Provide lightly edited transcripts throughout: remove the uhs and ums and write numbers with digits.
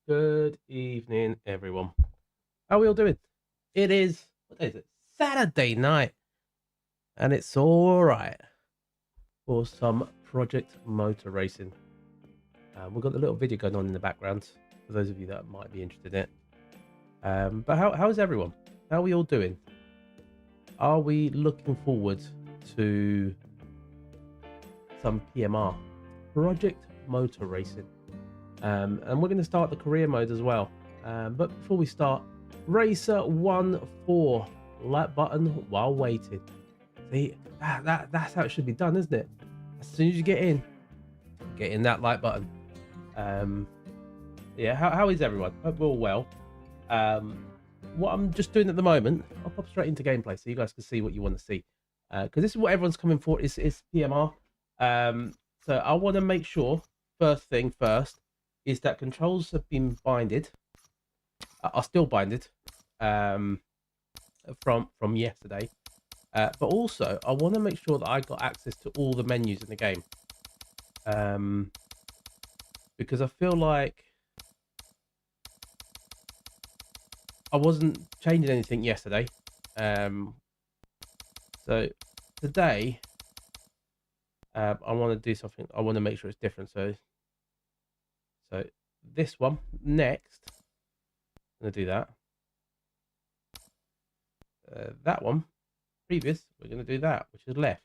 Good evening, everyone. How are we all doing? It is, what day is it? Saturday night, and it's all right for some Project Motor Racing. We've got the little video going on in the background for those of you that might be interested in it. But how is everyone? How are we all doing? Are we looking forward to some PMR, Project Motor Racing? And we're going to start the career mode as well. But before we start, Racer 1-4, like button while waiting. See, that's how it should be done, isn't it? As soon as you get in that like button. Yeah, how is everyone? Hope we're all well. What I'm just doing at the moment, I'll pop straight into gameplay so you guys can see what you want to see. Because this is what everyone's coming for, is PMR. So I want to make sure, first thing first, is that controls have been binded, are still binded, from yesterday. But also, I want to make sure that I got access to all the menus in the game. Because I feel like I wasn't changing anything yesterday. So today, I want to do something. I want to make sure it's different. So this one next, I'm going to do that. That one previous, we're going to do that, which is left.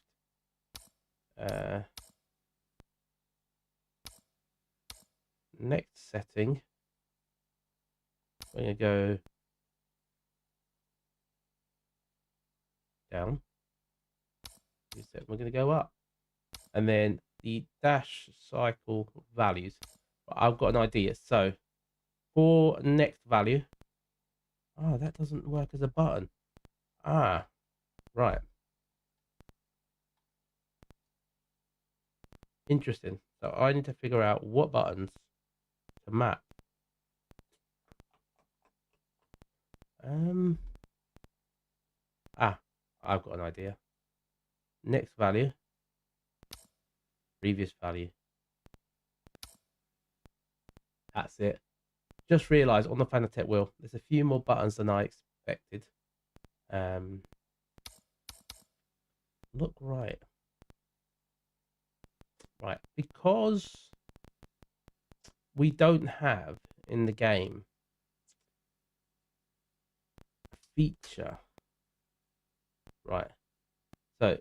Next setting, we're going to go down. We're going to go up, and then the dash cycle values. I've got an idea. So for next value, oh, that doesn't work as a button. Ah, right. Interesting. So I need to figure out what buttons to map. I've got an idea. Next value, previous value. That's it. Just realised on the Fanatec wheel, there's a few more buttons than I expected. Look right. Right, because we don't have in the game a feature. Right. So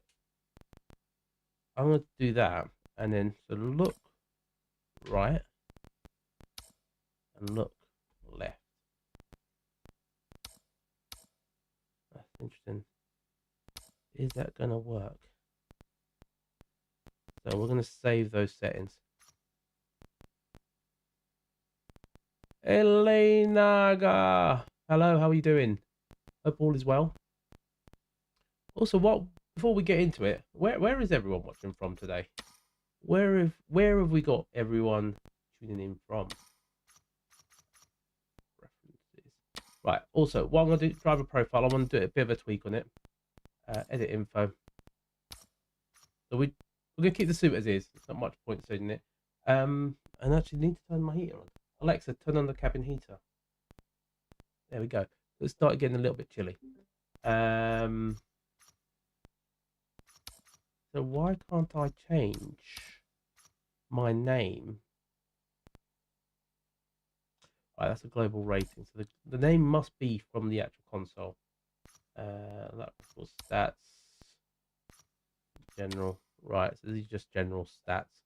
I'm going to do that, and then so look right and look left. That's interesting. Is that going to work? So we're going to save those settings. Elenaga, hello, how are you doing? Hope all is well. Also, before we get into it, where is everyone watching from today? Where have we got everyone tuning in from? References. Right. Also, what I'm going to do, driver profile. I want to do a bit of a tweak on it. Edit info. So we're going to keep the suit as is. There's not much point changing it. And actually need to turn my heater on. Alexa, turn on the cabin heater. There we go. It started getting a little bit chilly. So why can't I change my name? Right, that's a global rating. So the name must be from the actual console. That was stats. General. Right, so these are just general stats.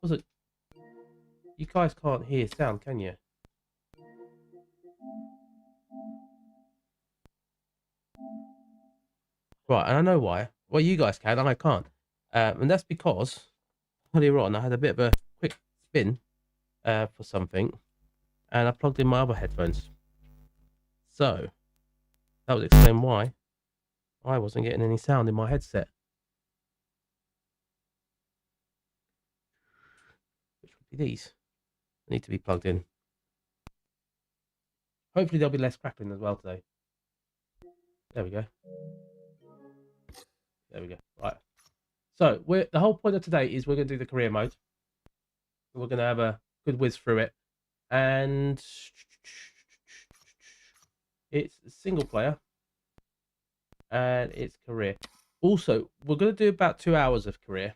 Was it? You guys can't hear sound, can you? Right, and I know why. Well, you guys can, I can't. And that's because earlier on I had a bit of a quick spin for something, and I plugged in my other headphones. So that would explain why I wasn't getting any sound in my headset, which would be these. They need to be plugged in. Hopefully there'll be less crackling as well today. There we go. There we go. Right. So the whole point of today is we're going to do the career mode. We're going to have a good whiz through it, and it's single player and it's career. Also, we're going to do about 2 hours of career,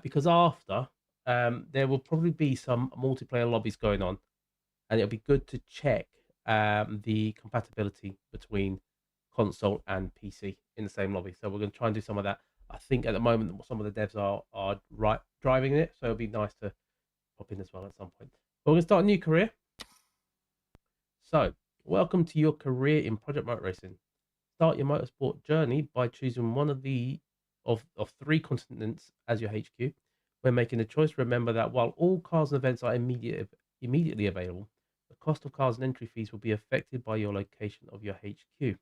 because after there will probably be some multiplayer lobbies going on, and it'll be good to check the compatibility between console and PC in the same lobby. So we're going to try and do some of that. I think at the moment some of the devs are right driving it, so it'll be nice to pop in as well at some point. But we're going to start a new career. So welcome to your career in Project Motorracing. Start your motorsport journey by choosing one of the of 3 continents as your HQ. When making a choice, remember that while all cars and events are immediately available, the cost of cars and entry fees will be affected by your location of your HQ.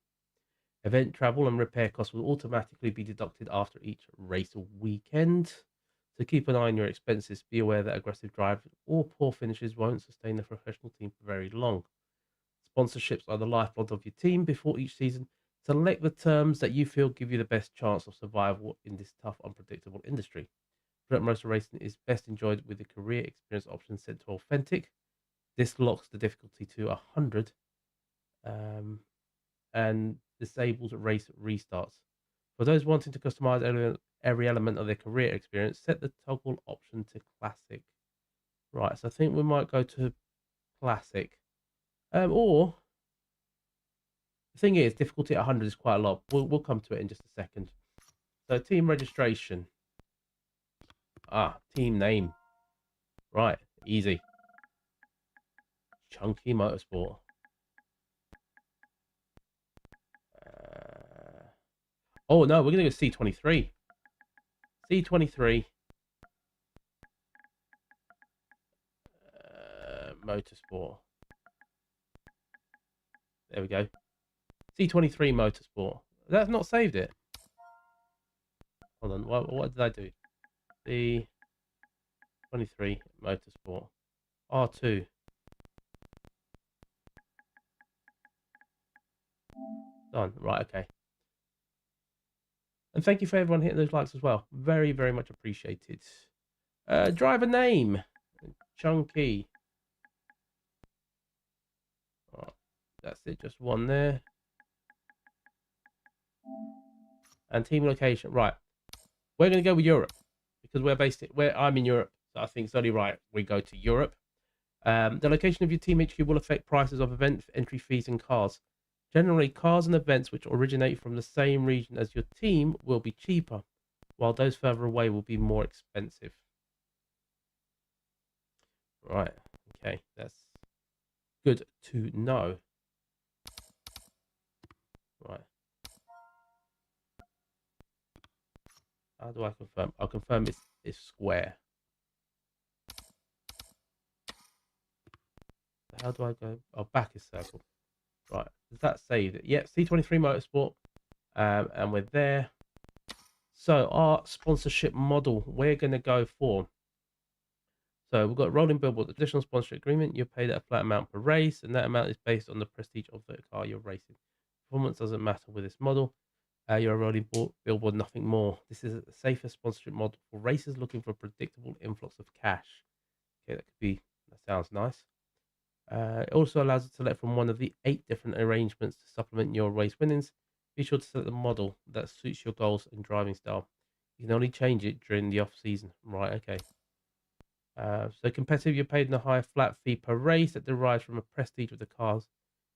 Event travel and repair costs will automatically be deducted after each race weekend. So keep an eye on your expenses. Be aware that aggressive drivers or poor finishes won't sustain the professional team for very long. Sponsorships are the lifeblood of your team. Before each season, select the terms that you feel give you the best chance of survival in this tough, unpredictable industry. Project Motor Racing is best enjoyed with the career experience option set to authentic. This locks the difficulty to 100 and disables race restarts. For those wanting to customize every element of their career experience, set the toggle option to classic. Right, so I think we might go to classic. Or the thing is, difficulty at 100 is quite a lot. We'll come to it in just a second. So team registration. Team name. Right, easy. Chunky Motorsport. Oh no, we're gonna go C23. C23. Motorsport. There we go. C23 Motorsport. That's not saved it. Hold on. What did I do? C23 Motorsport. R2. Done. Right. Okay. And thank you for everyone hitting those likes as well. Very, very much appreciated. Driver name. Chunky. Oh, that's it. Just one there. And team location. Right. We're going to go with Europe because we're based where I'm in Europe. So I think it's only right we go to Europe. The location of your team HQ will affect prices of event entry fees and cars. Generally, cars and events which originate from the same region as your team will be cheaper, while those further away will be more expensive. Right. Okay. That's good to know. Right. How do I confirm? I'll confirm it's square. How do I go? Oh, back is circle. Right. Does that save it? Yep. C23 Motorsport. And we're there. So our sponsorship model, we're going to go for. So we've got rolling billboard, additional sponsorship agreement. You're paid at a flat amount per race, and that amount is based on the prestige of the car you're racing. Performance doesn't matter with this model. You're a rolling billboard, nothing more. This is a safer sponsorship model for racers looking for a predictable influx of cash. Okay, that sounds nice. It also allows you to select from one of the 8 different arrangements to supplement your race winnings. Be sure to select the model that suits your goals and driving style. You can only change it during the off season. Right, okay. So competitive, you're paid in a higher flat fee per race that derives from a prestige of the cars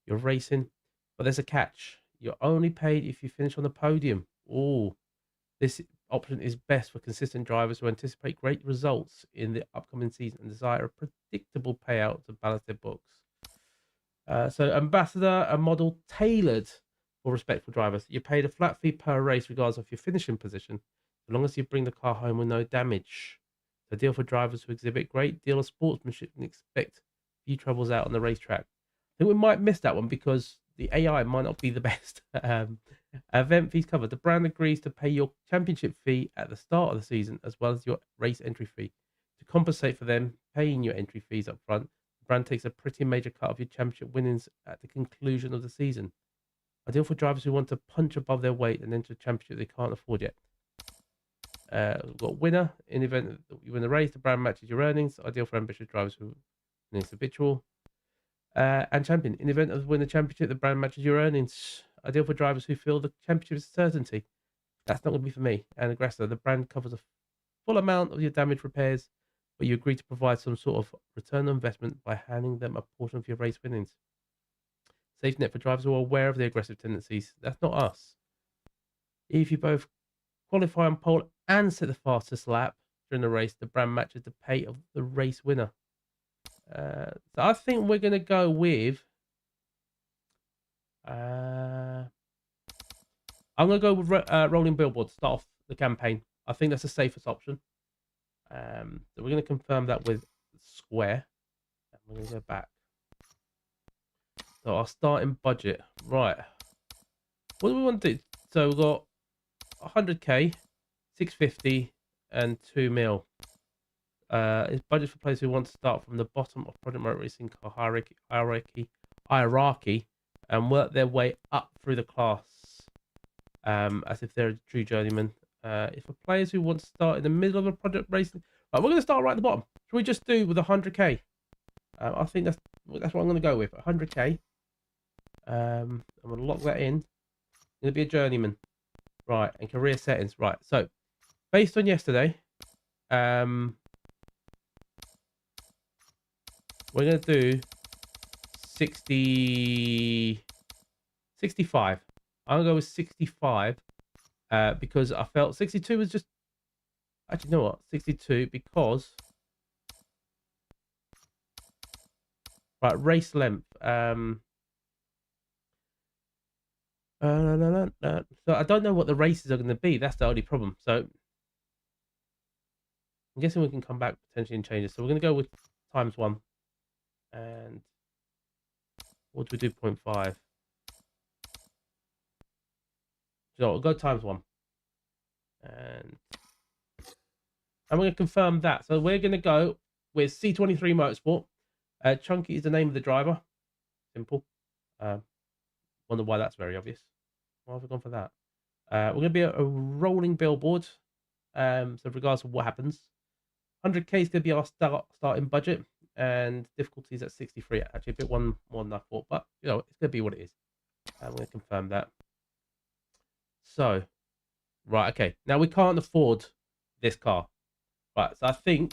you're racing. But there's a catch. You're only paid if you finish on the podium. Oh, this option is best for consistent drivers who anticipate great results in the upcoming season and desire a predictable payout to balance their books. So ambassador, a model tailored for respectful drivers. You're paid a flat fee per race regardless of your finishing position, as long as you bring the car home with no damage. So deal for drivers who exhibit great deal of sportsmanship and expect few troubles out on the racetrack. I think we might miss that one because the AI might not be the best. Event fees covered. The brand agrees to pay your championship fee at the start of the season as well as your race entry fee. To compensate for them paying your entry fees up front, the brand takes a pretty major cut of your championship winnings at the conclusion of the season. Ideal for drivers who want to punch above their weight and enter a championship they can't afford yet. We've got winner. In the event that you win the race, the brand matches your earnings. Ideal for ambitious drivers who is habitual. And champion. In the event of win the championship, the brand matches your earnings. Ideal for drivers who feel the championship is a certainty. That's not going to be for me. And aggressor. The brand covers a full amount of your damage repairs, but you agree to provide some sort of return on investment by handing them a portion of your race winnings. Safety net for drivers who are aware of their aggressive tendencies. That's not us. If you both qualify on pole and set the fastest lap during the race, the brand matches the pay of the race winner. So I think we're going to go with... I'm going to go with rolling billboard to start off the campaign. I think that's the safest option. So we're going to confirm that with square. And we're going to go back. So our starting budget. Right. What do we want to do? So we've got 100k, 650, and 2 mil. It's budget for players who want to start from the bottom of Project Motorracing hierarchy and work their way up through the class as if they're a true journeyman. If for players who want to start in the middle of a Project Racing... Right, we're going to start right at the bottom. Should we just do with 100k? I think that's what I'm going to go with. 100k. I'm going to lock that in. I'm going to be a journeyman. Right, and career settings. Right, so based on yesterday, we're going to do 65. I'm going to go with 65 because I felt 62 was just... Actually, you know what? 62 because... Right, race length. So I don't know what the races are going to be. That's the only problem. So I'm guessing we can come back potentially and change it. So we're going to go with ×1. And what do we do? 0.5. So we'll go ×1. And we're going to confirm that. So we're going to go with C23 Motorsport. Chunky is the name of the driver. Simple. Wonder why that's very obvious. Why have we gone for that? We're going to be a rolling billboard. So regards to what happens, 100k is going to be our starting budget, and difficulties at 63. Actually, a bit one more than I thought, but you know it's going to be what it is. I'm going to confirm that. So, right, okay. Now we can't afford this car, right? So I think,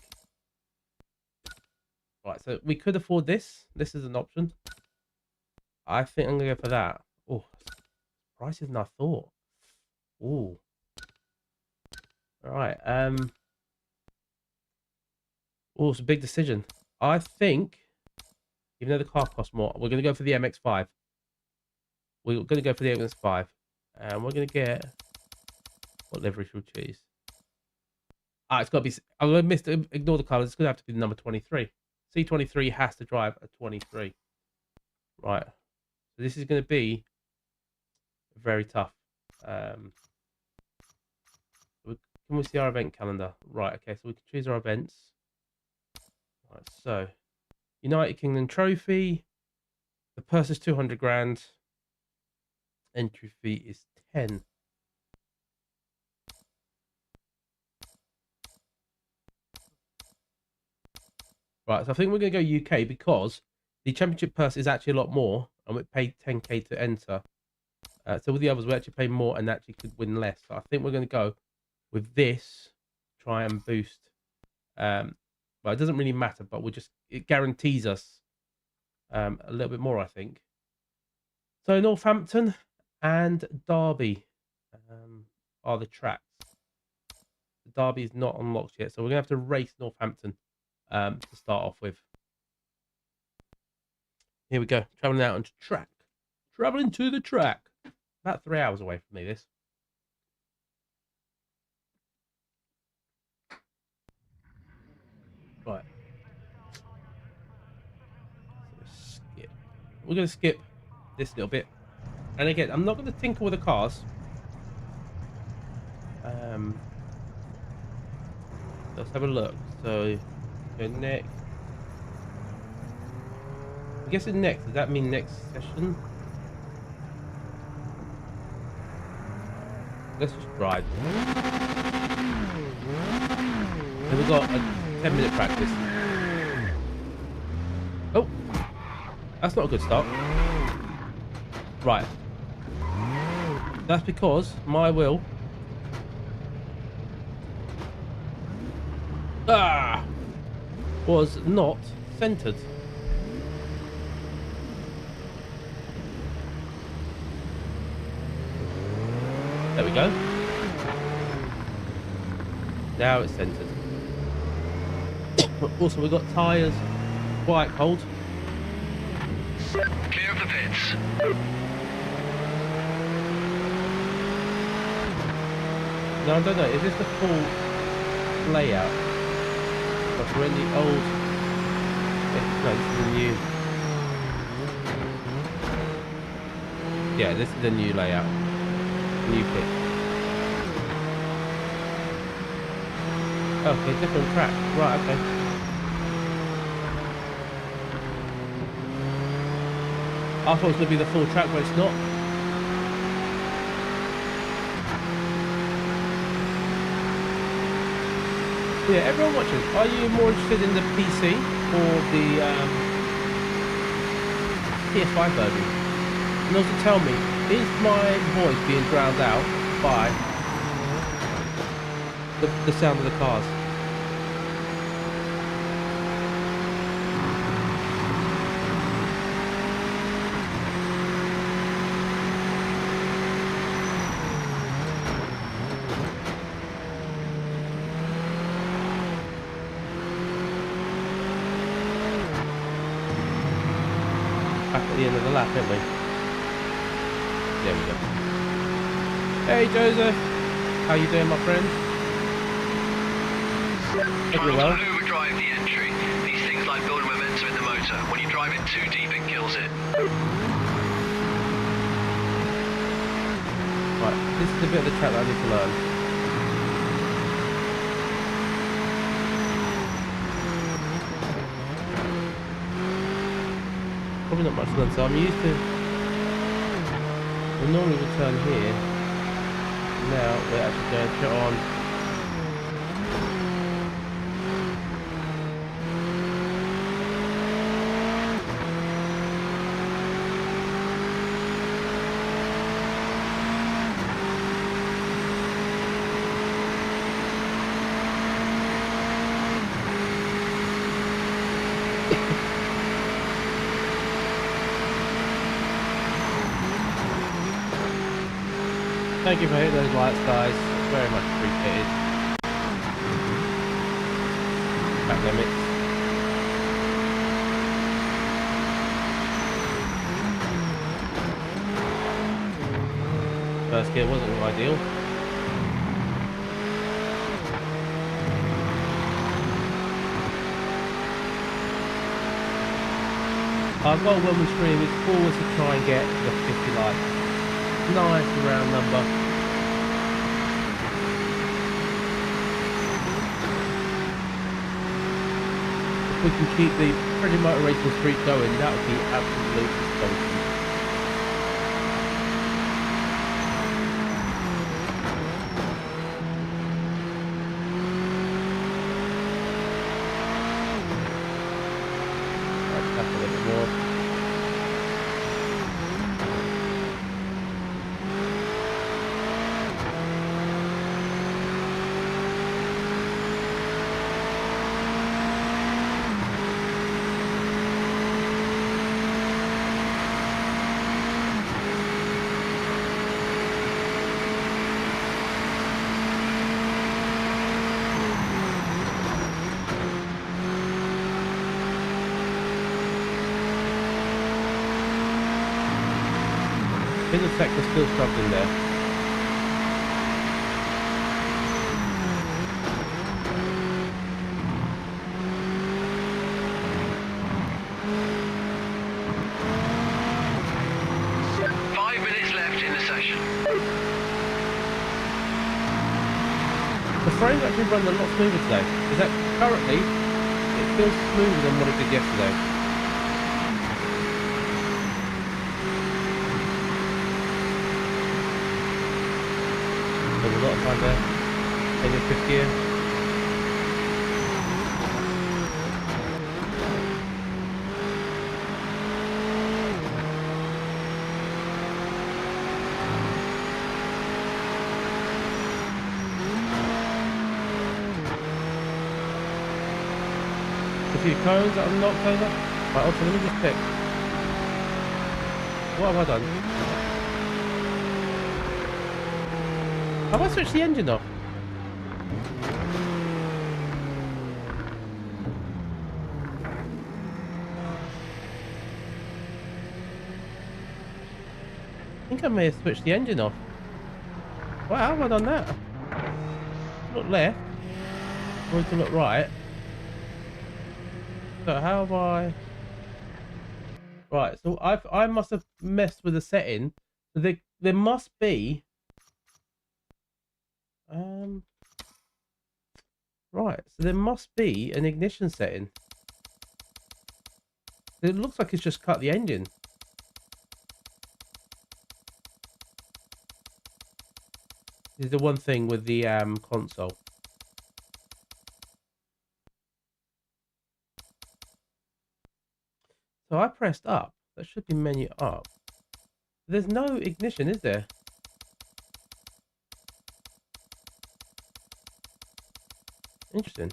right. So we could afford this. This is an option. I think I'm gonna go for that. Oh, pricier than I thought. Oh, all right. Oh, it's a big decision. I think, even though the car costs more, we're gonna go for the MX-5. We're gonna go for the MX-5, and we're gonna get what livery should we choose? Ah, it's got to be. I'm gonna ignore the colours. It's gonna have to be the number 23. C23 has to drive a 23. Right. So this is going to be very tough. Can we see our event calendar? Right, okay, so we can choose our events. Right, so United Kingdom Trophy. The purse is 200 grand. Entry fee is 10. Right, so I think we're going to go UK because the championship purse is actually a lot more, and we paid 10k to enter. So with the others, we actually pay more and actually could win less. So I think we're going to go with this, try and boost. Well, it doesn't really matter, but it guarantees us a little bit more, I think. So Northampton and Derby are the tracks. Derby is not unlocked yet, so we're going to have to race Northampton to start off with. Here we go, traveling out onto track. Traveling to the track. About 3 hours away from me, this. Right. So skip. We're going to skip this little bit. And again, I'm not going to tinker with the cars. Let's have a look. So, go next. I'm guessing next. Does that mean next session? Let's just drive. And we've got a 10-minute practice. Oh, that's not a good start. Right. That's because my wheel was not centered. There we go. Now it's centered. Also, we've got tyres quite cold. Clear of the pits. Now I don't know, is this the full layout? But we're in the old... No, this is the new... Yeah, this is the new layout. New pit. Okay, different track. Right, okay. I thought it was going to be the full track, but it's not. Yeah, everyone watching, are you more interested in the PC or the PS5 version? And also tell me, is my voice being drowned out by the sound of the cars? Back at the end of the lap, aren't we? There we go. Hey Joseph, how you doing, my friend? Hope you're well. Overdrive the entry. These things like building momentum in the motor. When you drive it too deep, it kills it. Right, this is a bit of the track that I need to learn. Probably not much to learn, so I'm used to... We normally would turn here. Now we're actually going to put on... Thank you for hitting those lights, guys. Very much appreciated. Back limits. First gear wasn't ideal. I've got a woman's stream which always to try and get the 50 likes. Nice round number. If we can keep the Projectmotorracing streak going, that would be absolutely stonking. Right, tap a little bit more. I think the sector's still struggling there. The frame's actually running a lot smoother today. Is that currently, it feels smoother than what it did yesterday. lot of time there. In your fifth gear. A few cones that I'm not over. Right, also let me just check. What have I done? Have I switched the engine off? I think I may have switched the engine off. Wow, how have I done that? Look left. Or to look right. So how have I... Right, so I must have messed with the setting. So there must be... Right, so there must be an ignition setting. It looks like it's just cut the engine. This is the one thing with the console. So I pressed up. That should be menu up. There's no ignition, is there? Interesting.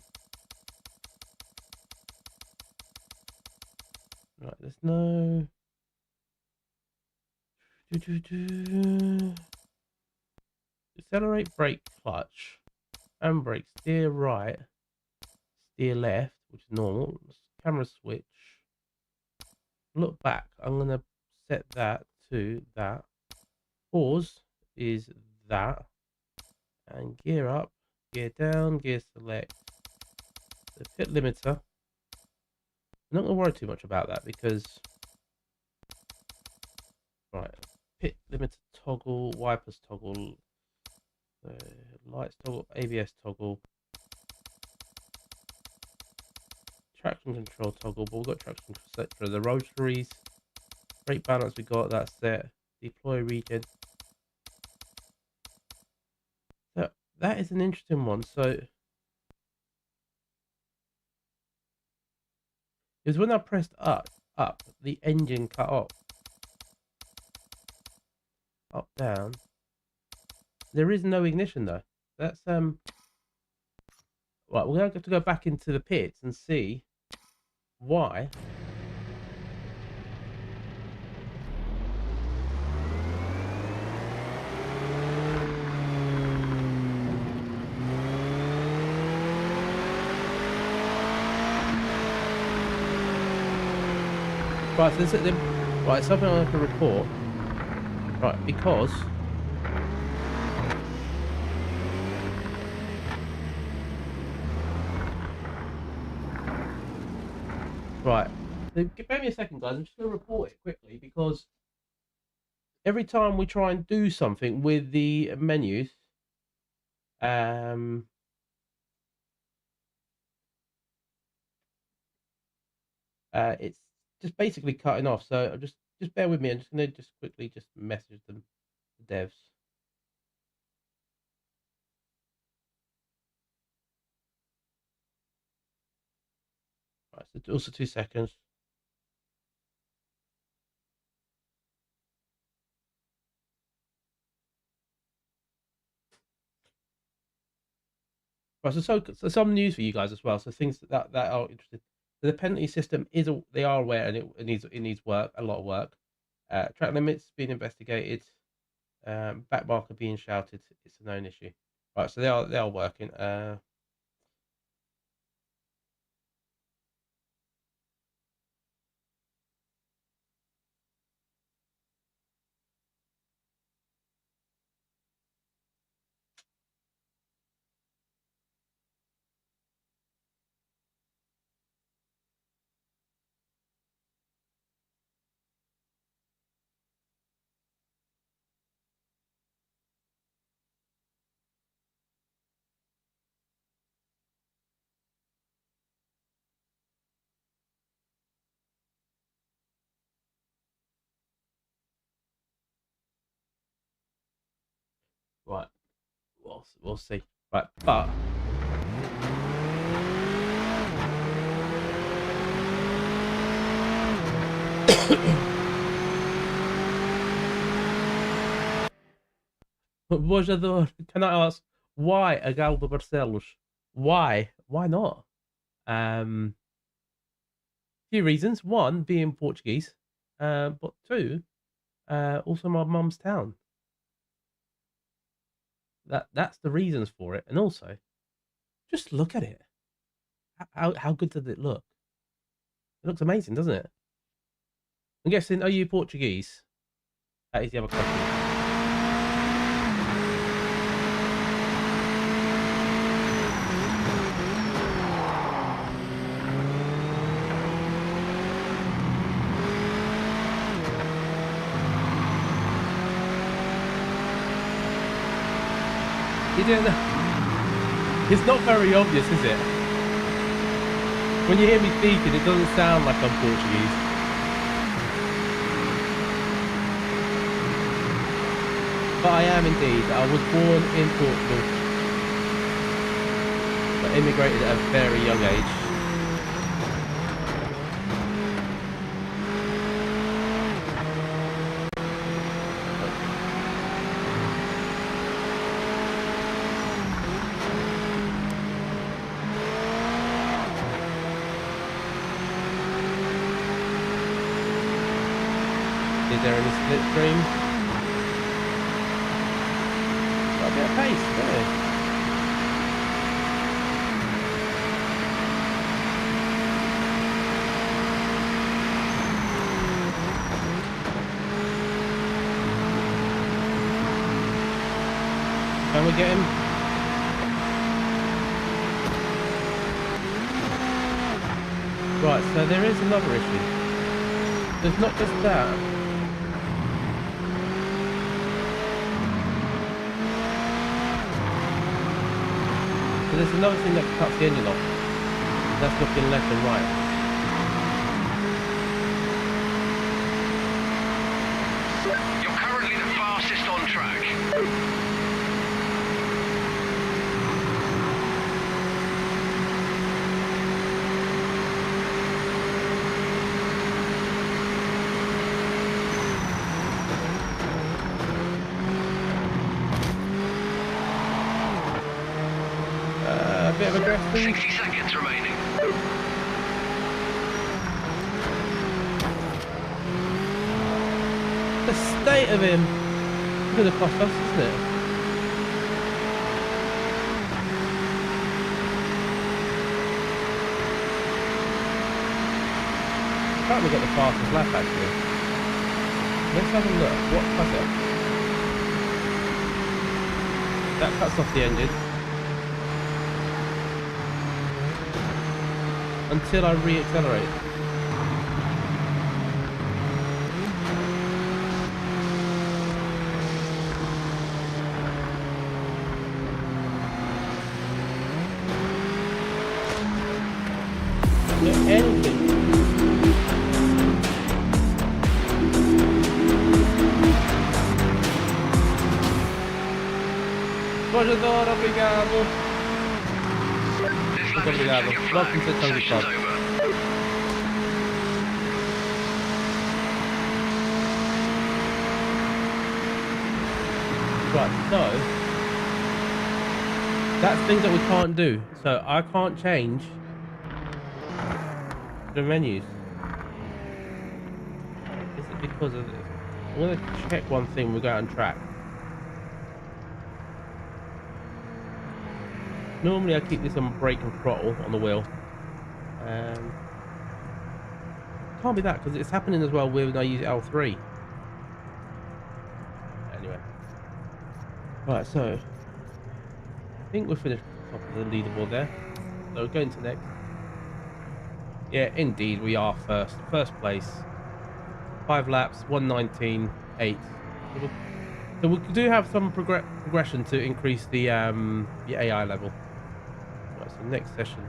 Right, there's no... Accelerate, brake, clutch. Handbrake, steer right. Steer left, which is normal. Camera switch. Look back. I'm going to set that to that. Pause is that. And gear up, gear down, gear select. The pit limiter. I'm not going to worry too much about that because... Right. Pit limiter toggle, wipers toggle. Lights toggle, ABS toggle. Traction control toggle, but we've got traction set for the rotaries. Brake balance, we got that set. Deploy region. So that is an interesting one. So because when I pressed up, the engine cut off. Up, down. There is no ignition though. That's right. We're gonna have to go back into the pits and see why. Right, so this is right, something I have to report. Right, because right. So give me a second, guys. I'm just gonna report it quickly because every time we try and do something with the menus, it's just basically cutting off. So just bear with me. I'm just gonna quickly message them, the devs. Right, so also 2 seconds. Right, so some news for you guys as well. So things that are interesting. The penalty system they are aware and it needs work, a lot of work. Track limits being investigated. Back marker being shouted. It's a known issue. Right, so they are working. we'll see. Right, but can I ask why a Gal de Barcelos? Why? Why not? Few reasons. One, being Portuguese, but two, also my mum's town. That's the reasons for it, and also, just look at it. How good does it look? It looks amazing, doesn't it? I'm guessing, are you Portuguese? That is the other question. You don't know. It's not very obvious, is it? When you hear me speaking, it doesn't sound like I'm Portuguese. But I am indeed. I was born in Portugal. But immigrated at a very young age. Is there any slipstream? Got a bit of pace, don't it? Can we get him? Right, so there is another issue. There's not just that. So there's another thing that cuts the engine off. That's looking left and right. You're currently the fastest on track. A bit of a dress thing. 60 seconds remaining. The state of him. It's gonna cost us, isn't it? Apparently got the fastest lap actually. Let's have a look. What cuts it? That cuts off the engine. Until I re-accelerate. Yeah, anything. Projectmotorracing, obrigado. This lap is Obrigado. your flag. Welcome to Tony Session's Club. over. Right, so that's things that we can't do. So I can't change the menus. Is it because of this? I'm gonna check one thing when we go out on track. Normally I keep this on brake and throttle on the wheel. Can't be that because it's happening as well when I use L3. Anyway. Right, so I think we're finished top of the leaderboard there. So we're going to next. Yeah, indeed, we are first place. 5 laps, 1:19.8. So we do have some progression to increase the AI level. Right, so next session.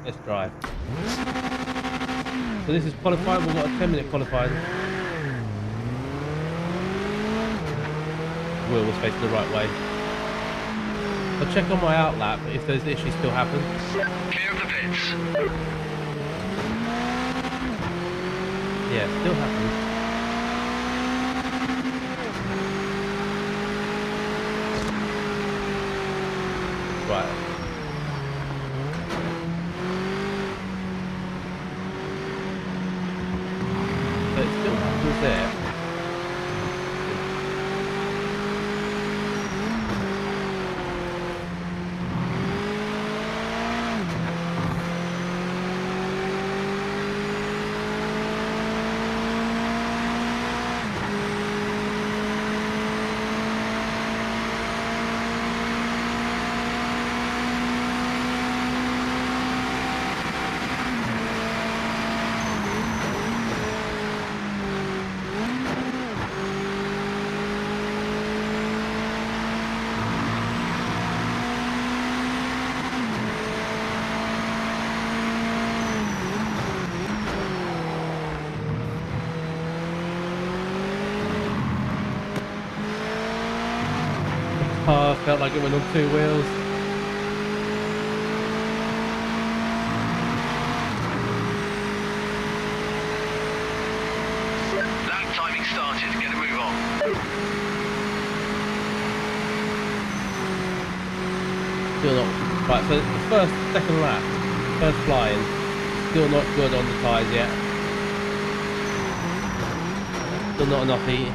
Let's drive. So this is qualifying. We've got a 10-minute qualifying. Wheel was facing the right way. I'll check on my outlap if those issues still happen. Clear of the pits. Yeah, it still happens. Right. So it still happens there. Oh, I felt like it went on 2 wheels. Lap timing started. Get a move on. Still not right. So the second lap, first flying, still not good on the tyres yet. Still not enough heat.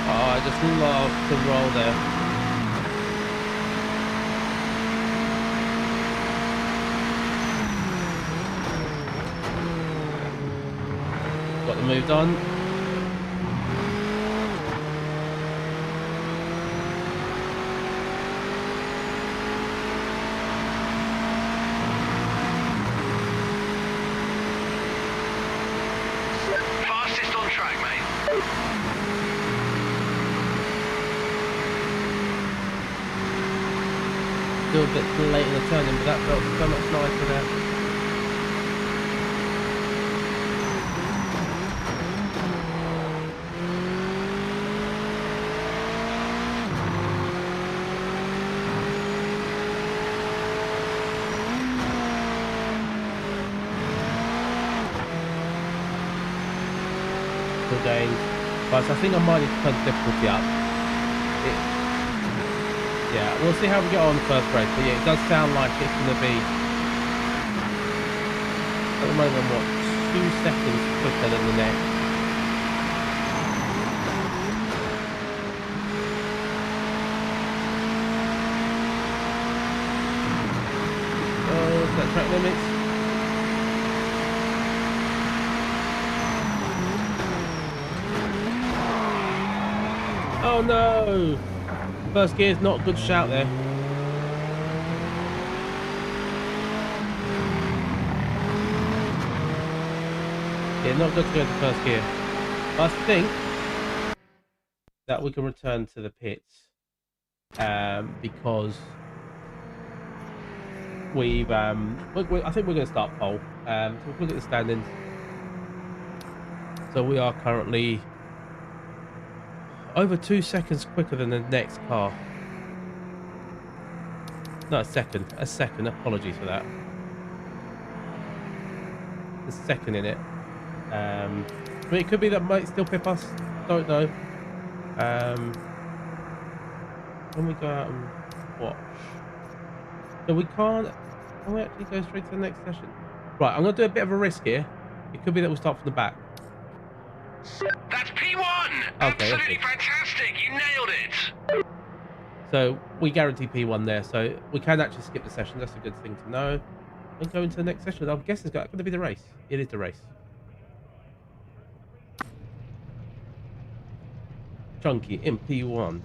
I just love the roll there. Got the move done. Fastest on track, mate. Still a bit late in the turning, but that felt so much nicer there. Still going. Right, so I think I might need to turn the difficulty up. Yeah, we'll see how we get on the first race, but yeah, it does sound like it's going to be, at the moment, what, 2 seconds quicker than the next. Oh, is that track limits? Oh no! First gear's not a good shout there. Yeah, not good to go to first gear. I think that we can return to the pits because we've I think we're going to start pole. So we'll look at the standings. So we are currently over 2 seconds quicker than the next car. No, a second. Apologies for that. A second in it. I mean, it could be that might still pip us. Don't know. When we go out and watch, so we can't. Can we actually go straight to the next session? Right, I'm going to do a bit of a risk here. It could be that we start from the back. That's P1! Okay, Absolutely fantastic! You nailed it! So we guarantee P1 there. So we can actually skip the session. That's a good thing to know. And go into the next session. I'm guessing it's going to be the race. It is the race. Chunky in P1.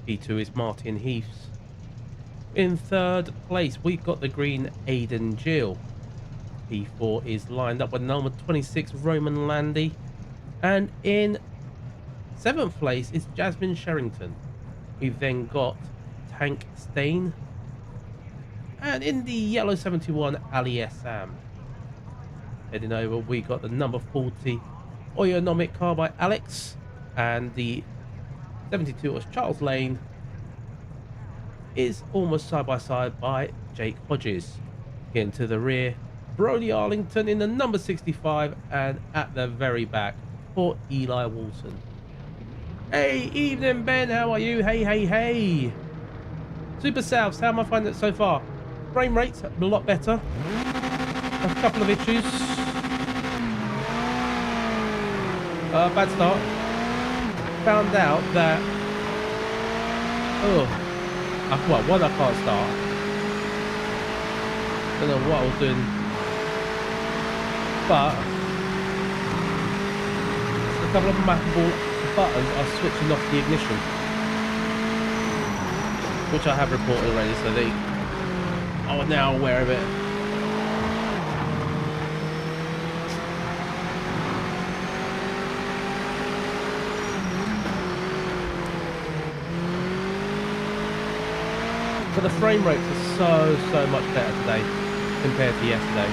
P2 is Martin Heaths. In third place, we've got the green Aidan Gill. P4 is lined up with number 26 Roman Landy. And in seventh place is Jasmine Sherrington. We've then got Tank Stain. And in the yellow 71, Ali Sam. Heading over, we got the number 40 Oyonomic car by Alex. And the 72 was Charles Lane. Is almost side by side by Jake Hodges. Getting to the rear, Brody Arlington in the number 65, and at the very back for Eli Walton. Hey, evening Ben, how are you? Hey. Super Souths, how am I finding it so far? Frame rates a lot better. A couple of issues. Bad start. Found out that well, one, I can't start. Don't know what I was doing, but a couple of mappable buttons are switching off the ignition, which I have reported already, so they are now aware of it. But the frame rates are so much better today compared to yesterday.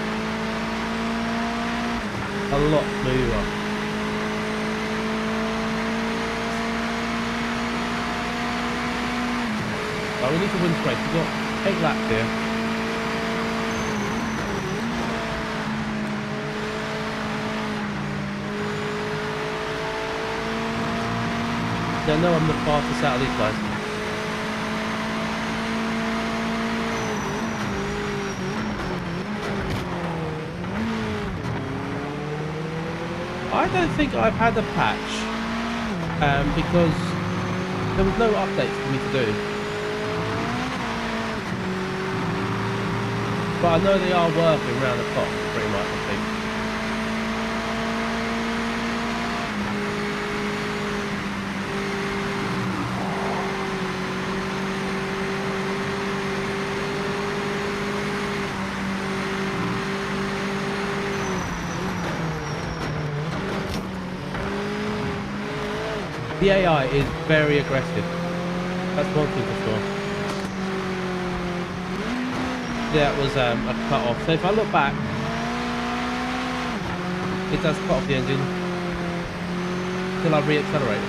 A lot smoother. But we need to win straight. We've got 8 laps here. They know I'm the fastest out of these guys. I don't think I've had a patch because there was no updates for me to do. But I know they are working around the clock pretty much, I think. The AI is very aggressive. That's one thing for sure. That was a cut off. So if I look back, it does cut off the engine until I re-accelerate.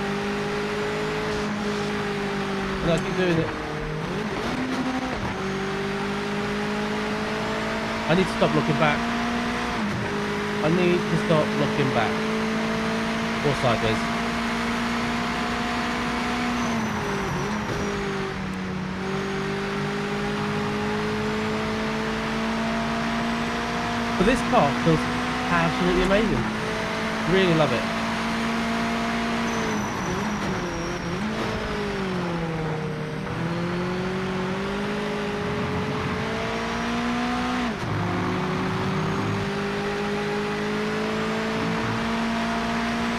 And I keep doing it. I need to stop looking back. I need to stop looking back. Or sideways. But this car feels absolutely amazing. Really love it.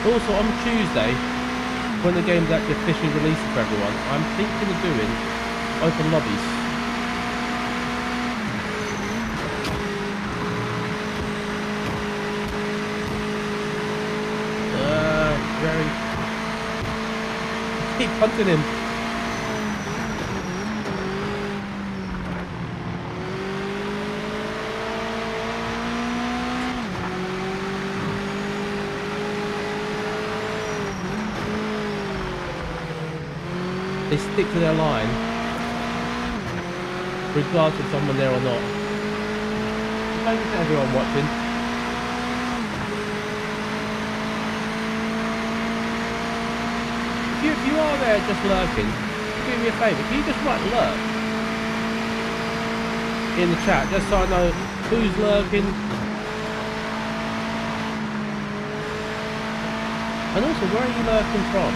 Also on Tuesday, when the game's actually officially released for everyone, I'm thinking of doing open lobbies. Keep punting him. They stick to their line, regardless of someone there or not. Thank you to everyone watching. If you are there just lurking, do me a favour, can you just write lurk in the chat, just so I know who's lurking? And also, where are you lurking from?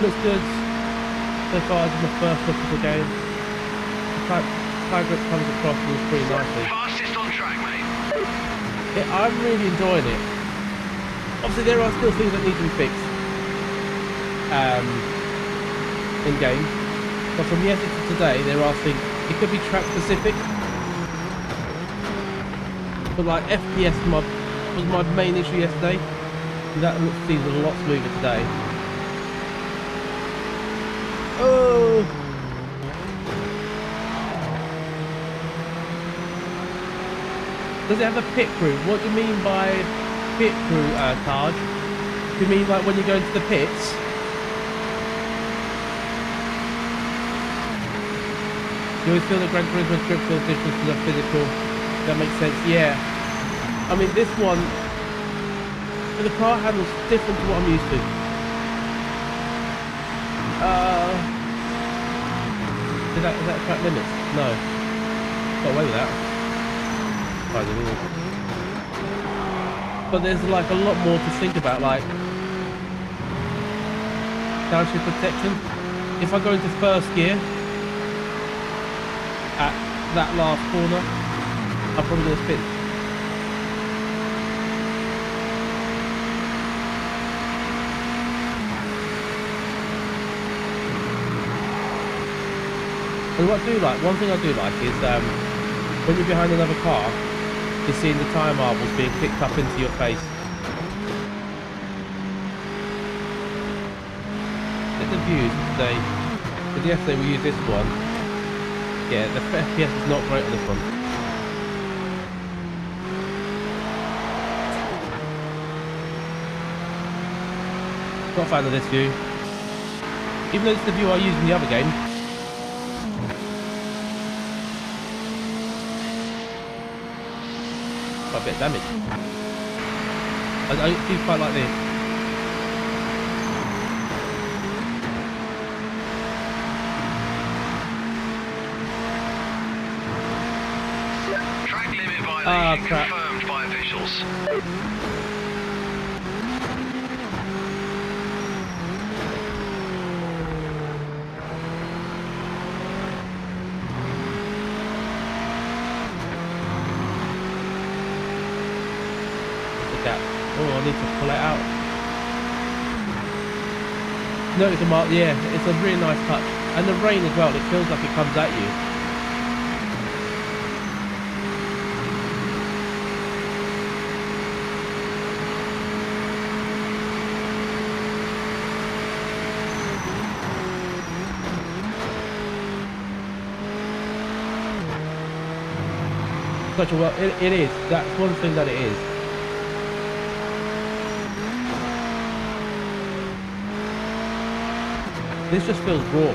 looks good so far as my first look at the game. The tire grip comes across and it's pretty nicely. Fastest on track, mate. Yeah, I'm really enjoying it. Obviously there are still things that need to be fixed in game, but from yesterday to today there are things. It could be track specific, but like FPS was my main issue yesterday. That seems a lot smoother today. Oh! Does it have a pit crew? What do you mean by pit crew, Taj? Do you mean like when you go into the pits? You always feel the Gran Turismo grip feels different to the physical. That makes sense, yeah. I mean, this one, the car handles different to what I'm used to. Is that track limits? No. Got away with that. But there's like a lot more to think about, like downshift protection. If I go into first gear at that last corner, I'm probably going to spin. And what I do like, one thing I do like is when you're behind another car, you're seeing the tyre marbles being kicked up into your face. Get the views today. Because yesterday we used this one. Yeah, the FPS is not great on this one. Not a fan of this view. Even though it's the view I used in the other game. Quite a bit of damage. I do quite like this. Track limit violation crap. confirmed by officials. Oh, I need to pull it out. Notice the mark, yeah, it's a really nice touch. And the rain as well, it feels like it comes at you. Such a well, it is. That's one thing that it is. This just feels raw.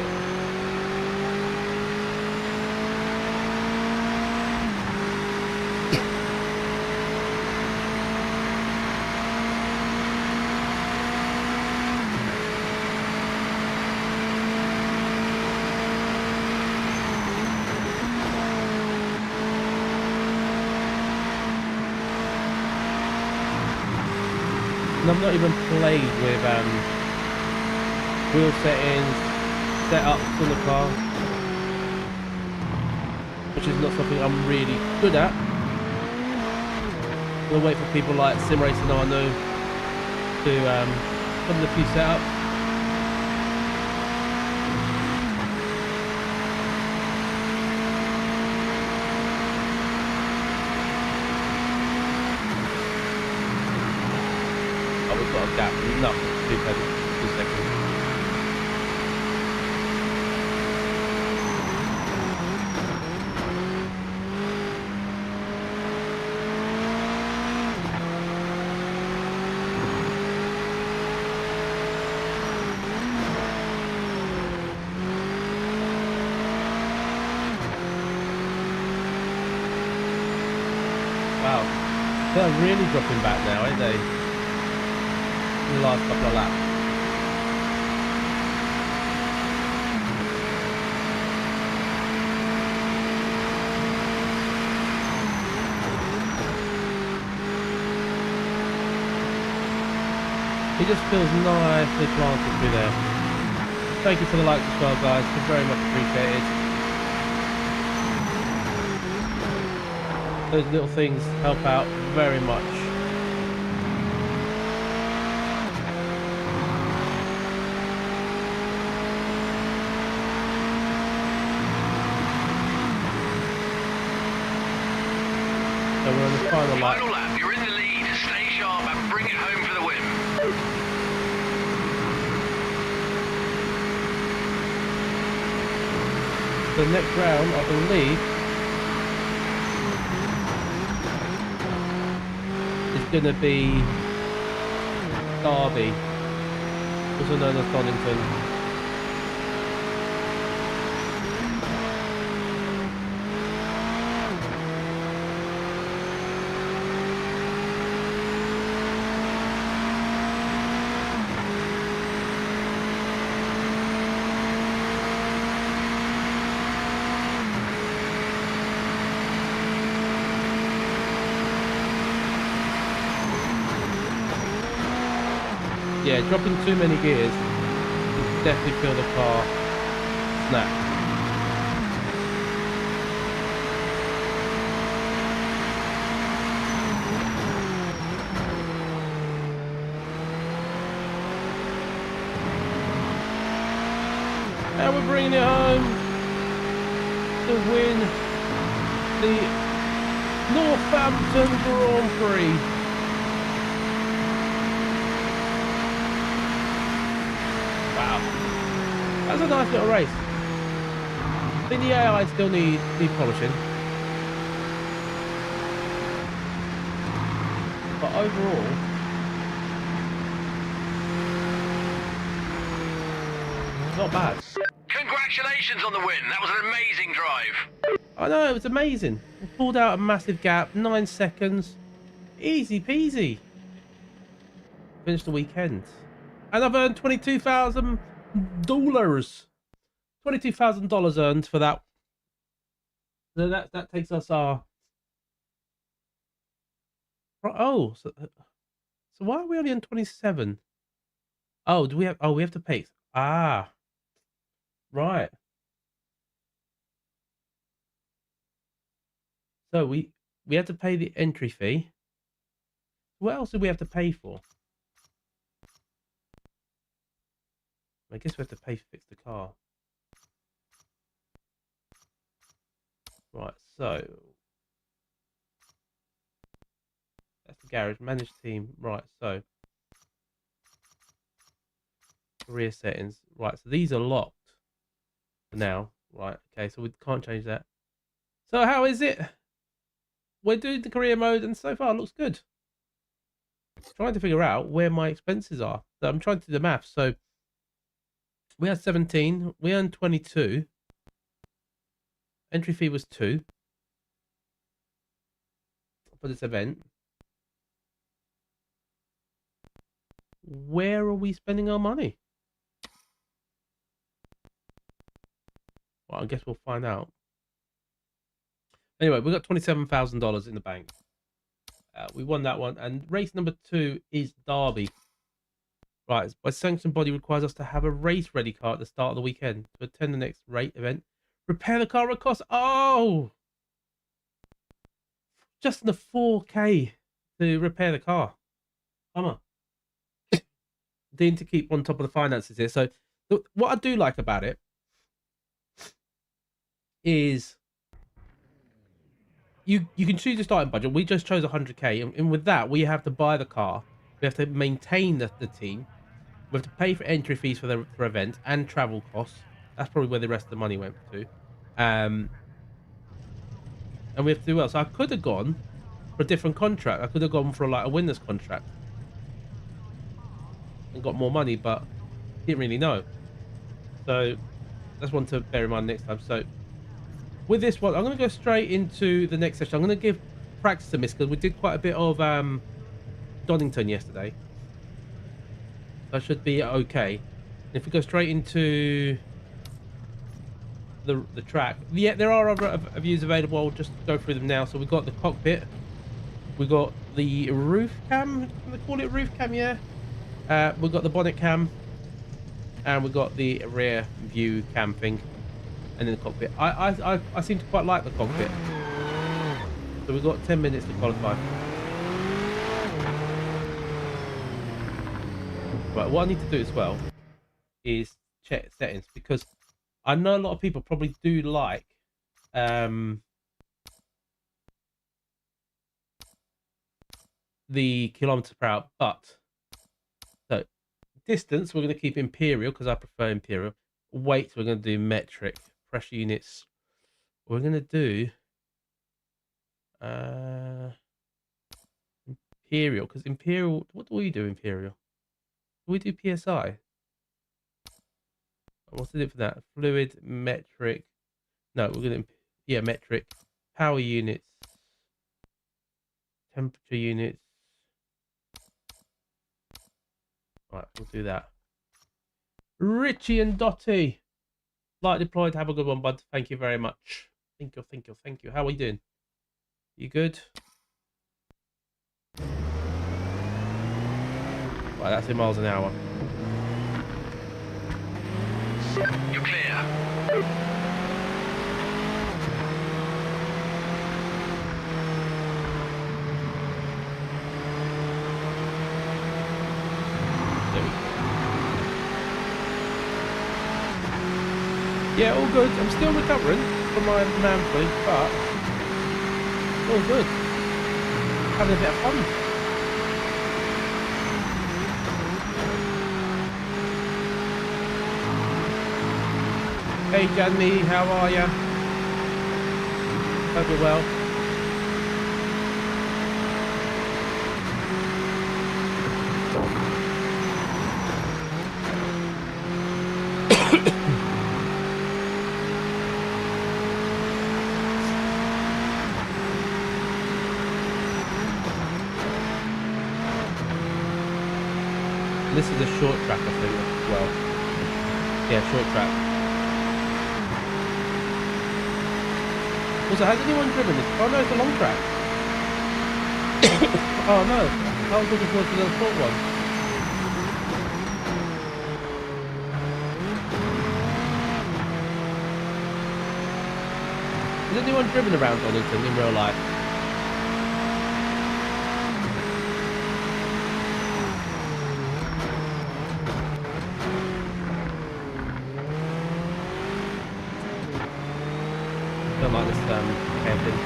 And I've not even played with wheel settings, setups on the car, which is not something I'm really good at. We'll wait for people like Sim Racing I know to put in a few setups. Oh, we've got a gap. No, 2 seconds. Wow, they're really dropping back now, aren't they? In the last couple of laps. It just feels nicely planted through there. Thank you for the likes as well, guys. It's very much appreciated. Those little things help out very much. So we're on the final lap. Final lap, you're in the lead. Stay sharp and bring it home for the win. The next round, I believe, is going to be Derby, also known as Donington. Yeah, dropping too many gears, you can definitely feel the car snap. And we're bringing it home to win the Northampton Grand Prix. That was a nice little race. I think the AI still need polishing, but overall, not bad. Congratulations on the win. That was an amazing drive. I know, it was amazing. We pulled out a massive gap, 9 seconds, easy peasy. Finished the weekend, and I've earned $22,000. $22,000 earned for that. So that takes us our. Oh, so why are we only on 27? Oh, do we have? Oh, we have to pay. Ah, right. So we have to pay the entry fee. What else do we have to pay for? I guess we have to pay to fix the car. Right, so that's the garage, manage team. Right, so career settings. Right, so these are locked for now. Right, okay, so we can't change that. So how is it? We're doing the career mode, and so far it looks good. Trying to figure out where my expenses are. So I'm trying to do the math. So we had 17, we earned 22. Entry fee was 2 for this event. Where are we spending our money? Well, I guess we'll find out. Anyway, we got $27,000 in the bank. We won that one. And race number 2 is Derby. Right, my sanctioned body requires us to have a race-ready car at the start of the weekend to attend the next rate event. Repair the car at cost. Oh! Just in the 4K to repair the car. Come on. Need to keep on top of the finances here. So, what I do like about it is you can choose your starting budget. We just chose 100K, and with that, we have to buy the car. We have to maintain the team. We have to pay for entry fees for events and travel costs. That's probably where the rest of the money went to. And we have to do well. So I could have gone for a different contract. I could have gone for like a winner's contract and got more money, but didn't really know. So that's one to bear in mind next time. So with this one, I'm going to go straight into the next session. I'm going to give practice a miss because we did quite a bit of Donington yesterday. That should be okay. And if we go straight into the track, yeah, there are other views available. I'll just go through them now. So we've got the cockpit, we got the roof cam. Can they call it roof cam? Yeah. We've got the bonnet cam. and we've got the rear view cam thing, and then the cockpit. I seem to quite like the cockpit. So we've got 10 minutes to qualify. Right, what I need to do as well is check settings, because I know a lot of people probably do like the kilometer per hour, but so distance we're going to keep imperial because I prefer imperial. Weight we're going to do metric. Pressure units we're going to do imperial, because imperial, what do we do imperial? Do we do PSI? What's it for that? Fluid, metric. No, we're going to, yeah, metric. Power units. Temperature units. Right, we'll do that. Richie and Dotty. Light deployed. Have a good one, bud. Thank you very much. Thank you, thank you, thank you. How are you doing? You good? Right, that's in miles an hour. You're clear. Yeah, all good. I'm still recovering from my man flu, but all good. Having a bit of fun. Hey, Janny, how are ya? Hope you're well. This is a short track, I think, as well. Yeah, short track. Also, has anyone driven this? Oh no, it's a long track. Oh no, I was looking forward to the short one. Has anyone driven around Donington in real life? Don't like this hairpin.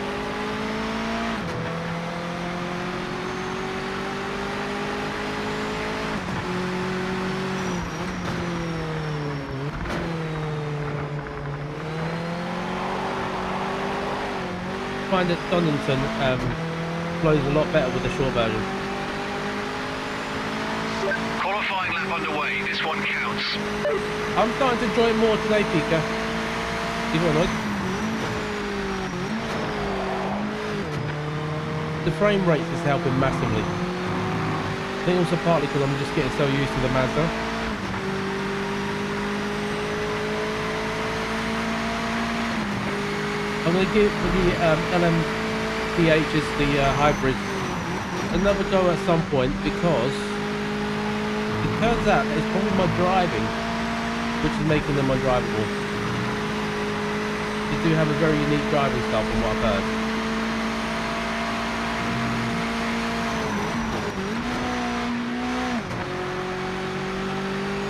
I find that Donington flows a lot better with the short version. Qualifying lap underway. This one counts. I'm starting to enjoy it more today, Pika. Even annoyed. The frame rate is helping massively. I think also partly because I'm just getting so used to the Mazda. I'm going to give the LMPHs, the hybrid, another go at some point, because it turns out it's probably my driving which is making them undrivable. They do have a very unique driving style from what I've heard.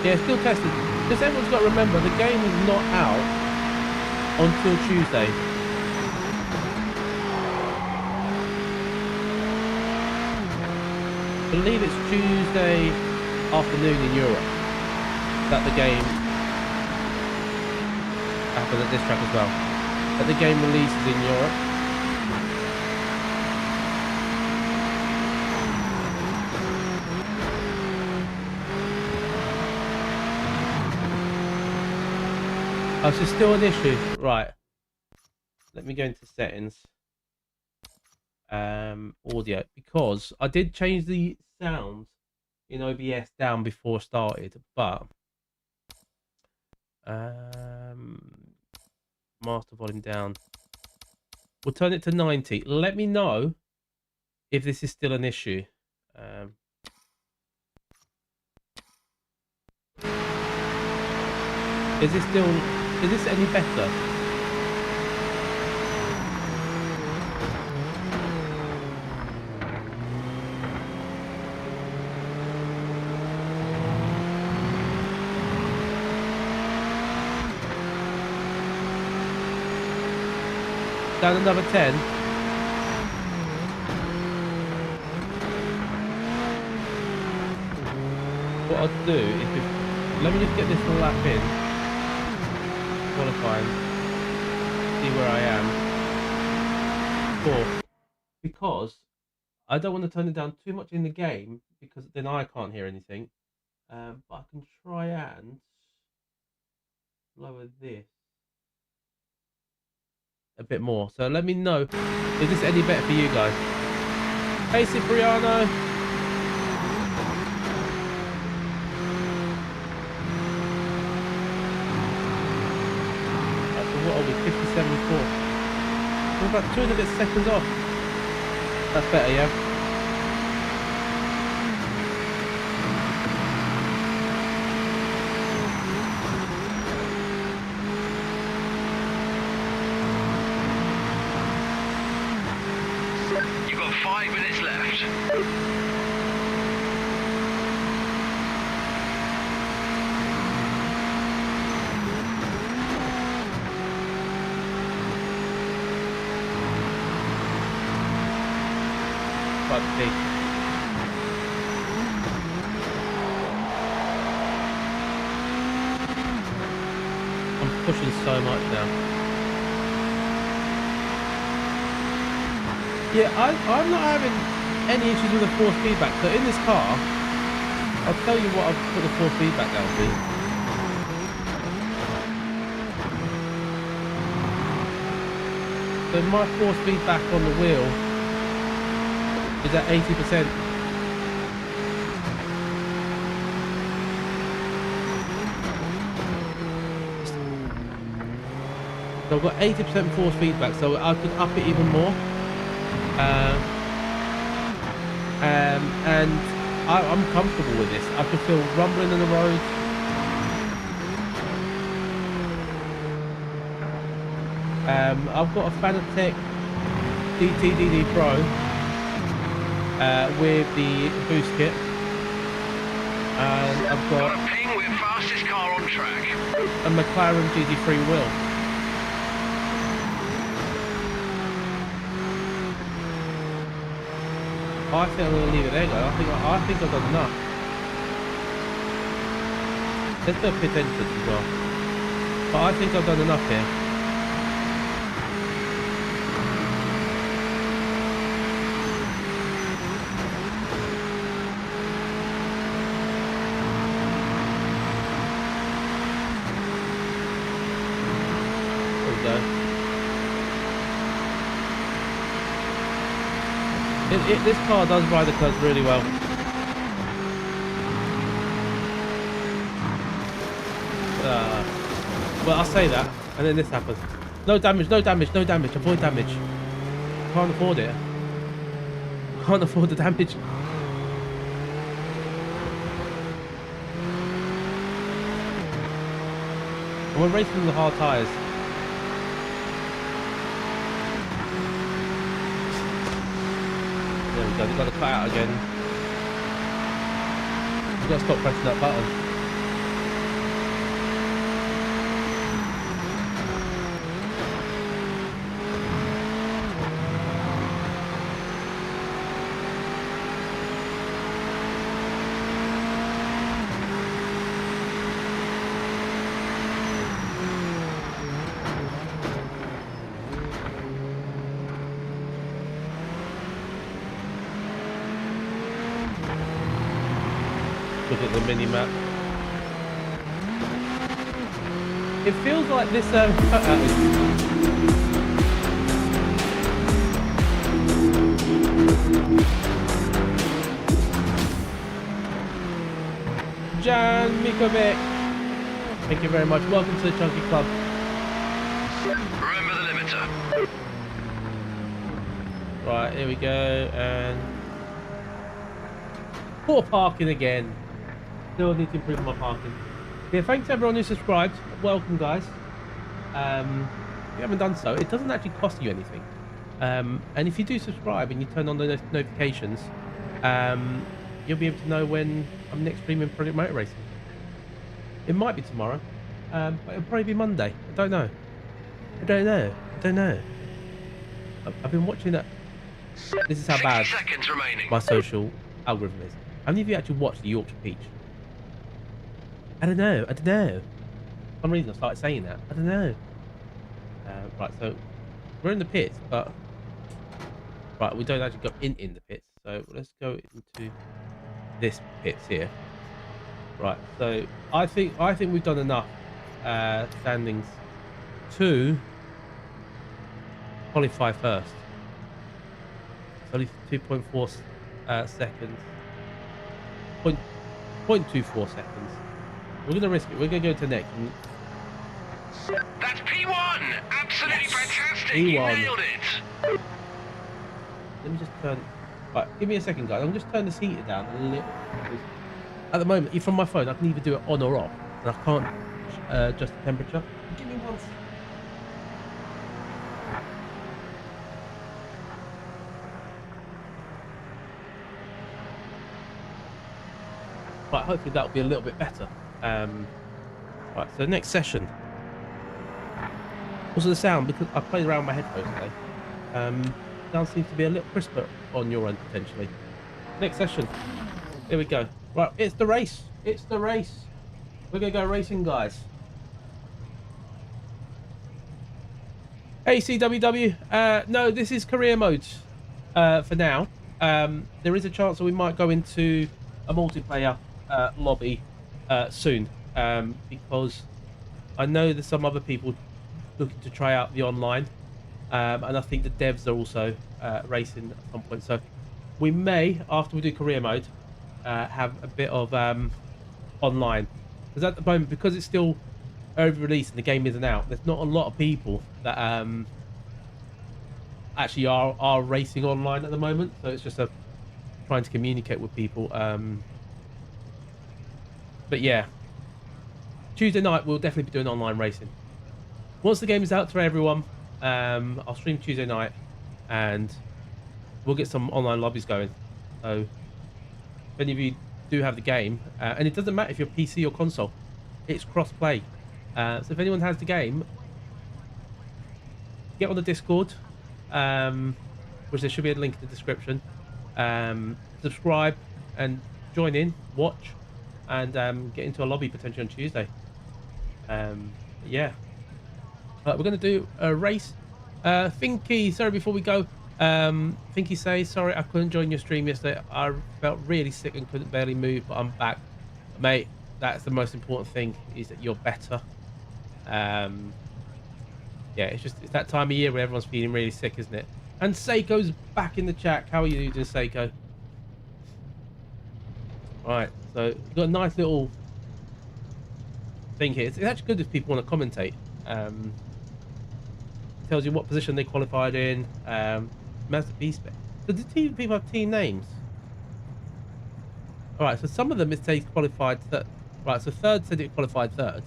Yeah, still tested. Because everyone's got to remember, the game is not out until Tuesday. I believe it's Tuesday afternoon in Europe that the game happened at this track as well. That the game releases in Europe. Oh, so still an issue. Right. Let me go into settings. Audio, because I did change the sound in OBS down before I started, but master volume down. We'll turn it to 90. Let me know if this is still an issue. Is this still... Is this any better? Down another 10. What I'll do is let me just get this lap in, qualifying, see where I am. Fourth, because I don't want to turn it down too much in the game because then I can't hear anything. But I can try and lower this a bit more. So let me know, is this any better for you guys? Hey Cipriano. What are we, 57.4? We're about 2 and a bit seconds off. That's better, yeah? You've got 5 minutes left. Big. I'm pushing so much now. Yeah, I'm not having any issues with the force feedback. So in this car, I'll tell you what I've put the force feedback down to. So my force feedback on the wheel is at 80%. So I've got 80% force feedback, so I could up it even more. And I'm comfortable with this. I can feel rumbling in the road. I've got a Fanatec DTDD Pro with the boost kit, and I've got a ping with fastest car on track. A McLaren GT3 wheel. I think I'm going to leave it there, guys. I think I've done enough. Let's do a pit entrance as well. But I think I've done enough here. This car does ride the curves really well. Well, I'll say that, and then this happens. No damage, no damage, no damage. Avoid damage. Can't afford it. Can't afford the damage. And we're racing with the hard tyres. There we go, we've got to cut out again. We've got to stop pressing that button. Look at the mini map. It feels like this Jan Mikovic, thank you very much. Welcome to the Chunky Club. Remember the limiter. Right, here we go, and poor parking again. Still need to improve my parking. Yeah, thanks to everyone who subscribed. Welcome, guys. If you haven't done so, it doesn't actually cost you anything. And if you do subscribe and you turn on the notifications, you'll be able to know when I'm next streaming Project Motor Racing. It might be tomorrow, but it'll probably be Monday. I don't know. I don't know. I've been watching that. This is how bad seconds remaining. my social algorithm is. How many of you actually watch the Yorkshire Peach? I don't know. For some reason I started saying that. I don't know. Right, so we're in the pits, but right, we don't actually go in the pits. So let's go into this pits here. Right, so I think we've done enough standings to qualify first. It's only 2.4 seconds. 0.24 seconds. We're gonna risk it. We're gonna go to next. That's P1. Absolutely Yes. fantastic. P1. You nailed it. Let me just turn. Right, give me a second, guys. I'm just turn this heater down a little. At the moment, from my phone, I can either do it on or off, and I can't adjust the temperature. Give me one. Right, hopefully that'll be a little bit better. Right, so next session. Also the sound, because I played around with my headphones today. Sound seems to be a little crisper on your end potentially. Next session. Here we go. Right, it's the race. It's the race. We're gonna go racing, guys. Hey CWW. No, this is career mode for now. There is a chance that we might go into a multiplayer lobby soon, because I know there's some other people looking to try out the online, and I think the devs are also racing at some point. So we may, after we do career mode, have a bit of online, because at the moment, because it's still early release and the game isn't out, there's not a lot of people that actually are racing online at the moment. So it's just trying to communicate with people. But yeah, Tuesday night we'll definitely be doing online racing. Once the game is out to everyone, I'll stream Tuesday night and we'll get some online lobbies going. So if any of you do have the game, and it doesn't matter if you're PC or console, it's cross-play. So if anyone has the game, get on the Discord, which there should be a link in the description. Subscribe and join in, watch, and get into a lobby potentially on Tuesday. Yeah. We're going to do a race. Finky, sorry, before we go, Finky says, sorry I couldn't join your stream yesterday. I felt really sick and couldn't barely move, but I'm back. Mate, that's the most important thing, is that you're better. Yeah, it's that time of year where everyone's feeling really sick, isn't it? And Seiko's back in the chat. How are you doing, Seiko? Right, so you've got a nice little thing here. It's actually good if people want to commentate. Tells you what position they qualified in. Mazda B-Spec. So do people have team names? Alright, so some of them it says qualified third. Right, so third said it qualified third.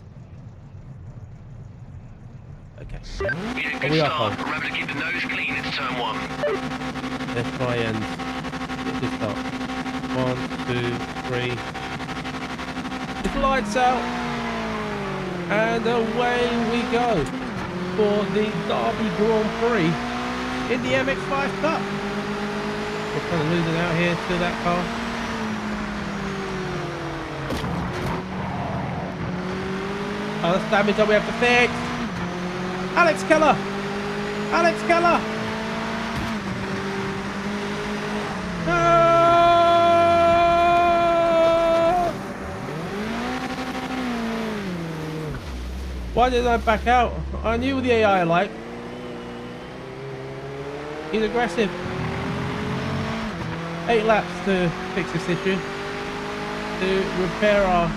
Okay. Good we are start. fine. Remember to keep the nose clean. It's turn 1. Let's try and get this start. 1, 2, 3. The lights out. And away we go for the Derby Grand Prix in the MX-5 Cup. We're kind of losing out here to that car. Oh, that's damage that we have to fix. Alex Keller! Alex Keller! No! Why did I back out? I knew what the AI like. He's aggressive. 8 laps to fix this issue. To repair our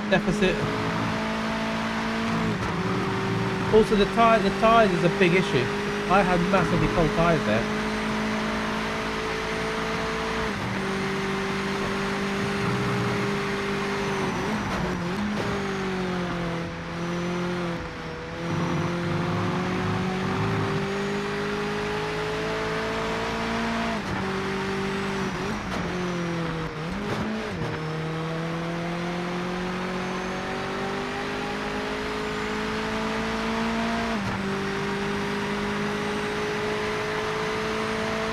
deficit. Also, the tyres is a big issue. I had massively cold tyres there.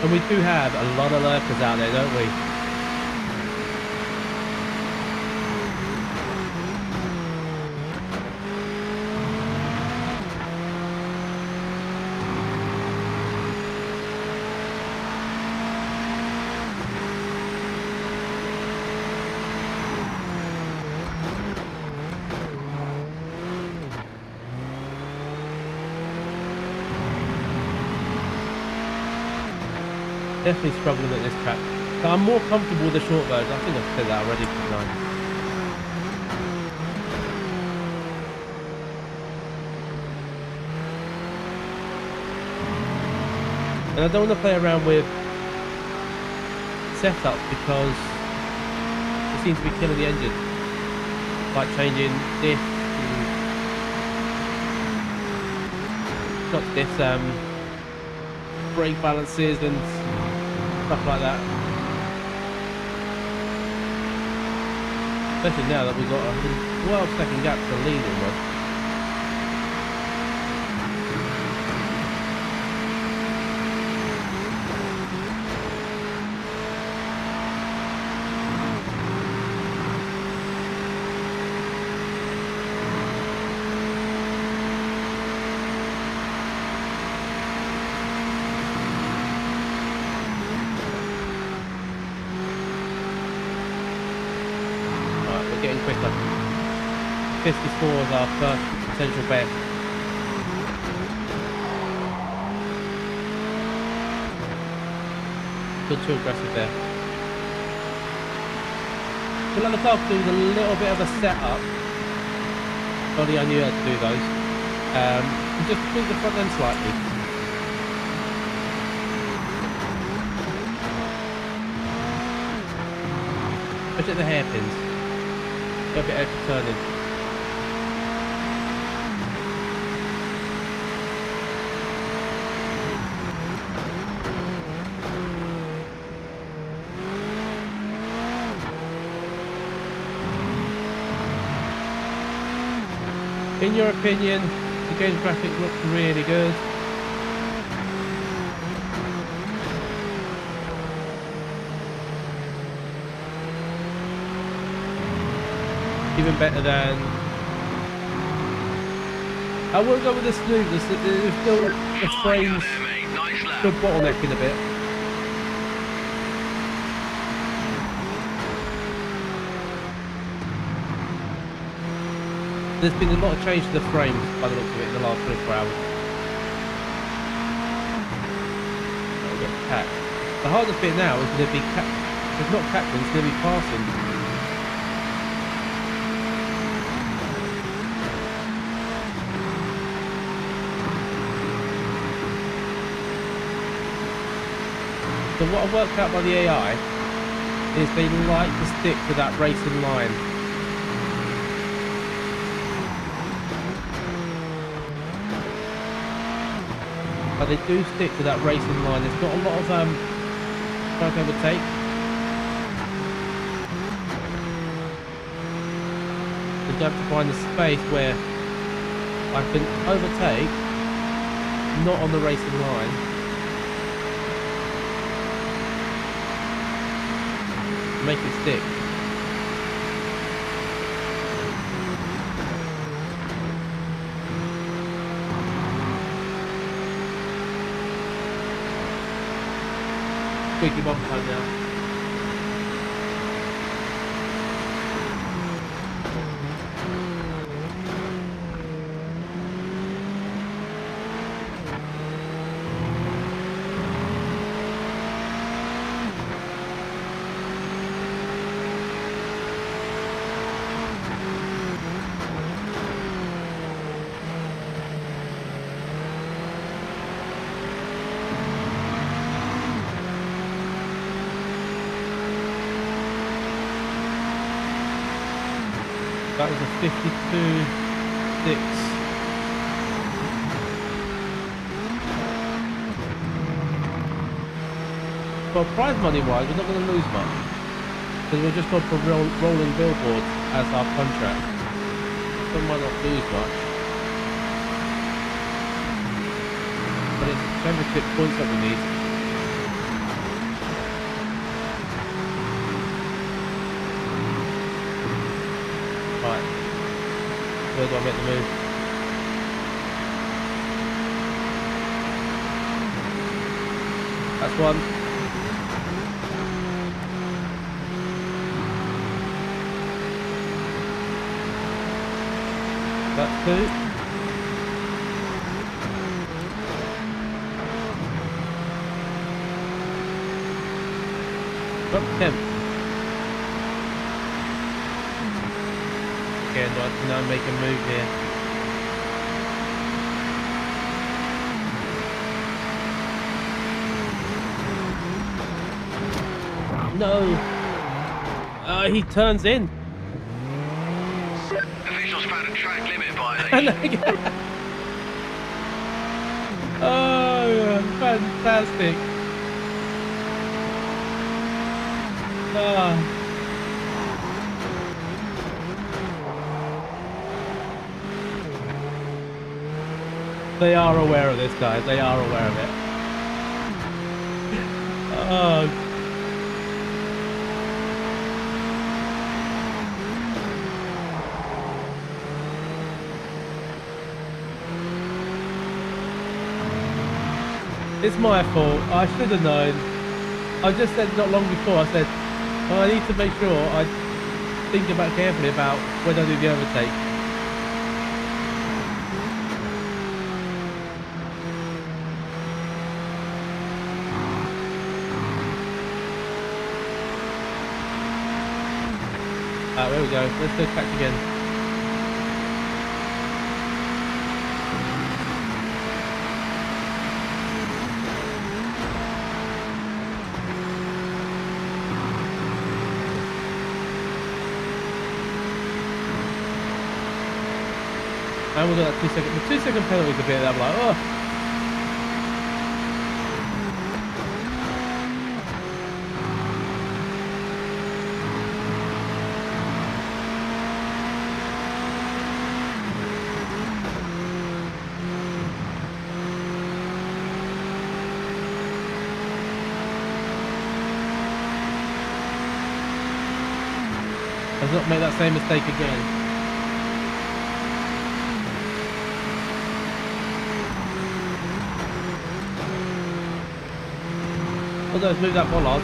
And we do have a lot of lurkers out there, don't we? Definitely struggling at this track. But I'm more comfortable with the short version. I think I've said that already. And I don't want to play around with setup because it seems to be killing the engine. Like changing diff, not diffs, brake balances and stuff like that. Especially now that we've got a 12-second gap to lead almost. Getting quicker. 54 is our first potential bet. Still too aggressive there. Feel like the car could do with a little bit of a setup. Only I knew how to do those. And just tweak the front end slightly. Especially at the hairpins. A bit extra turning. In your opinion, the game's graphics look really good. Even better than... I will go with the Snoop. There's still the frames still bottlenecking a bit. There's been a lot of change to the frames by the looks of it in the last 24 hours. I'll get cat. The hardest bit now is going to be it's not captain, it's going to be passing. So what I've worked out by the AI is they like to stick to that racing line. But they do stick to that racing line. There's not a lot of trying to overtake. You have to find a space where I can overtake, not on the racing line. Make it stick. Squeaky bump time now. That was a 52.6. Well, prize money wise, we're not going to lose much because we're just on for rolling billboards as our contract. So we might not lose much, but it's championship points that we need. before I make the move. That's one. That's two. Drop 10. Again, do I now make a move here? No! He turns in. Officials found a track limit violation. Oh, fantastic. Ah. They are aware of this, guys. They are aware of it. Oh. It's my fault. I should have known. I just said not long before, I said, well, I need to make sure I think about carefully about when I do the overtake. There we go. Let's go catch again. And we'll do that 2 second. The 2 second penalty is a bit that I'm like, oh. Let's not make that same mistake again. Oh, let's move that bollard.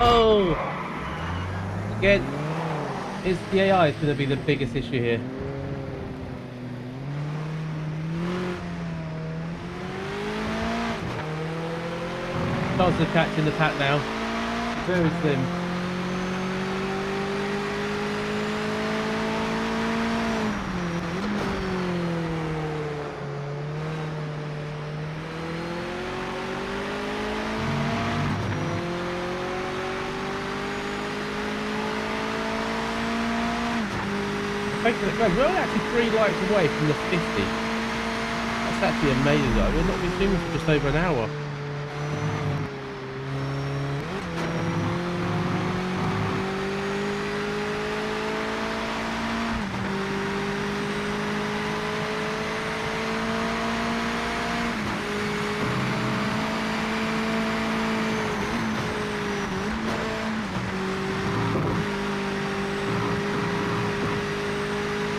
Oh! Again, the AI is going to be the biggest issue here. Chance of catching the pack now. Very slim. We're actually 3 lights away from the 50. That's actually amazing though. We've not been doing this for just over an hour.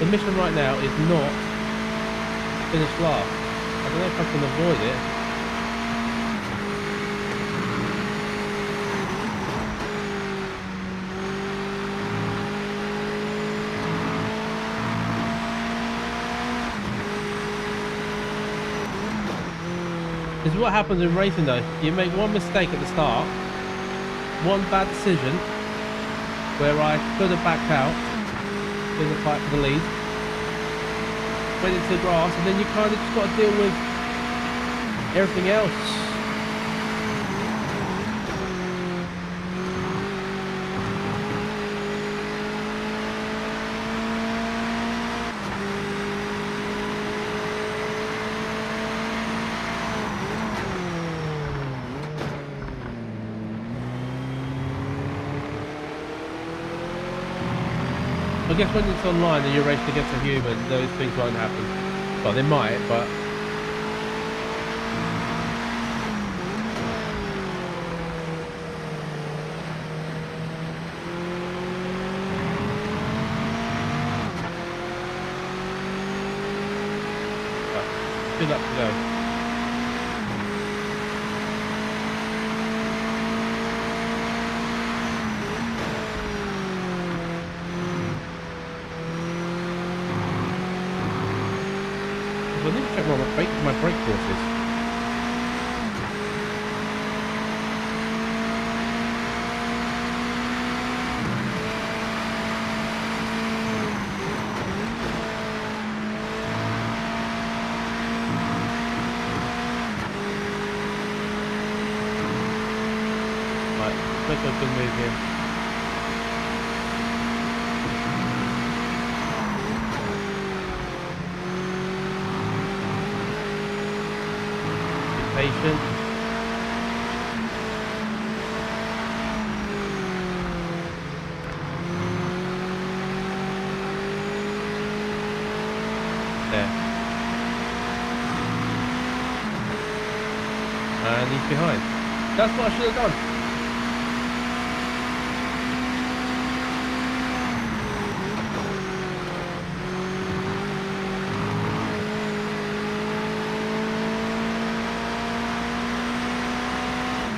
The mission right now is not finish last. I don't know if I can avoid it. This is what happens in racing though. You make one mistake at the start, one bad decision, where I could have backed out in the fight for the lead, went into the grass, and then you kind of just got to deal with everything else. I guess when it's online and you're racing against a human, those things won't happen. Well, they might, but 2 laps to go. I need to check my brake courses. Right, look a good move here. Patient. There. And he's behind. That's what I should have done.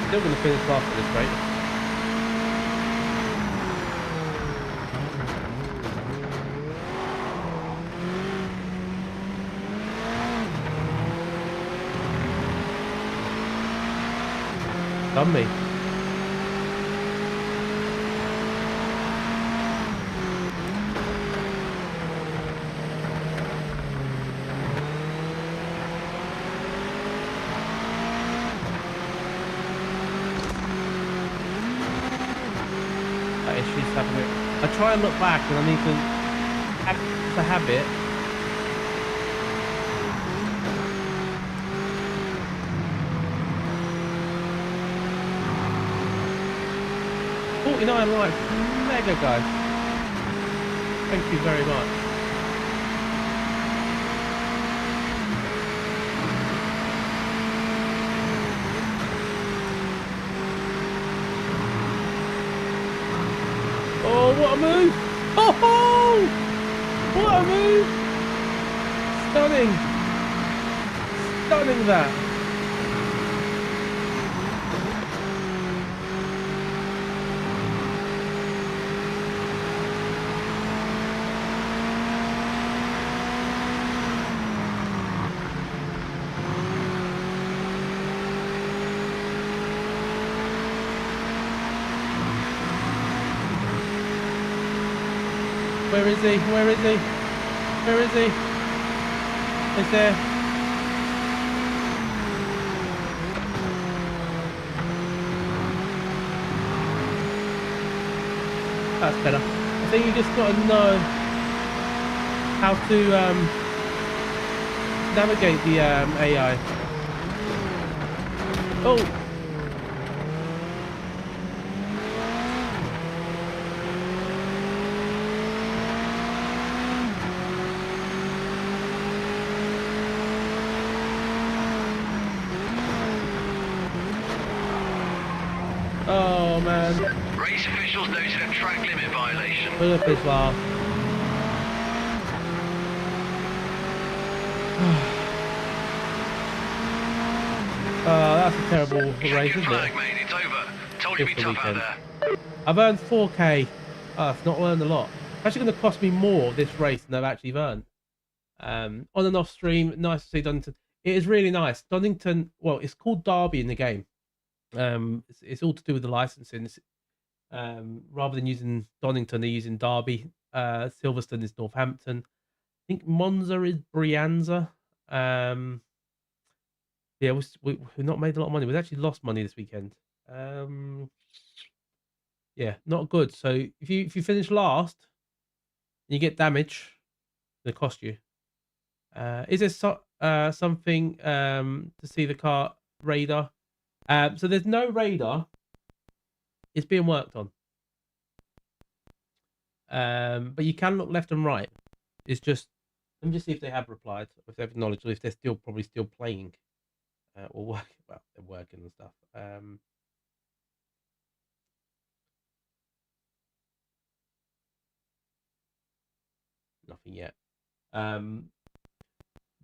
Still going to finish last at this rate. Done me. That issue's happening. I try and look back and I need to act the habit. $49 likes, mega guys. Thank you very much. Oh, what a move! Oh, what a move! Stunning, stunning that. Where is he? Where is he? Where is he? He's there. That's better. I think you just got to know how to navigate the AI. Oh! Oh man. Race officials noted a track limit violation. Look at this laugh. That's a terrible race, isn't flag, it? mate. It's over. Told you to be tough out there. I've earned 4k. Oh, that's not earned a lot. It's actually going to cost me more this race than I've actually earned. On and off stream, nice to see Donington. It is really nice. Donington, well, it's called Derby in the game. It's all to do with the licensing. Rather than using Donington, they're using Derby. Silverstone is Northampton. I think Monza is Brianza. Yeah, we've not made a lot of money. We've actually lost money this weekend. Yeah, not good. So if you finish last, you get damage. They cost you. Is there something to see the car radar? So there's no radar. It's being worked on. But you can look left and right. It's just, let me just see if they have replied, if they've acknowledged, or if they're probably still playing or working. Well, they're working and stuff. Nothing yet.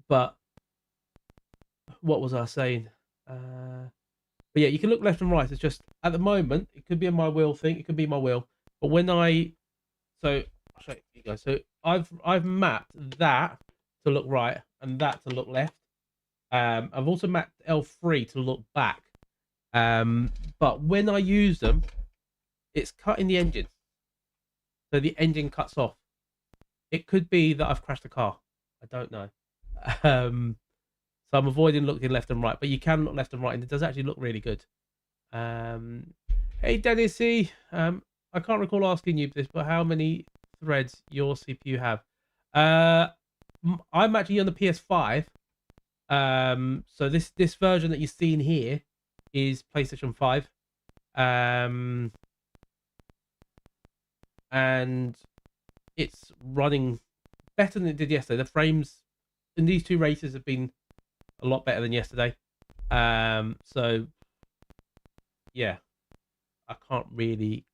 But what was I saying? But yeah, you can look left and right. It's just at the moment it could be a my wheel thing. It could be my wheel. But when I'll show you guys. So I've mapped that to look right and that to look left. I've also mapped L3 to look back. But when I use them, it's cutting the engine. So the engine cuts off. It could be that I've crashed a car. I don't know. So I'm avoiding looking left and right, but you can look left and right, and it does actually look really good. Hey, Dennis C. I can't recall asking you this, but how many threads your CPU have? I'm actually on the PS5. So this version that you're seeing here is PlayStation 5. And it's running better than it did yesterday. The frames in these two races have been a lot better than yesterday. So yeah, I can't really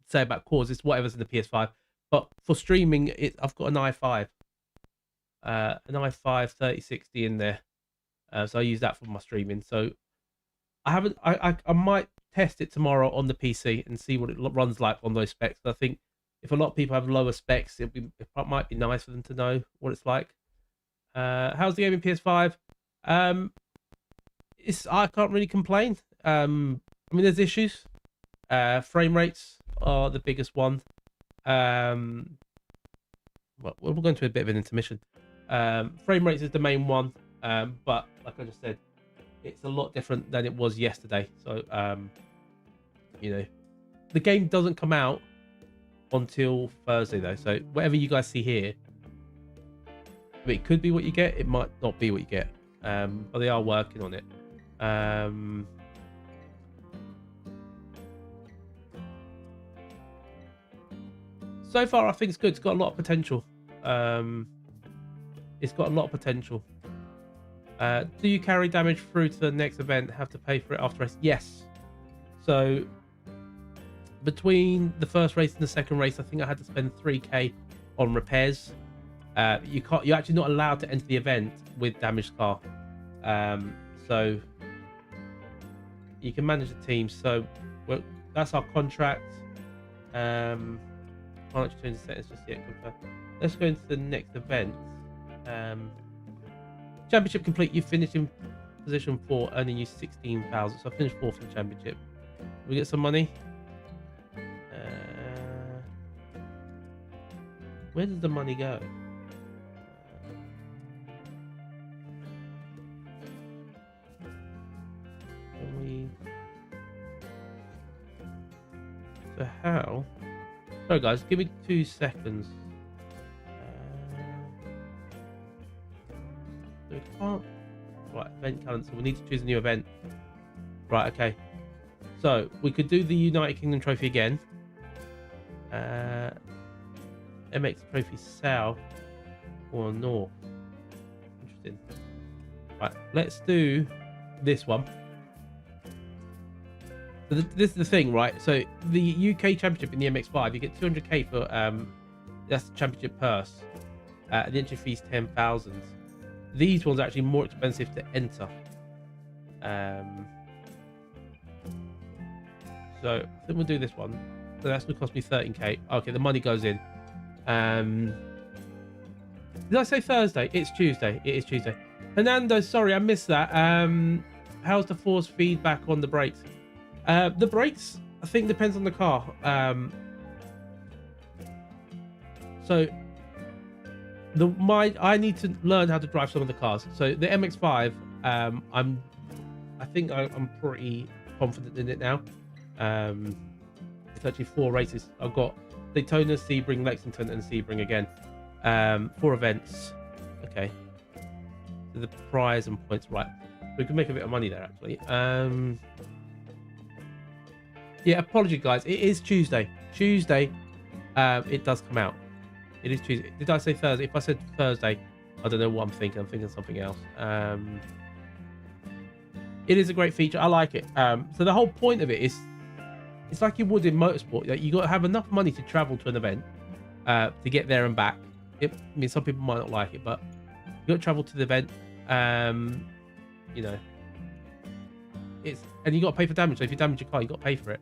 say about cores. It's whatever's in the PS5. But for streaming, I've got an i5, an i5 3060 in there. So I use that for my streaming. So I haven't. I might test it tomorrow on the PC and see what it runs like on those specs. I think if a lot of people have lower specs, it might be nice for them to know what it's like. How's the game in PS5? I can't really complain. I mean, there's issues. Frame rates are the biggest one. Well, we'll go into a bit of an intermission. Frame rates is the main one. But like I just said, it's a lot different than it was yesterday. So, the game doesn't come out until Thursday though. So whatever you guys see here, it could be what you get. It might not be what you get. But they are working on it. So far, I think it's good. It's got a lot of potential. It's got a lot of potential. Do you carry damage through to the next event? Have to pay for it after race? Yes. So between the first race and the second race, I think I had to spend 3k on repairs. You're actually not allowed to enter the event with damaged car. So you can manage the team. So that's our contract. Can't actually change the settings just yet. Let's go into the next event. Championship complete. You finished in position 4, earning you 16,000. So I finished 4th in the championship. We get some money. Where does the money go? So how? Sorry guys, give me 2 seconds. So we can't. Right, event calendar. So we need to choose a new event. Right, okay. So we could do the United Kingdom Trophy again. MX Trophy South or North. Interesting. Right, let's do this one. So this is the thing, right? So the UK Championship in the MX5, you get 200k for that's the championship purse. The entry fee is 10,000. These ones are actually more expensive to enter. So I think we'll do this one. So that's gonna cost me 13k. Okay, the money goes in. Did I say Thursday? It's Tuesday. It is Tuesday. Fernando, sorry, I missed that. How's the force feedback on the brakes? The brakes, I think, depends on the car. I need to learn how to drive some of the cars. So the MX-5, I think I'm pretty confident in it now. It's actually 4 races. I've got Daytona, Sebring, Lexington, and Sebring again. 4 events. Okay. So the prize and points, right? We can make a bit of money there, actually. Yeah, apology, guys. It is Tuesday. Tuesday, it does come out. It is Tuesday. Did I say Thursday? If I said Thursday, I don't know what I'm thinking. I'm thinking something else. It is a great feature. I like it. So the whole point of it is, it's like you would in motorsport. Like, you got to have enough money to travel to an event to get there and back. I mean, some people might not like it, but you got to travel to the event. You know, and you got to pay for damage. So if you damage your car, you got to pay for it.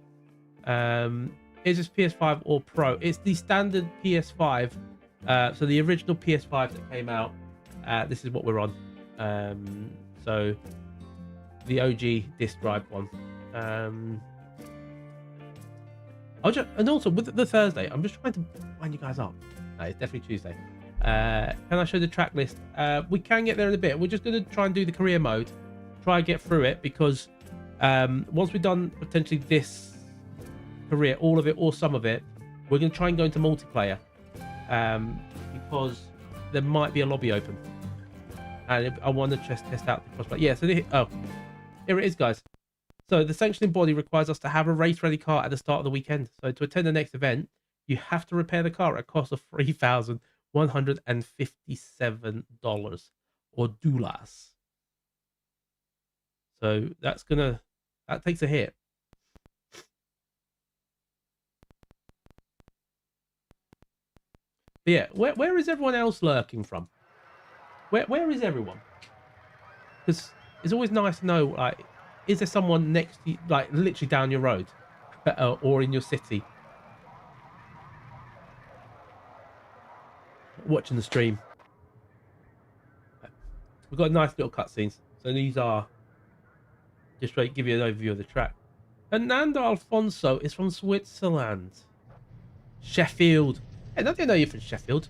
Is this PS5 or Pro? It's the standard PS5. So the original PS5 that came out. This is what we're on. So the OG disc drive one. And also with the Thursday, I'm just trying to wind you guys up. No, it's definitely Tuesday. Can I show the track list? We can get there in a bit. We're just going to try and do the career mode, try and get through it, because once we've done potentially this career, all of it or some of it, we're going to try and go into multiplayer, because there might be a lobby open, and I want to just test out the crossplay. Yeah, so here it is, guys. So the sanctioning body requires us to have a race-ready car at the start of the weekend. So to attend the next event, you have to repair the car at a cost of $3,157 or doulas. So that takes a hit. But yeah, where is everyone else lurking from? Where is everyone? Because it's always nice to know, like, is there someone next to you, like literally down your road, or in your city, watching the stream? We've got nice little cutscenes. So these are just to give you an overview of the track. Fernando Alfonso is from Switzerland. Sheffield. Hey, I didn't know you're from Sheffield.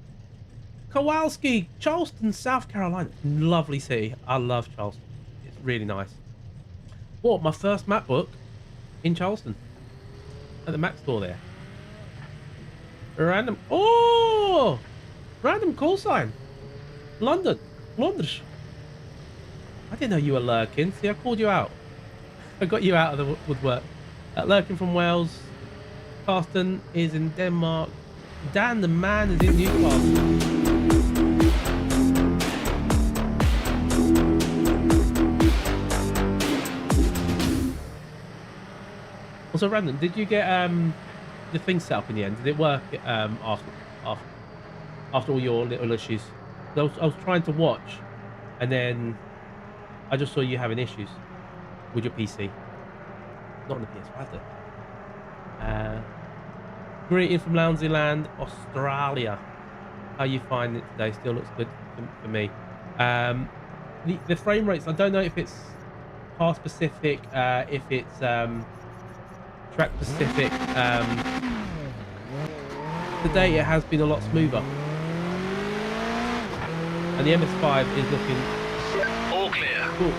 Kowalski, Charleston, South Carolina. Lovely city. I love Charleston. It's really nice. Bought my first map book in Charleston at the Mac store there. Random call sign. London. I didn't know you were lurking. See, I called you out. I got you out of the woodwork. Lurking from Wales. Carsten is in Denmark. Dan the man is in Newcastle. Also, random, did you get the thing set up in the end? Did it work after all your little issues? I was trying to watch, and then I just saw you having issues with your PC. Not on the PS5 though. Greeting from Lounzy Land, Australia. How you find it today? Still looks good for me. The frame rates, I don't know if it's car specific, if it's track specific. Today it has been a lot smoother, and the MS5 is looking all clear. cool.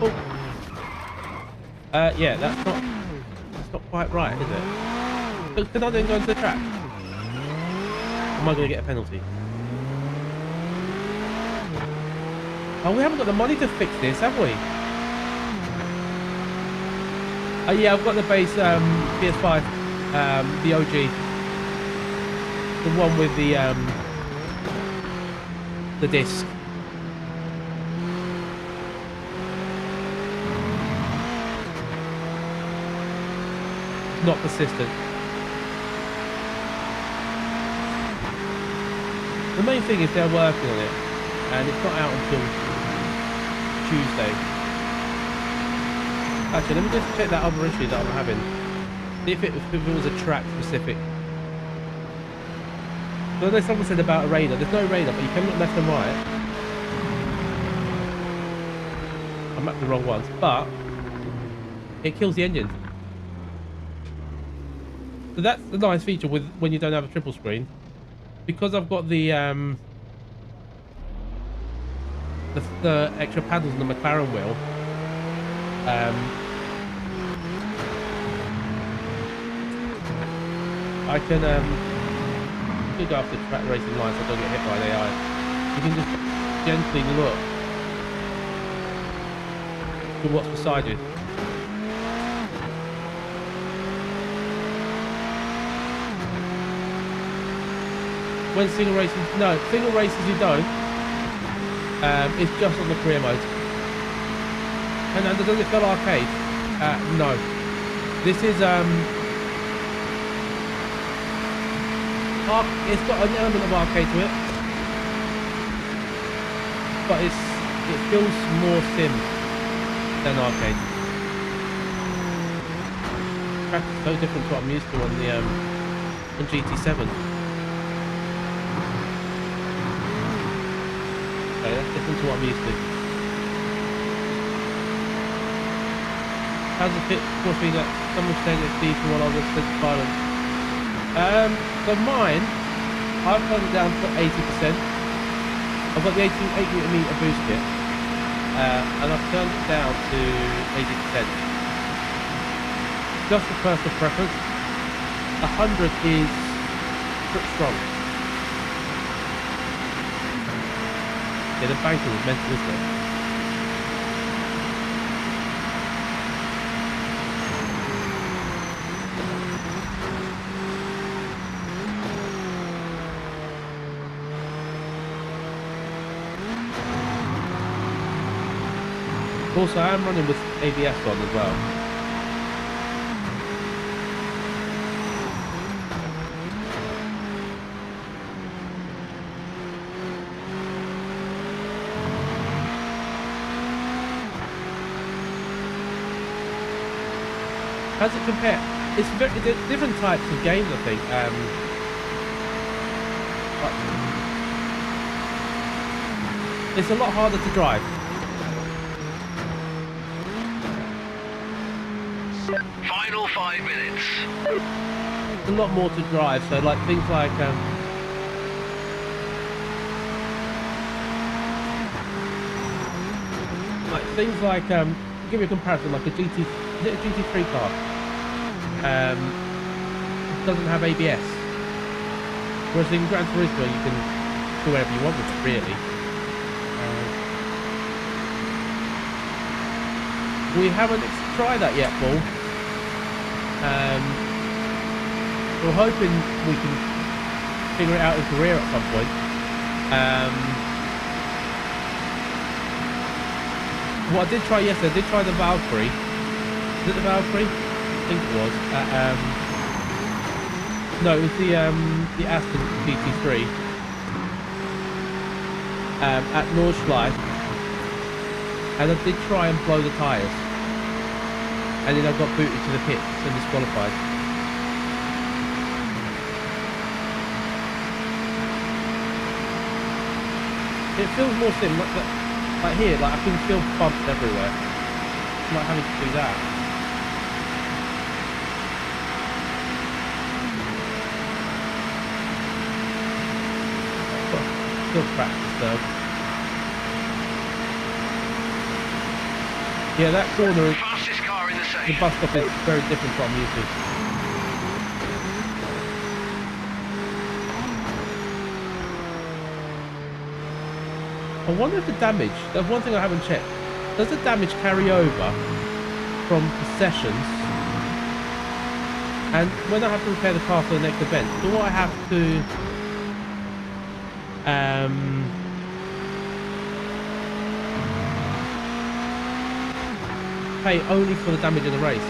Oh. Yeah, that's not quite right, is it? But can I then go into the track? Am I going to get a penalty? Oh, we haven't got the money to fix this, have we? Oh yeah, I've got the base PS5, the OG, the one with the disc. Not persistent. The main thing is they're working on it, and it's not out until Tuesday. Actually, let me just check that other issue that I'm having. See if it was a track specific. So I know someone said about a radar. There's no radar, but you can look left and right. I mapped the wrong ones, but it kills the engine. So that's the nice feature with when you don't have a triple screen. Because I've got the extra paddles in the McLaren wheel. I can go off the track racing line so I don't get hit by the AI. You can just gently look to what's beside you. When single races, no, single races you don't. It's just on the career mode. And does it feel arcade? No. This is It's got an element of arcade to it, but it feels more sim than arcade. Track is so different to what I'm used to on the on GT7. Okay, that's different to what I'm used to. How's it fit? Of course, we got some was saying it's decent while others said silent. So mine, I've turned it down to 80%. I've got the 8 meter boost kit, and I've turned it down to 80%. Just a personal preference. 100 is pretty strong. Yeah, the banking is mental, isn't it? Also, I am running with ABS on as well. How's it compare? It's different types of games, I think. It's a lot harder to drive. Final 5 minutes. A lot more to drive, so like things like give you a comparison, like a GT3 car doesn't have ABS, whereas in Gran Turismo you can do whatever you want with it, really. We haven't tried that yet, Paul. We're hoping we can figure it out in Korea at some point. What I did try yesterday, I did try the Valkyrie. Is it the Valkyrie? I think it was. No, it was the Aston GT3 at Nordschleife, and I did try and blow the tyres, and then I got booted to the pits and disqualified. It feels more sim, like here, like I can feel bumps everywhere. It's like having to do that. Still practice though. Yeah, that corner is Fastest car in the the section. bus stop is very different to what I'm used to. I wonder if the damage, that's one thing I haven't checked, does the damage carry over from the sessions? And when I have to repair the car for the next event, do I have to pay only for the damage in the race?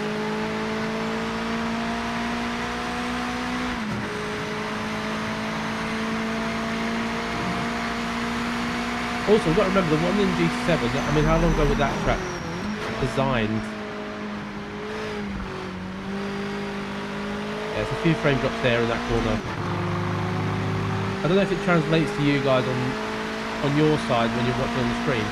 Also, we've got to remember the one in GT7, I mean, how long ago was that track designed? Yeah, there's a few frame drops there in that corner. I don't know if it translates to you guys on your side when you're watching on the screen.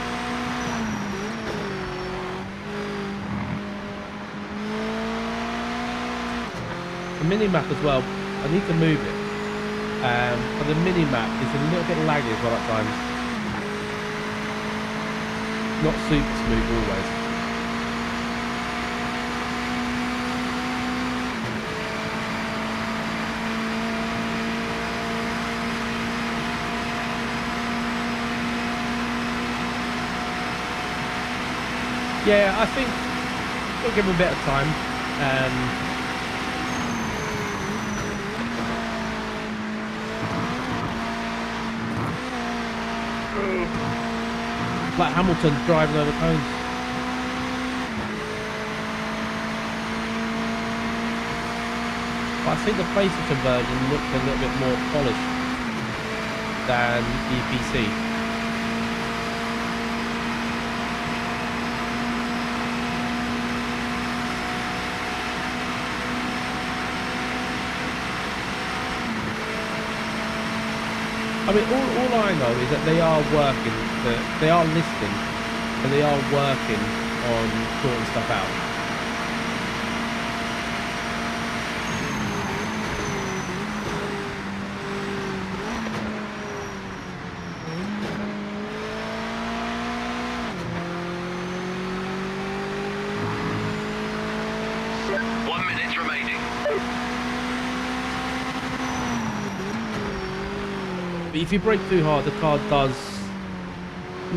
The mini-map as well, I need to move it. But the mini-map is a little bit laggy as well at times. Not super smooth always. Yeah, I think we'll give him a bit of time. Like Hamilton driving over cones. I But I think the PlayStation version looks a little bit more polished than the PC. I mean, all I know is that they are working, they are listening, and they are working on sorting stuff out. But if you brake too hard, the car does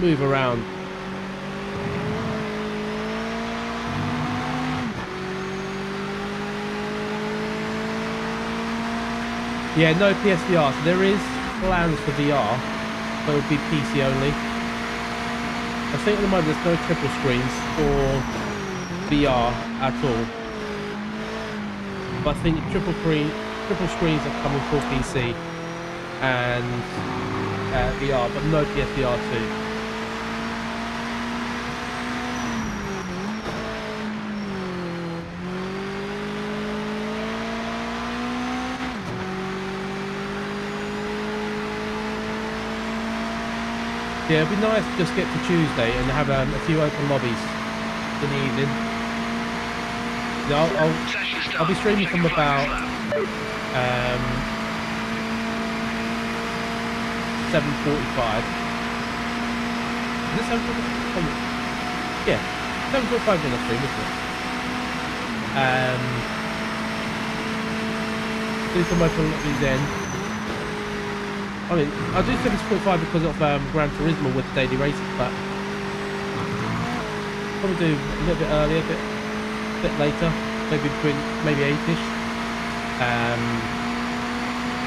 move around. Yeah, no PSVR. So there is plans for VR, but it will be PC only. I think at the moment there's no triple screens or VR at all. But I think triple screens are coming for PC and VR, but no PSVR 2. Yeah, it'd be nice to just get to Tuesday and have a few open lobbies in the evening. Yeah, I'll be streaming from about 7:45. Is it 7:45? Yeah, 7:45 on the stream, isn't it? Do some open lobbies then. I mean, I'll do 7:45 because of Gran Turismo with daily races, but probably do a little bit earlier, a bit later, maybe 8ish.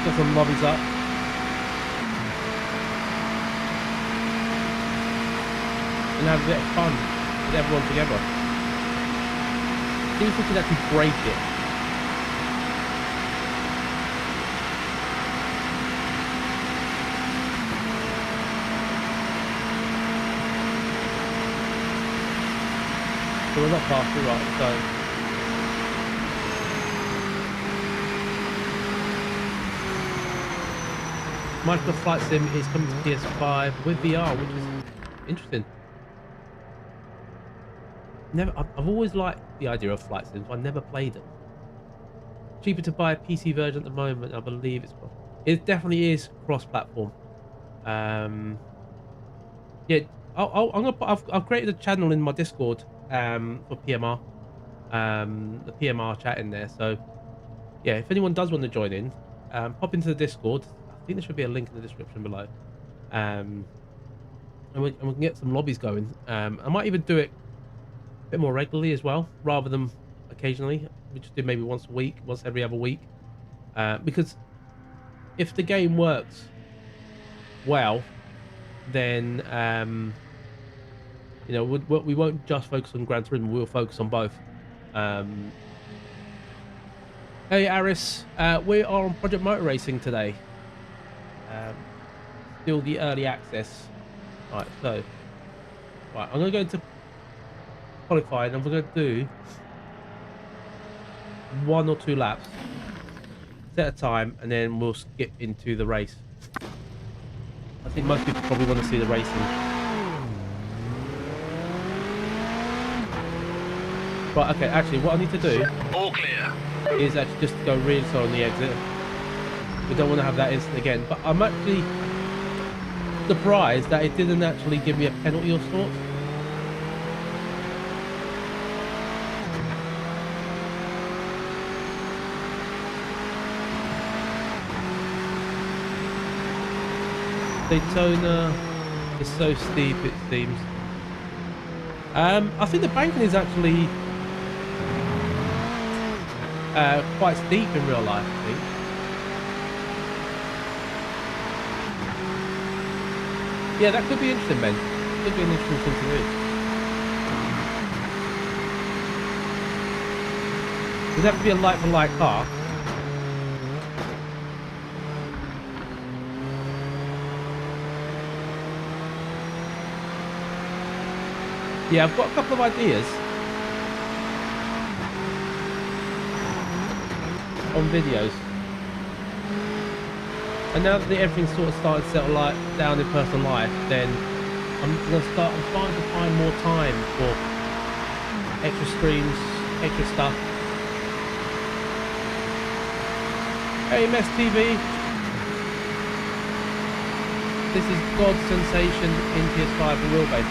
Get some lobbies up. And have a bit of fun with everyone together. See if we can actually break it. So we're not past it, right? So Microsoft Flight Sim is coming to PS5 with VR, which is interesting. I've always liked the idea of flight sims, but I never played them. Cheaper to buy a PC version at the moment, I believe it definitely is cross-platform. Yeah, I've created a channel in my Discord for PMR, the PMR chat in there. So yeah, if anyone does want to join in, pop into the Discord. I think there should be a link in the description below, and we can get some lobbies going. I might even do it a bit more regularly as well, rather than occasionally. We just do maybe once a week, once every other week, because if the game works well, then you know, we won't just focus on Gran Turismo, we'll focus on both. Hey Aris, we are on Projectmotorracing today. Still the early access. Right, so I'm gonna go into qualified and we're gonna do 1 or 2 laps, set a time, and then we'll skip into the race. I think most people probably want to see the racing. Right, okay, actually what I need to do all clear is actually just go really slow on the exit. We don't want to have that incident again, but I'm actually surprised that it didn't actually give me a penalty of sorts. Daytona is so steep, it seems. I think the banking is actually quite steep in real life, I think. Yeah, that could be interesting, Ben. Could be an interesting thing to do. Does it have to be a like-for-like car? Yeah, I've got a couple of ideas on videos. And now that everything's sort of started to settle down in personal life, then I'm starting to find more time for extra streams, extra stuff. Hey, Mess TV. This is God's sensation in PS5 and wheelbase.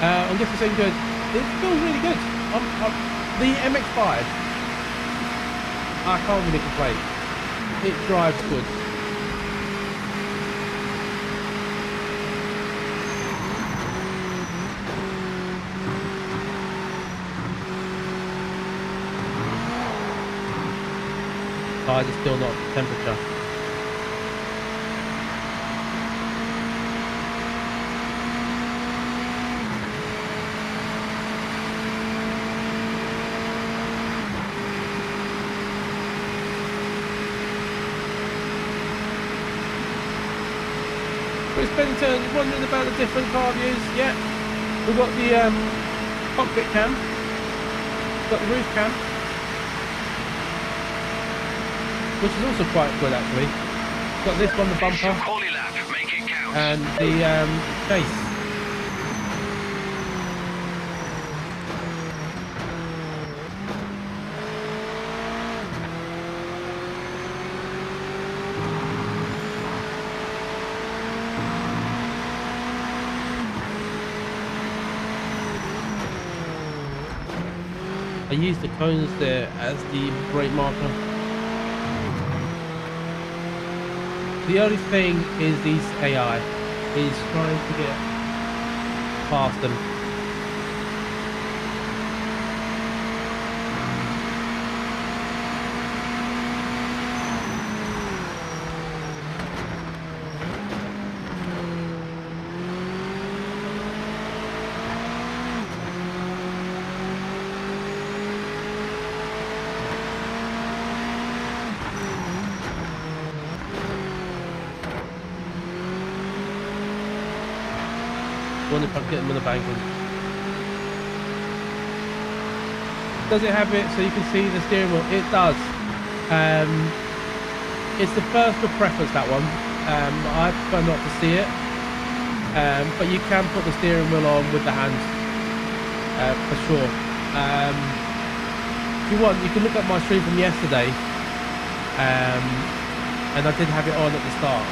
I'm just saying good. It feels really good. The MX-5, I can't really complain. It drives good. Tires are still not temperature. Chris Benton wondering about the different car views. Yeah, we've got the cockpit cam, got the roof cam, which is also quite good actually. Got this one, the bumper, and the chase. I use the cones there as the brake marker. The only thing is these AI is trying to get past them. Wonder if I can get them on the banking. Does it have it so you can see the steering wheel? It does. It's the personal preference, that one. I prefer not to see it. But you can put the steering wheel on with the hands, for sure. If you want, you can look at my stream from yesterday. And I did have it on at the start.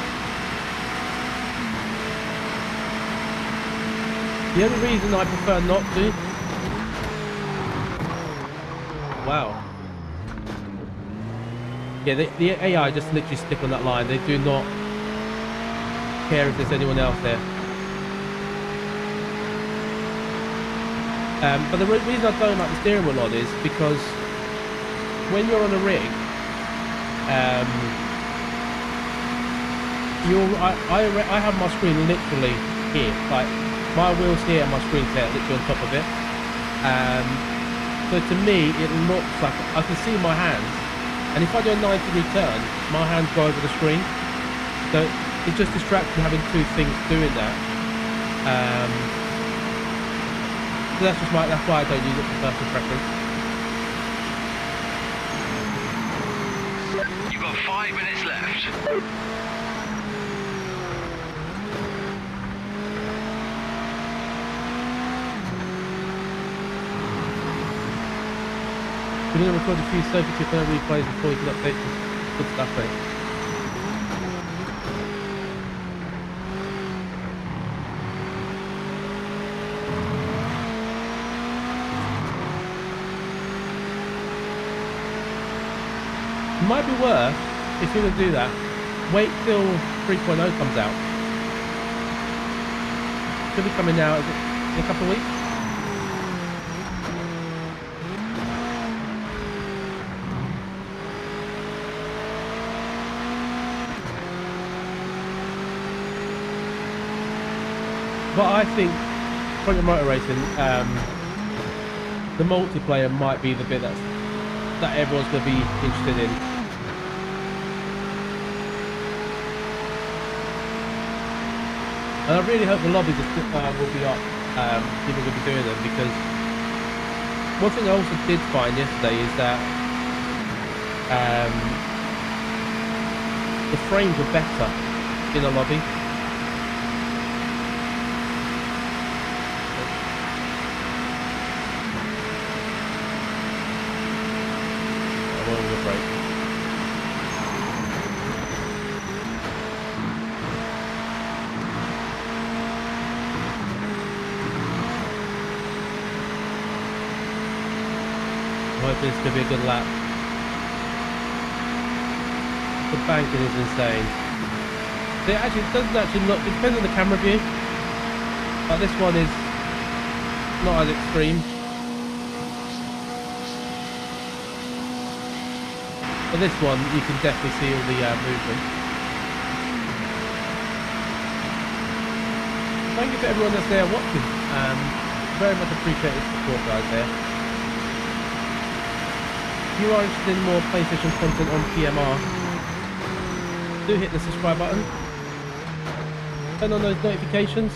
The only reason I prefer not to... Wow. Yeah, the AI just literally stick on that line. They do not care if there's anyone else there. But the reason I don't like the steering wheel on is because when you're on a rig, I have my screen literally here, like my wheels here and my screen's there, literally on top of it. So to me, it looks like I can see my hands, and if I do a 90-degree turn, my hands go over the screen. So it just distracts me having two things doing that. So that's why I don't use it for personal preference. You've got 5 minutes left. We're going to record a few Sophie 2 replays before you can update the good stuff, mate. It might be worth, if you're going to do that, wait till 3.0 comes out. Should be coming out in a couple of weeks. But I think Projectmotorracing, the multiplayer might be the bit that everyone's going to be interested in. And I really hope the lobby will be up. people could be doing them, because one thing I also did find yesterday is that the frames were better in the lobby. I won't go break. I'm hoping it's going to be a good lap. The banking is insane. It actually doesn't actually look, it depends on the camera view. But this one is not as extreme. But this one, you can definitely see all the movement. Thank you to everyone that's there watching. Very much appreciate the support, guys, there. If you are interested in more PlayStation content on PMR, do hit the subscribe button. Turn on those notifications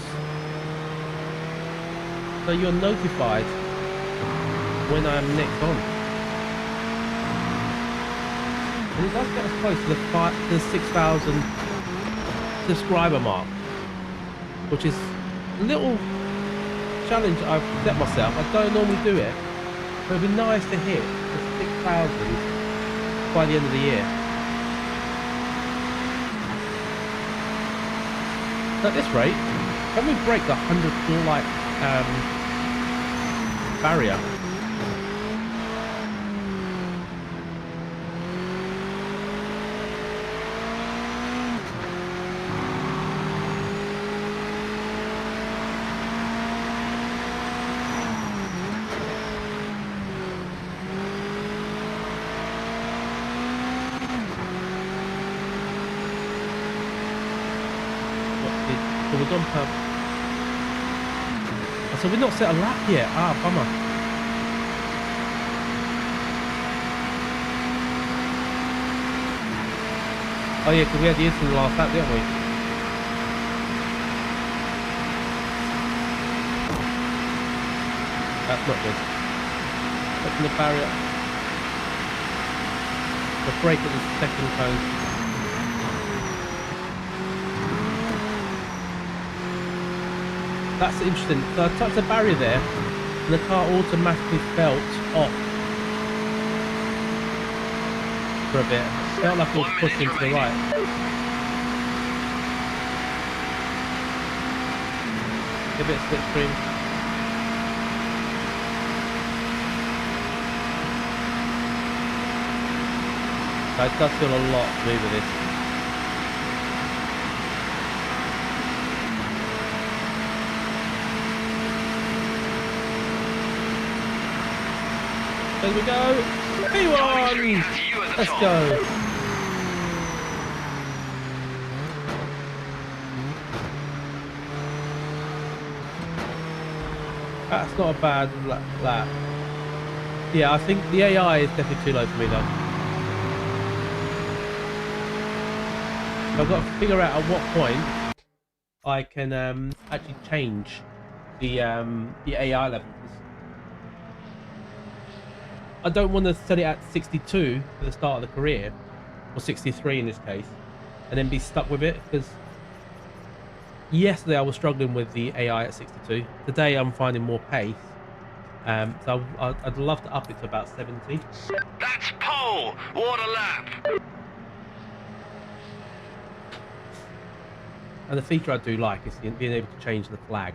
so you're notified when I'm next on. And it does get us close to the 6,000 subscriber mark, which is a little challenge I've set myself. I don't normally do it, but it'd be nice to hit the 6,000 by the end of the year. At this rate, can we break the 100 floor like barrier? Was on pub. Oh, so we've not set a lap yet. Ah, bummer. Oh yeah, because we had the instant last lap, didn't we? That's not good. Open the barrier. The brake at the second cone. That's interesting. So I touched the barrier there, and the car automatically felt off for a bit. Felt like it was pushing to the right. A bit slipstream. So it does feel a lot smoother this. There we go. P1! Let's go. That's not a bad lap. Yeah, I think the AI is definitely too low for me though. I've got to figure out at what point I can actually change the AI levels. I don't want to set it at 62 for the start of the career, or 63 in this case, and then be stuck with it, because yesterday I was struggling with the AI at 62. Today I'm finding more pace, so I'd love to up it to about 70. That's pole! What a lap! And the feature I do like is being able to change the flag.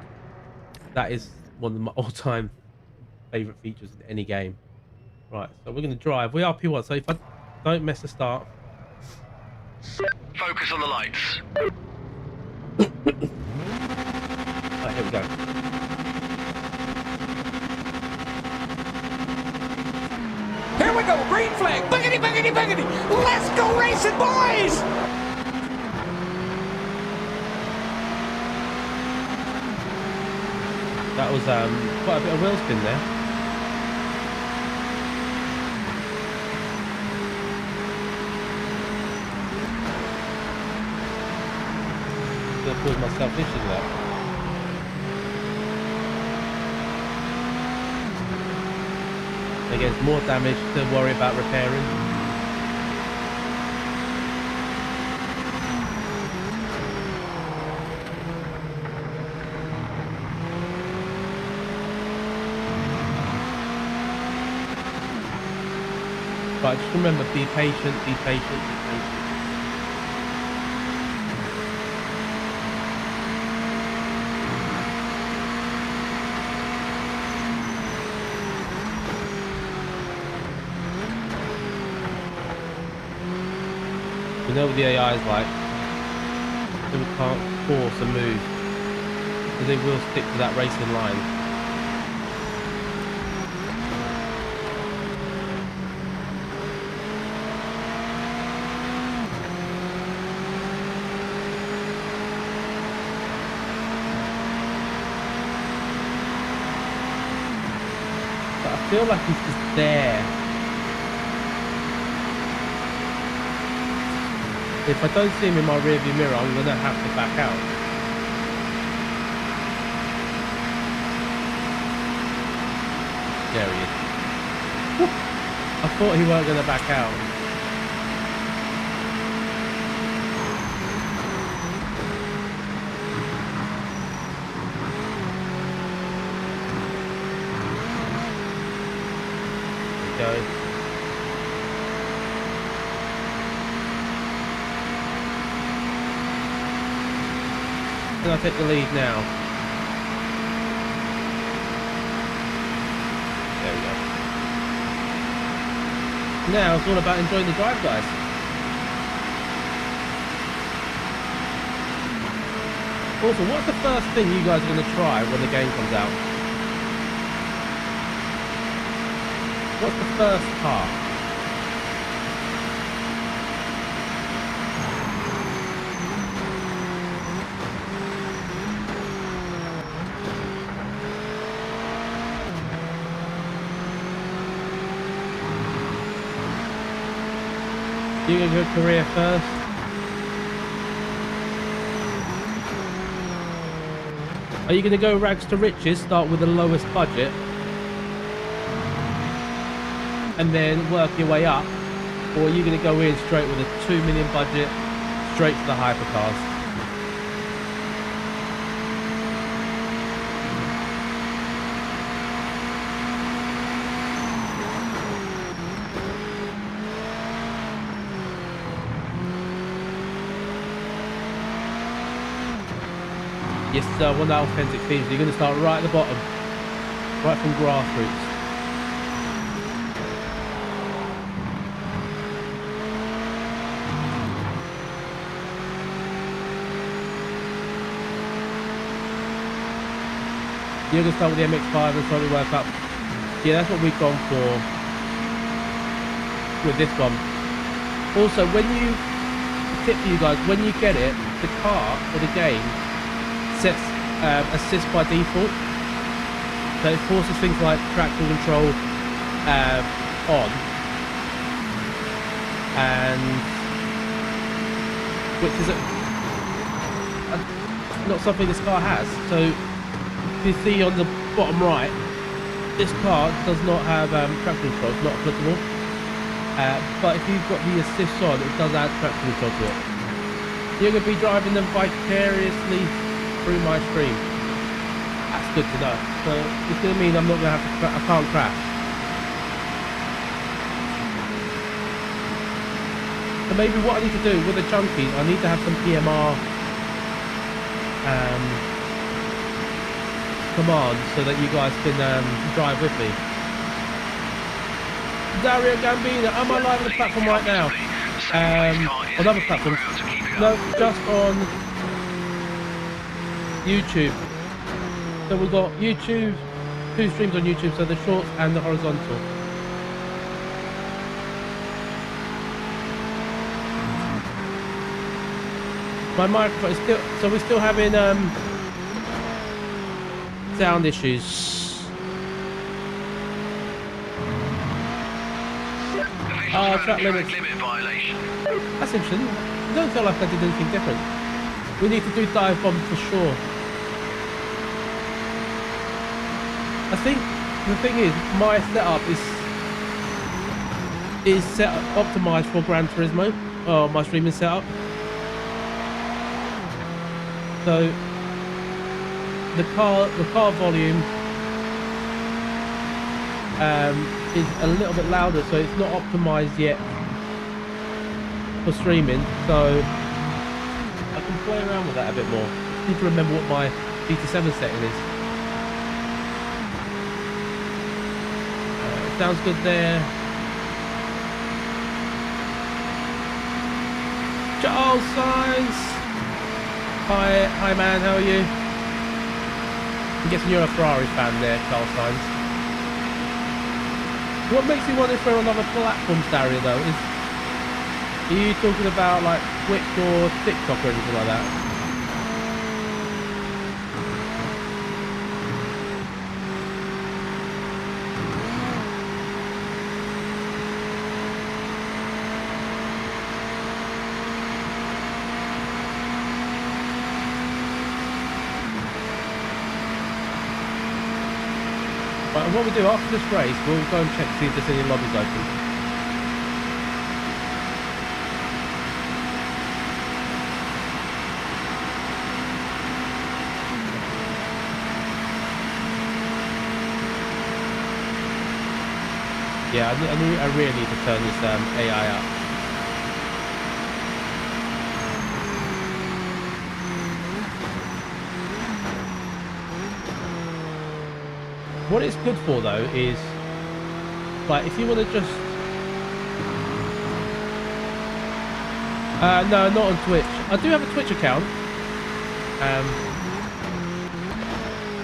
That is one of my all-time favourite features in any game. Right, so we're going to drive. We are P1, so if I don't mess the start. Focus on the lights. Right, here we go. Here we go, green flag. Boogity, boogity, boogity. Let's go racing, boys! That was quite a bit of wheel spin there. Cause myself issues that. Again, it's more damage to worry about repairing. But just remember, be patient, be patient, be patient. We know what the AI is like. They can't force a move, so they will stick to that racing line. But I feel like he's just there. If I don't see him in my rearview mirror, I'm going to have to back out. There he is. I thought he weren't going to back out. There we go. And I'll take the lead now. There we go. Now it's all about enjoying the drive, guys. Also, what's the first thing you guys are going to try when the game comes out? What's the first car? You gonna go career first? Are you gonna go rags to riches, start with the lowest budget, and then work your way up? Or are you gonna go in straight with a 2 million budget, straight to the hypercars? Yes, sir, I want that authentic theme. So you're going to start right at the bottom, right from grassroots. You're going to start with the MX-5 and slowly work up. Yeah, that's what we've gone for with this one. Also, when you, tip for you guys, when you get it, the car or the game sets assist by default, so it forces things like traction control on, and which is not something this car has. So if you see on the bottom right, this car does not have traction control, it's not applicable, but if you've got the assist on, it does add traction control to it. You're going to be driving them vicariously through my stream. That's good to know. So it's going to mean I'm not going to have to, I can't crash. So maybe what I need to do with the chunkies, I need to have some PMR commands so that you guys can drive with me. Dario Gambino, am I live on the platform right now? On other platforms? No, just on YouTube. So we've got YouTube, 2 streams on YouTube, so the shorts and the horizontal. My microphone is still, so we're still having sound issues. Track limits. That's interesting. I don't feel like I did anything different. We need to do dive bomb for sure. I think the thing is, my setup is is optimized for Gran Turismo, or my streaming setup. So the car volume is a little bit louder, so it's not optimized yet for streaming. So I can play around with that a bit more. I need to remember what my GT7 setting is. Sounds good there. Charles Sainz. Hi man, how are you? I'm guessing you're a Ferrari fan there, Charles Sainz. What makes you want to throw another platform stereo though? Are you talking about like Twitch or TikTok or anything like that? And what we do after this race, we'll go and check to see if there's any lobbies open. Yeah, I really need to turn this AI up. What it's good for though is, like, if you want to just no, not on Twitch. I do have a Twitch account.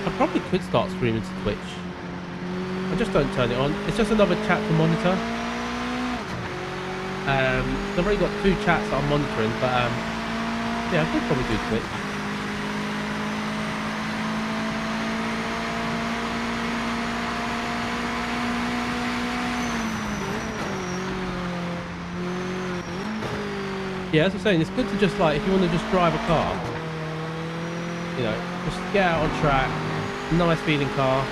I probably could start streaming to Twitch. I just don't turn it on. It's just another chat to monitor. I've already got 2 chats that I'm monitoring, but yeah, I could probably do Twitch. Yeah, as I'm saying, it's good to just, like, if you want to just drive a car, you know, just get out on track, nice feeling car.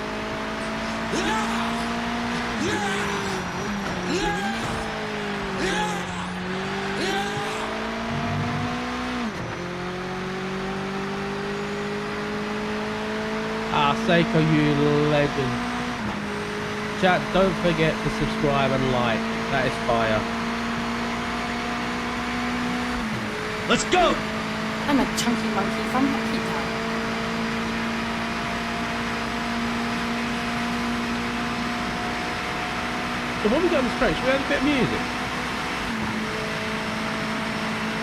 Ah, Seiko, you legend. Chat, don't forget to subscribe and like. That is fire. Let's go! I'm a chunky monkey from Pita. So when we go on the straight, should we have a bit of music?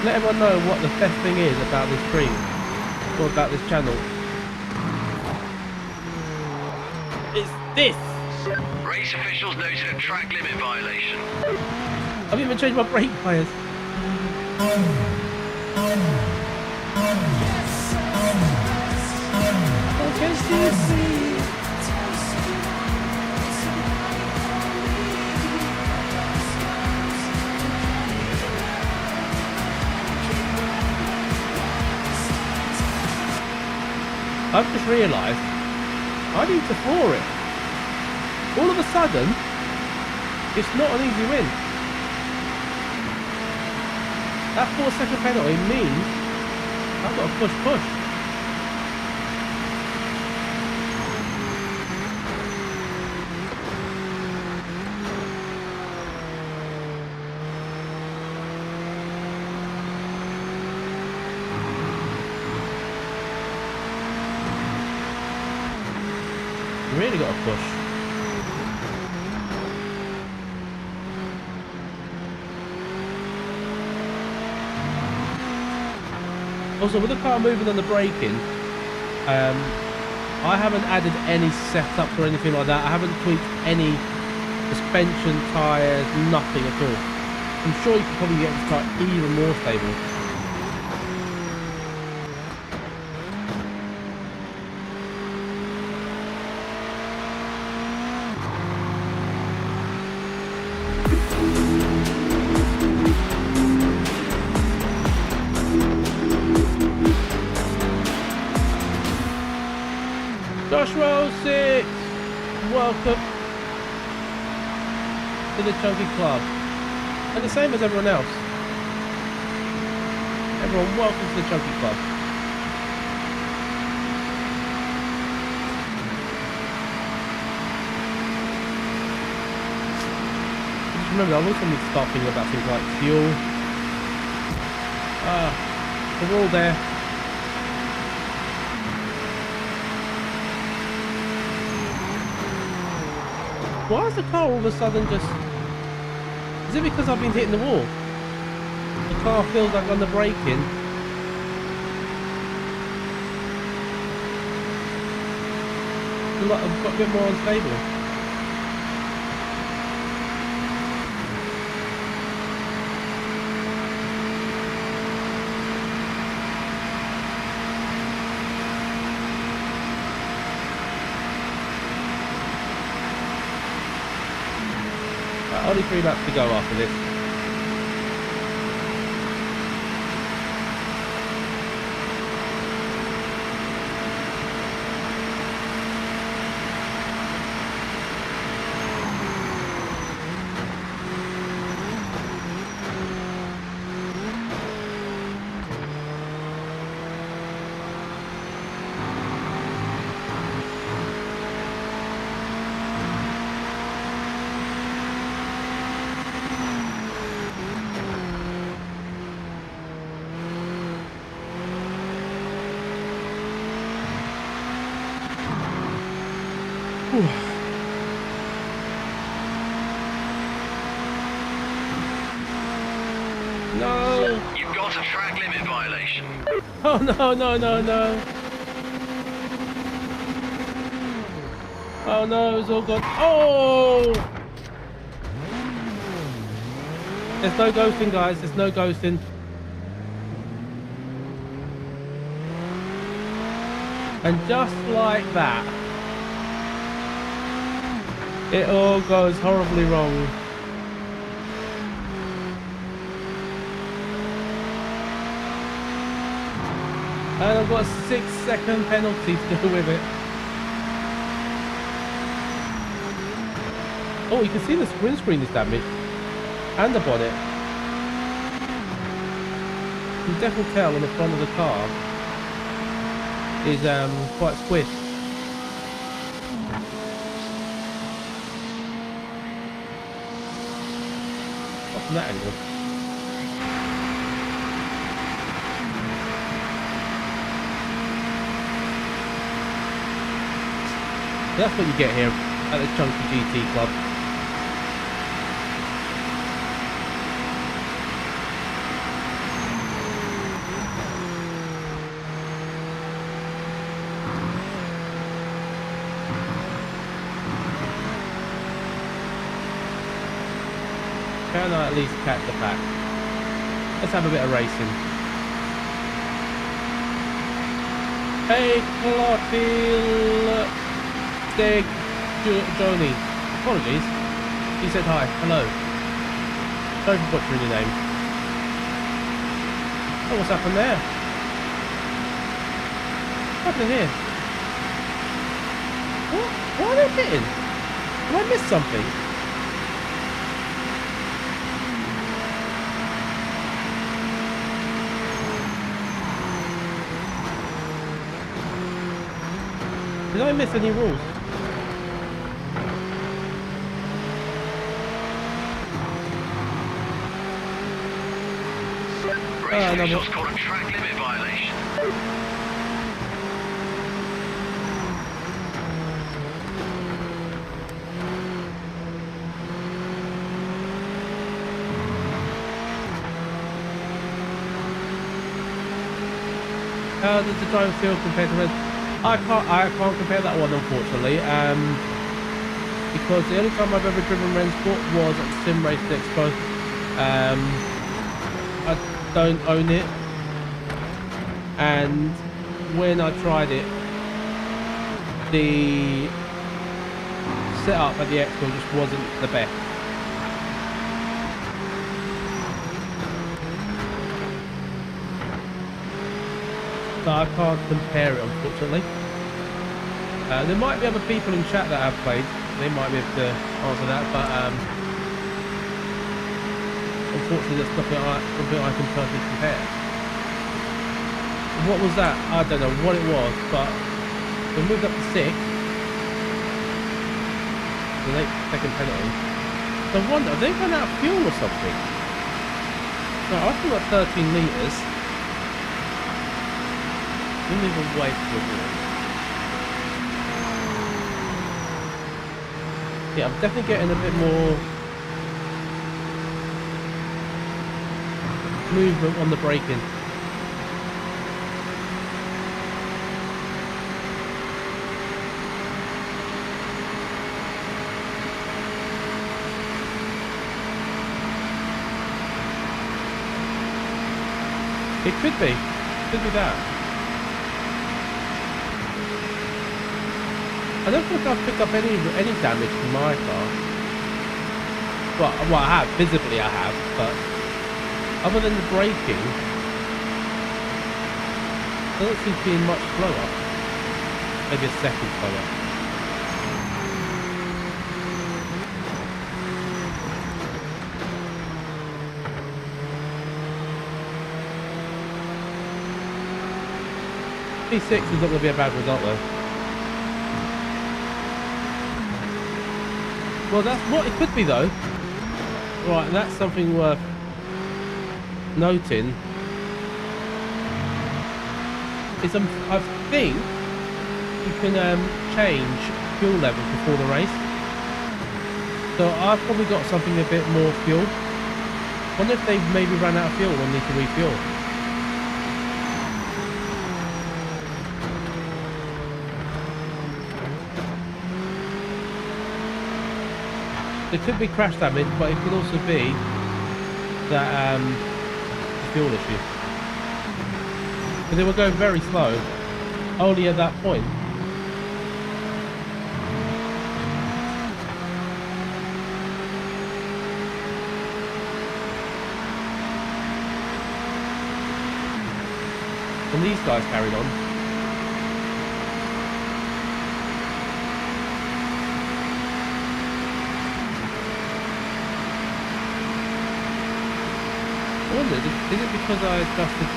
Let everyone know what the best thing is about this stream, or about this channel. It's this! Race officials noted a track limit violation. I've even changed my brake tyres. I've just realised I need to floor it. All of a sudden, it's not an easy win. That 4-second penalty means I've got to push. Really got to push. Also, with the car moving and the braking, I haven't added any setups or anything like that. I haven't tweaked any suspension, tyres, nothing at all. I'm sure you could probably get this car even more stable. Joshua 06, welcome to the Chunky Club. And the same as everyone else. Everyone, welcome to the Chunky Club. Just remember, I also need to start thinking about things like fuel. We're all there. Why is the car all of a sudden just... Is it because I've been hitting the wall? The car feels like on the braking. I've got a bit more unstable. Only 3 laps to go after this. No! You've got a track limit violation. Oh no, no, no, no. Oh no, it's all gone. Oh! There's no ghosting, guys. There's no ghosting. And just like that, it all goes horribly wrong. And I've got a 6-second penalty to do with it. Oh, you can see the windscreen is damaged. And the bonnet. You can definitely tell on the front of the car is quite squished. Not from that angle. That's what you get here at the Chunky GT Club. Can I at least catch the pack? Let's have a bit of racing. Hey, Clotilde Joni. Apologies. He said hi. Hello. Sorry for butchering your name. Oh, what's happened there? What's happening here? What? Why are they hitting? Did I miss something? Did I miss any rules? Race no, officials called a track limit violation. How does the drive feel compared to Red? I can't compare that one, unfortunately. Because the only time I've ever driven Rensport was at Sim Race Expo. I don't own it, and when I tried it, the setup at the Expo just wasn't the best. So I can't compare it, unfortunately. There might be other people in chat that have played. They might be able to answer that, but unfortunately, that's something I can perfectly compare. What was that? I don't know what it was, but we moved up to 6. The second penalty. So I wonder, have they run out of fuel or something? No, I still got 13 litres. Didn't even wait for it. Yeah, I'm definitely getting a bit more movement on the braking. It could be that. I don't think I've picked up any damage from my car. Well, I have, visibly I have, but other than the braking, it doesn't seem to be much slower. Maybe a second slower. P6 is not going to be a bad result though. Well, that's what it could be though. Right, and that's something worth noting. Is I think you can change fuel level before the race. So I've probably got something a bit more fuel. Wonder if they've maybe run out of fuel and need to refuel. There could be crash damage, but it could also be that fuel issue. But they were going very slow, only at that point. And these guys carried on. I wonder, is it because I adjusted?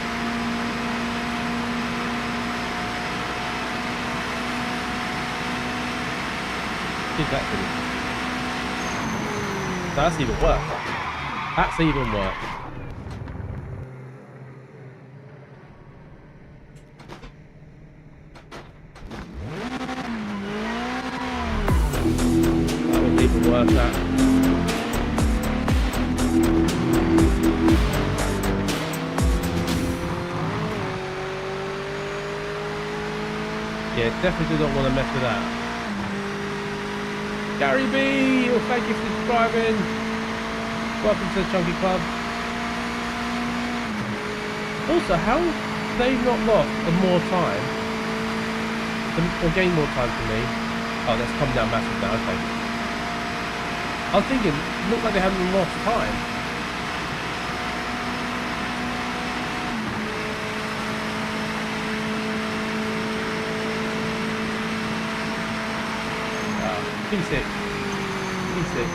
Did that do? That's even worse. That's even worse. That was even worse. That. Yeah, definitely do not want to mess with that. Gary B, well, thank you for subscribing. Welcome to the Chunky Club. Also, how have they not lost more time? Or gained more time for me? Oh, that's come down massive now, okay. I was thinking, it looked like they haven't lost time. P6. P6.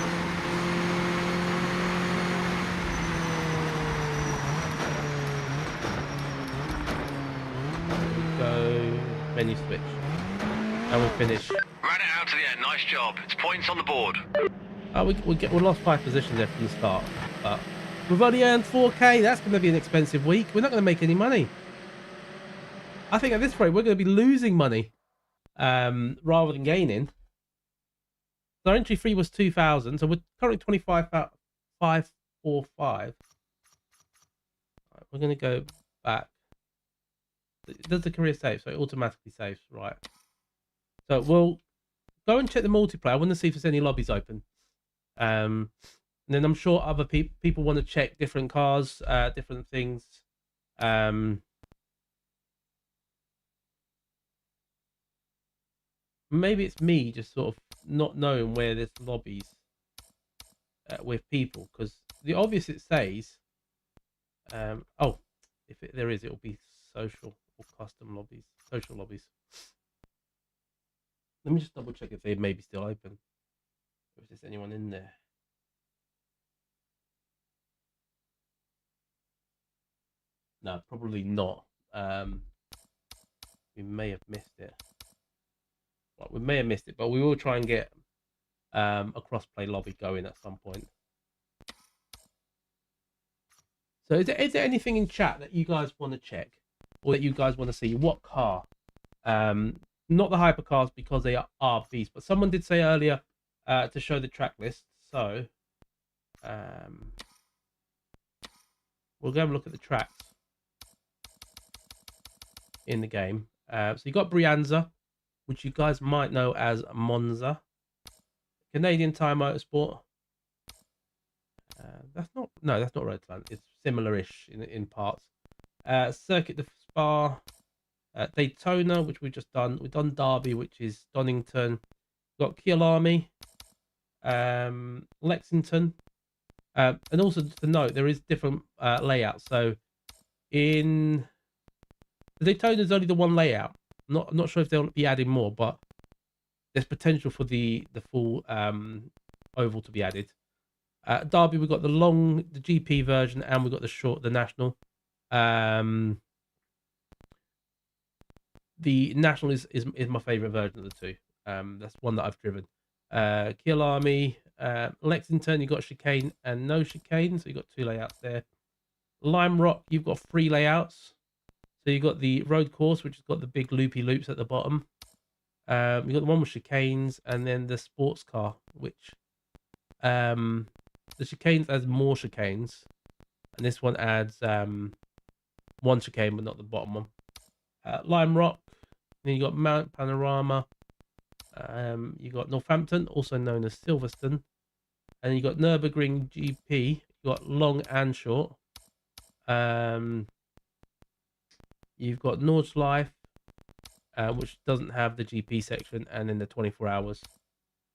There we go. Menu switch. And we finish. Ran it out to the end. Nice job. It's points on the board. We lost 5 positions there from the start. But we've only earned 4k. That's going to be an expensive week. We're not going to make any money. I think at this rate, we're going to be losing money rather than gaining. So entry fee was 2,000, so we're currently 25,545. Right, we're going to go back. It does the career save, so it automatically saves, right? So we'll go and check the multiplayer. I want to see if there's any lobbies open. And then I'm sure other people want to check different cars, different things. Maybe it's me just sort of not knowing where there's lobbies with people, because the obvious it says oh, if there is, it'll be social or custom lobbies, social lobbies. Let me just double check if they may be still open, or if there's anyone in there. No, probably not. We may have missed it. Well, we may have missed it, but we will try and get a crossplay lobby going at some point. So is there anything in chat that you guys want to check, or that you guys want to see? What car? Not the hypercars, because they are beasts, but someone did say earlier to show the track list. So we'll go and look at the tracks in the game. So you got Brianza, which you guys might know as Monza. Canadian Tire Motorsport. That's not Roadland. It's similar-ish in parts. Circuit de Spa, Daytona, which we've just done. We've done Derby, which is Donington. We've got Kyalami, Lexington, and also to note there is different layouts. So in the Daytona is only the one layout. I'm not sure if they'll be adding more, but there's potential for the full oval to be added. Derby, we've got the GP version, and we've got the national. The national is my favorite version of the two. That's one that I've driven. Kyalami, Lexington, you've got chicane and no chicane, so you've got two layouts there. Lime Rock, you've got three layouts. So you've got the road course, which has got the big loopy loops at the bottom. You've got the one with chicanes, and then the sports car, which the chicanes adds more chicanes, and this one adds one chicane, but not the bottom one. Lime Rock, then you got Mount Panorama. You got Northampton, also known as Silverstone, and you got Nürburgring GP. You got long and short. You've got Nordschleife, which doesn't have the GP section, and then the 24 hours.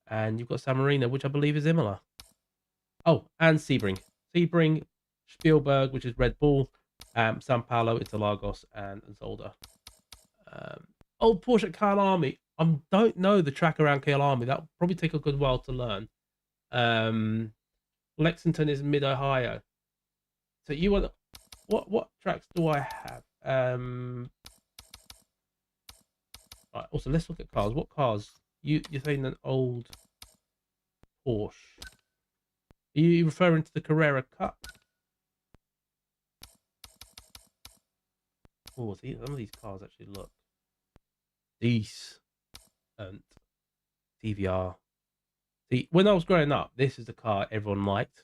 And you've got San Marino, which I believe is Imola. Oh, and Sebring, Spielberg, which is Red Bull, San Paolo, Interlagos, and Zolder. Old Porsche at Kyalami. I don't know the track around Kyalami. That'll probably take a good while to learn. Lexington is Mid Ohio. So you want what tracks do I have? Right. Also, let's look at cars. What cars? You're saying an old Porsche. Are you referring to the Carrera Cup? Oh, see, some of these cars actually look decent. TVR. See, when I was growing up, this is the car everyone liked.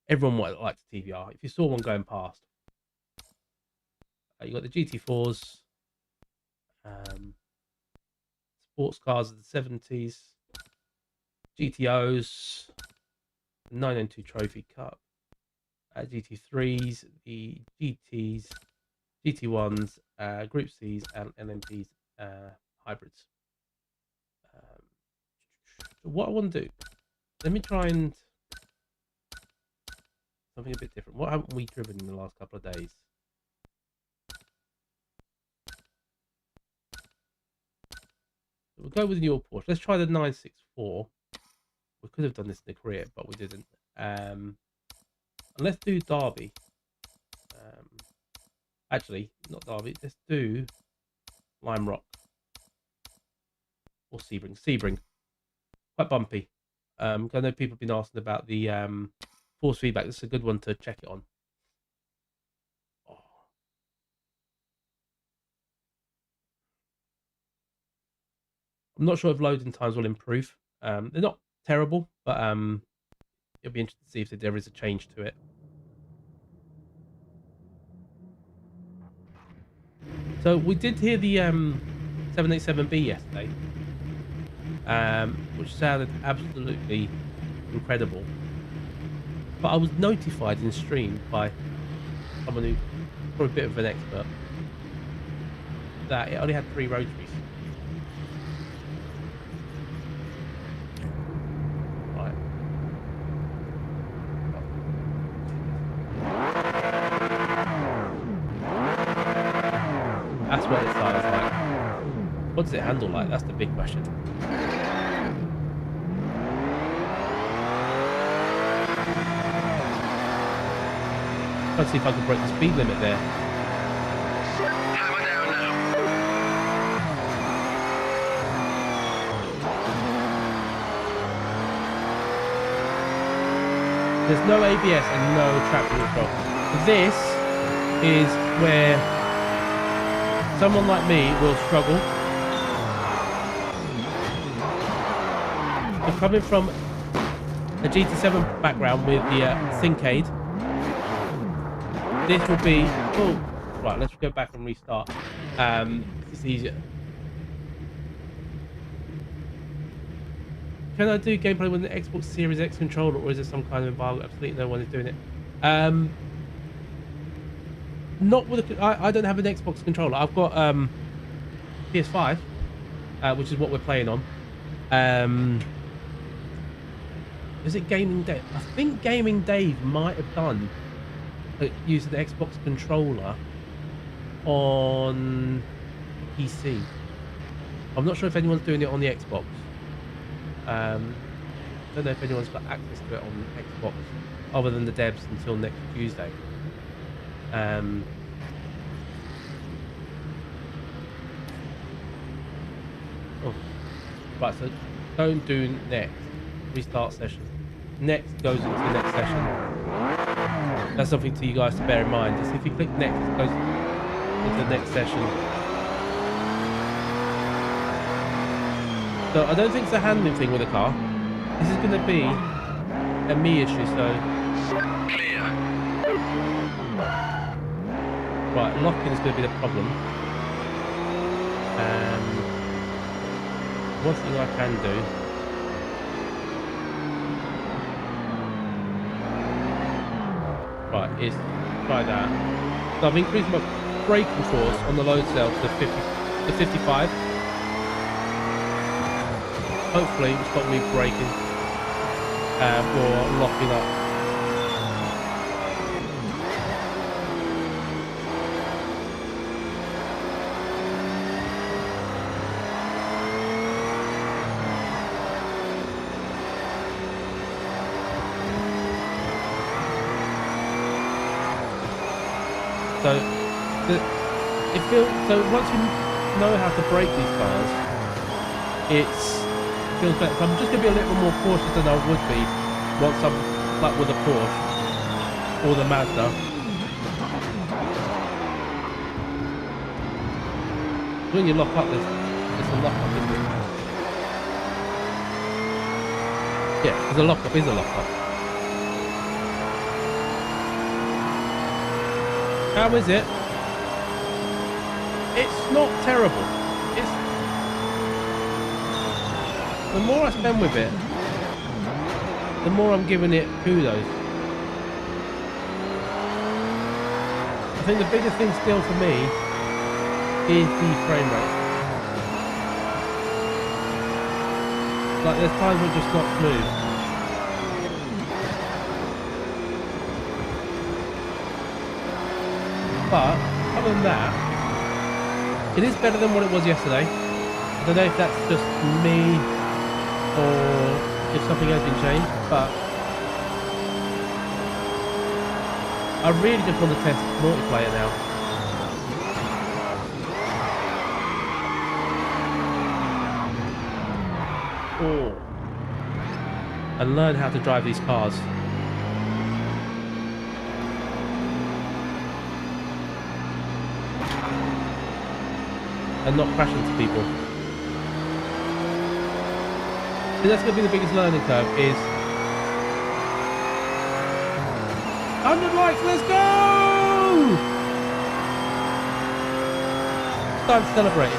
Everyone liked the TVR. If you saw one going past, you got the GT4s, sports cars of the 70s, GTOs, 992 Trophy Cup, GT3s, the GTs, GT1s, Group Cs, and LMPs, hybrids. So what I want to do, let me try and something a bit different. What haven't we driven in the last couple of days? We'll go with your Porsche. Let's try the 964. We could have done this in the career, but we didn't. And let's do Derby. Actually, not Derby. Let's do Lime Rock or Sebring. Sebring, quite bumpy. I know people have been asking about the force feedback. This is a good one to check it on. Oh. I'm not sure if loading times will improve. They're not terrible, but it'll be interesting to see if there is a change to it. So we did hear the 787B yesterday, which sounded absolutely incredible. But I was notified in stream by someone who's probably a bit of an expert that it only had 3 rotaries. Right. That's what it sounds like. What does it handle like? That's the big question. trying to see if I can break the speed limit there. Hammer down now. There's no ABS and no traction control. This is where someone like me will struggle. So coming from a GT7 background with the Syncade, this will be... Oh, right, let's go back and restart. It's easier. Can I do gameplay with the Xbox Series X controller, or is there some kind of embargo? Absolutely no one is doing it. Not with I don't have an Xbox controller. I've got PS5, which is what we're playing on. Is it Gaming Dave? I think Gaming Dave might have done using the Xbox controller on PC. I'm not sure if anyone's doing it on the Xbox. I don't know if anyone's got access to it on Xbox other than the devs until next Tuesday. Oh, right, so don't do next. Restart session. Next goes into the next session. That's something to you guys to bear in mind. Just if you click next, it goes into the next session. So I don't think it's a handling thing with the car. This is going to be a me issue, so... Clear. Right, locking is going to be the problem. One thing I can do... Right, is try that. So I've increased my braking force on the load cell to 55. Hopefully it'll stop me braking or locking up. So so once you know how to brake these cars, it feels better. So I'm just going to be a little more cautious than I would be once I'm like with a Porsche or the Mazda. When you lock up, there's a lock up, isn't it? Yeah, there's a lock up, is a lock up. How is it? It's not terrible. It's... The more I spend with it, the more I'm giving it kudos. I think the biggest thing still for me is the frame rate. Like there's times where it's just not smooth. But other than that, it is better than what it was yesterday. I don't know if that's just me or if something has been changed, but I really just want to test multiplayer now. Oh. And learn how to drive these cars. And not crash into people. So that's going to be the biggest learning curve is 100 likes, let's go! Time to celebrate.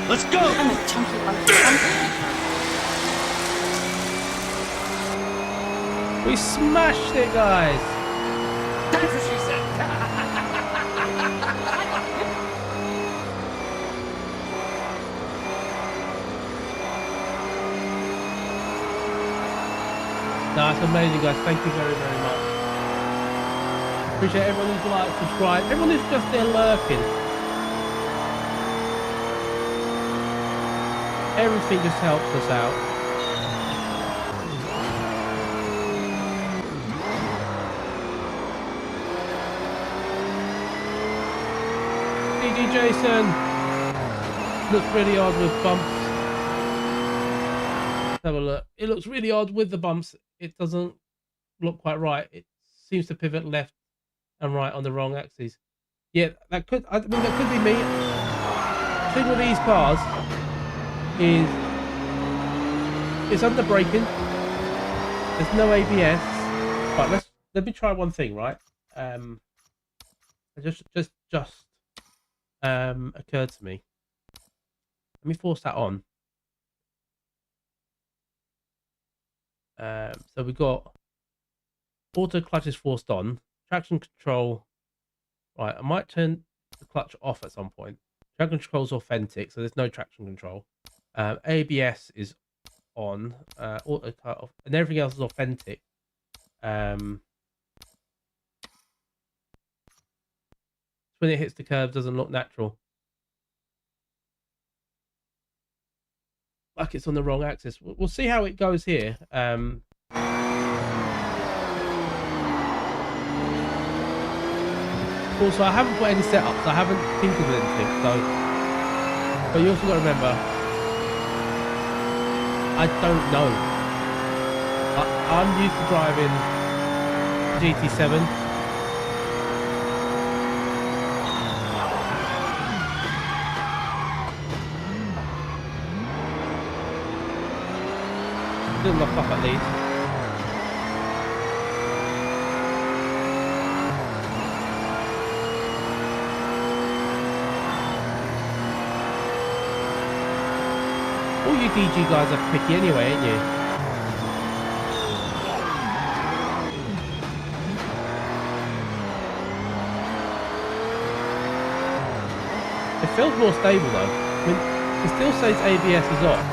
Let's go! I'm a chunky monkey from Peter. We smashed it, guys! That's what she said. That's amazing, guys. Thank you very, very much. Appreciate everyone who's liked, subscribed, everyone who's just there lurking. Everything just helps us out. Jason. Looks really odd with bumps. Let's have a look. It looks really odd with the bumps. It doesn't look quite right. It seems to pivot left and right on the wrong axes. Yeah, that could. I mean, that could be me. The thing with these cars is it's under braking. There's no ABS. Right, let me try one thing. Right. It just occurred to me. Let me force that on. So we got auto clutch is forced on. Traction control. Right, I might turn the clutch off at some point. Traction control is authentic, so there's no traction control. ABS is on. Auto cut off, and everything else is authentic. When it hits the curve, doesn't look natural. Like it's on the wrong axis. We'll see how it goes here. Also, I haven't put any setups. I haven't tinkered with anything. So, but you also got to remember, I don't know. I'm used to driving GT7. Didn't lock up at least. All you DG guys are picky anyway, ain't you? It feels more stable though. I mean, it still says ABS is off.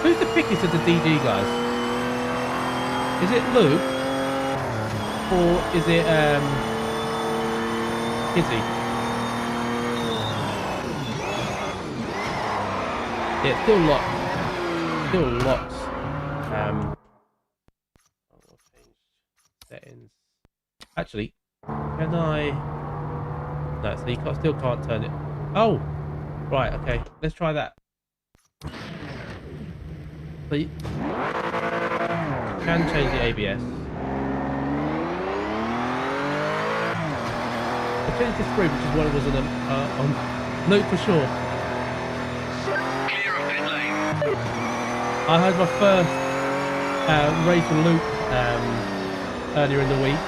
Who's the pickiest of the DG guys? Is it Luke? Or is it Izzy? Yeah, it's still locked. Still locked. I'll change settings. Actually, can I? No, so you still can't turn it. Oh, right. Okay, let's try that. So you can change the ABS. I changed the screen, which is what it was on note for sure. Clear of pit lane. I had my first race with Luke earlier in the week,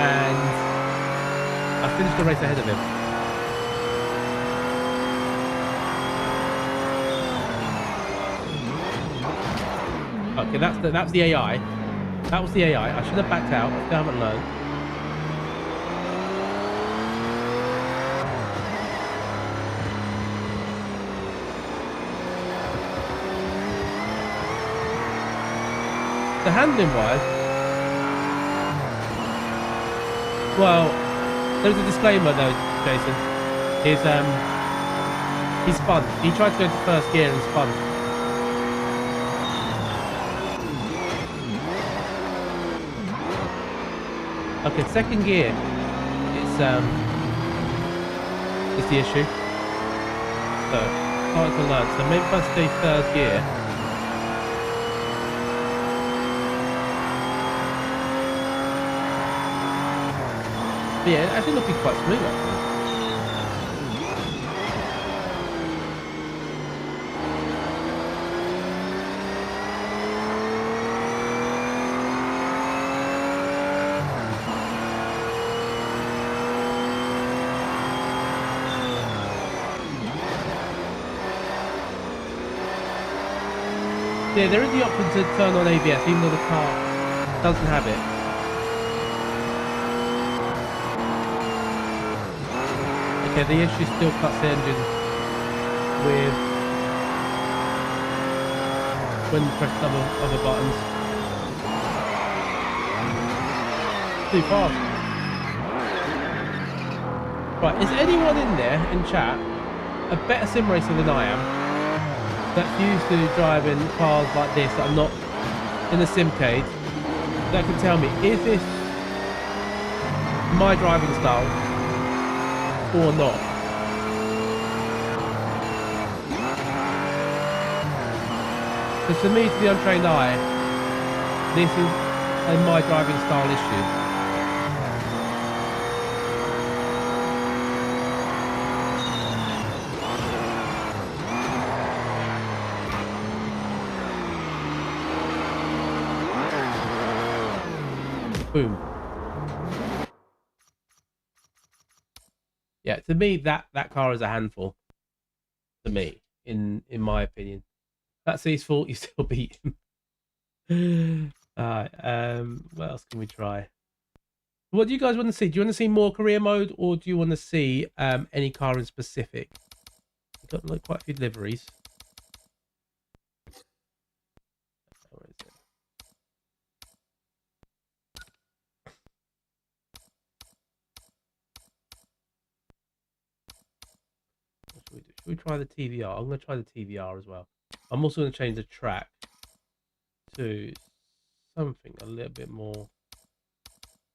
and I finished the race ahead of him. Okay, that's the AI. That was the AI. I should have backed out. I still haven't learned. The handling wise, well, there's a disclaimer though, Jason. He spun. He tried to go into first gear and spun. Okay, second gear. It's the issue. So hard to learn. So maybe if I stay third gear. But yeah, actually looking quite smooth actually. Yeah, there is the option to turn on ABS even though the car doesn't have it. Okay, the issue still cuts the engine with when you press other buttons. Too fast. Right, is anyone in there in chat a better sim racer than I am that's used to driving cars like this that I'm not in a simcade that can tell me, is this my driving style or not? Because to me, to the untrained eye, this is a my driving style issue. Boom. Yeah, to me that car is a handful. To me, in my opinion, that's his fault. You still beat him. Alright. What else can we try? What do you guys want to see? Do you want to see more career mode, or do you want to see any car in specific? We've got like quite a few liveries. Where is it? Should we try the TVR? I'm going to try the TVR as well. I'm also going to change the track to something a little bit more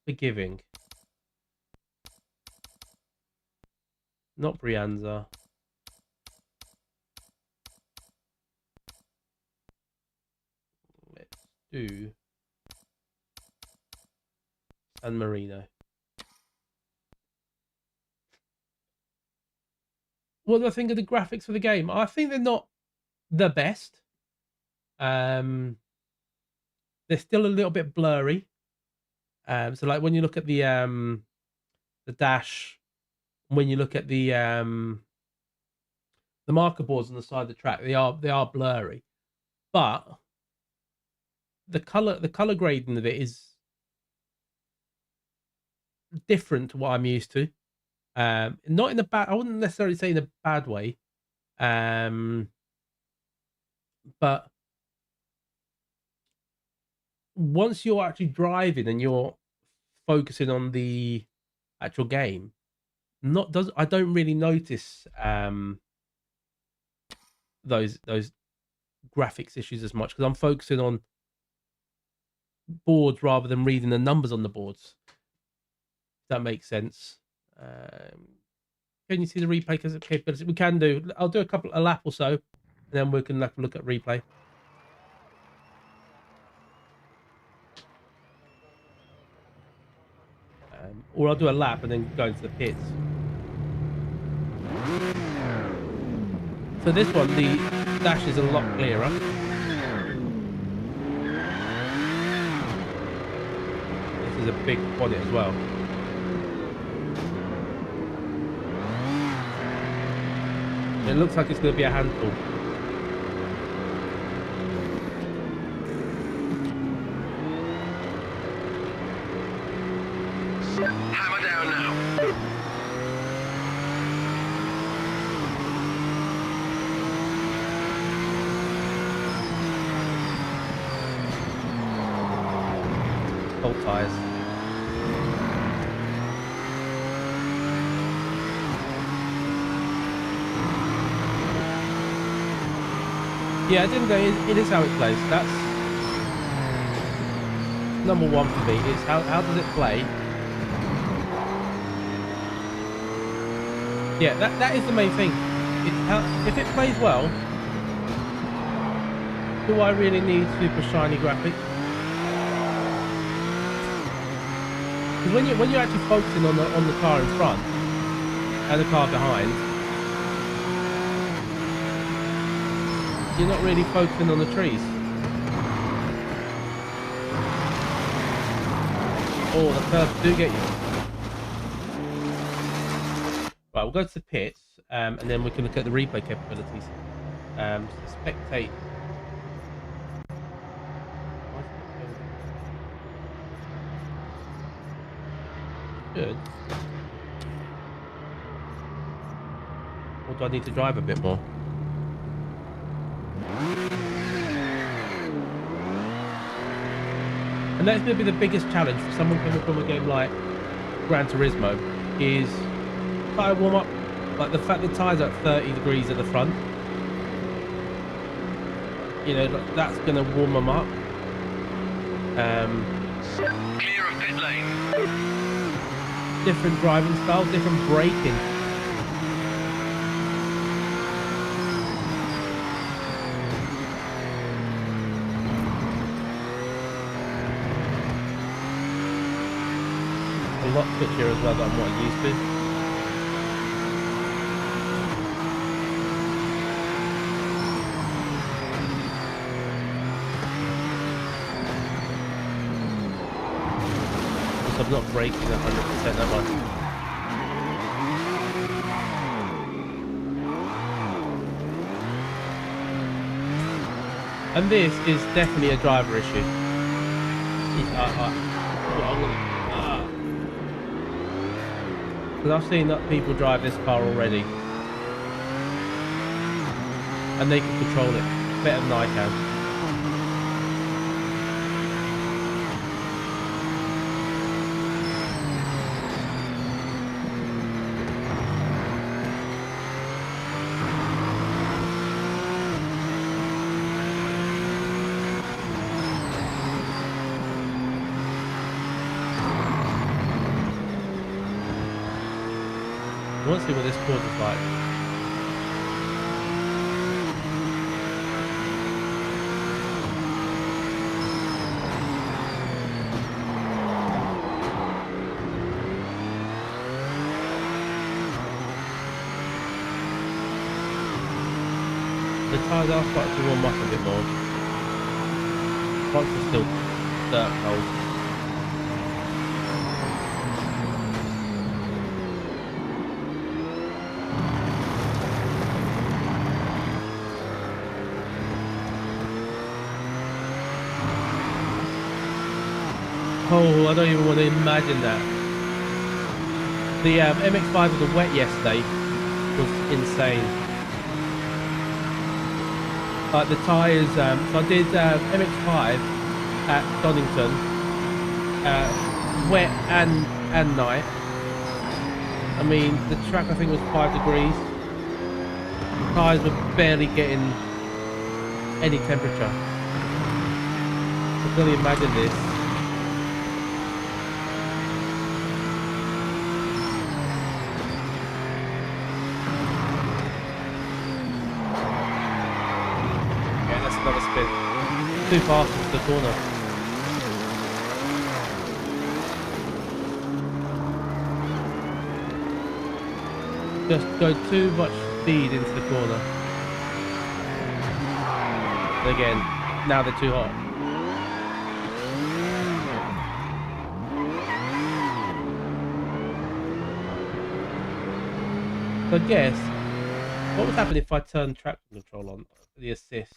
forgiving. Not Brianza. Let's do San Marino. What do I think of the graphics for the game? I think they're not the best. They're still a little bit blurry. So like when you look at the dash, when you look at the marker boards on the side of the track, they are blurry. But the color grading of it is different to what I'm used to. Not in a bad, I wouldn't necessarily say in a bad way. But once you're actually driving and you're focusing on the actual game, I don't really notice those graphics issues as much, because I'm focusing on boards rather than reading the numbers on the boards. If that makes sense. Can you see the replay capability? We can do. I'll do a lap or so, and then we can look at replay. Or I'll do a lap and then go into the pits. So this one, the dash is a lot clearer. This is a big bonnet as well. It looks like it's going to be a handful. Hammer down now. Bolt tires. Yeah, at the end of the day, it is how it plays. That's number one for me. Is how does it play? Yeah, that is the main thing. If it plays well, do I really need super shiny graphics? Because when you're actually focusing on the car in front and the car behind, you're not really focusing on the trees. Oh, the curves do get you. Right, we'll go to the pits, and then we can look at the replay capabilities. So spectate. Good. Or do I need to drive a bit more? And that's going to be the biggest challenge for someone coming from a game like Gran Turismo, is tire warm up, like the fact the tires are at 30 degrees at the front, you know, that's gonna warm them up. Clear of pit lane. Different driving styles, different braking. A lot twitchier as well than what I'm used to. I'm not braking 100%, am I? And this is definitely a driver issue. Because I've seen that people drive this car already, and they can control it better than I can. I want to see what this course is like. The tyres are starting to warm up a bit more. Fronts are still dirt cold. Oh, I don't even want to imagine that. The MX-5 was wet yesterday. Was insane. Like the tyres, so I did MX-5 at Donington, wet and night. I mean, the track I think was 5 degrees. The tyres were barely getting any temperature. I can only imagine this. Another spin. Too fast into the corner. Just go too much speed into the corner. And again, now they're too hot. So I guess, what would happen if I turn traction control on, the assist?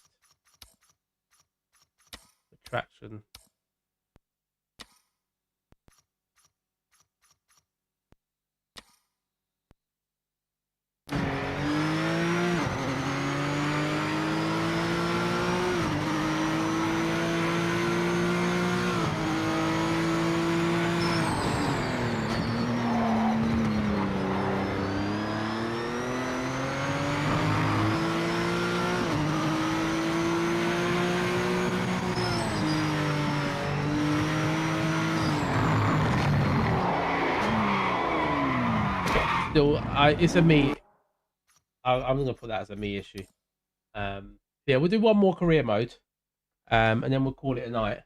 Traction. Still, it's a me. I'm gonna put that as a me issue. Yeah, we'll do one more career mode, and then we'll call it a night.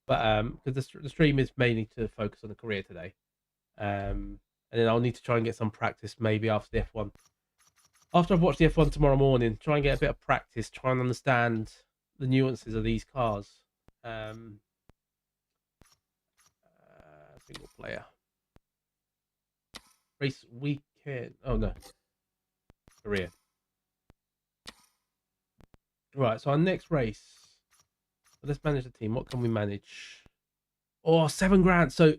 But because the stream is mainly to focus on the career today, and then I'll need to try and get some practice maybe after the F1. After I've watched the F1 tomorrow morning, try and get a bit of practice, try and understand the nuances of these cars. Single player. Race weekend. Oh no. Career. Right, so our next race. Let's manage the team. What can we manage? Oh, 7 grand. So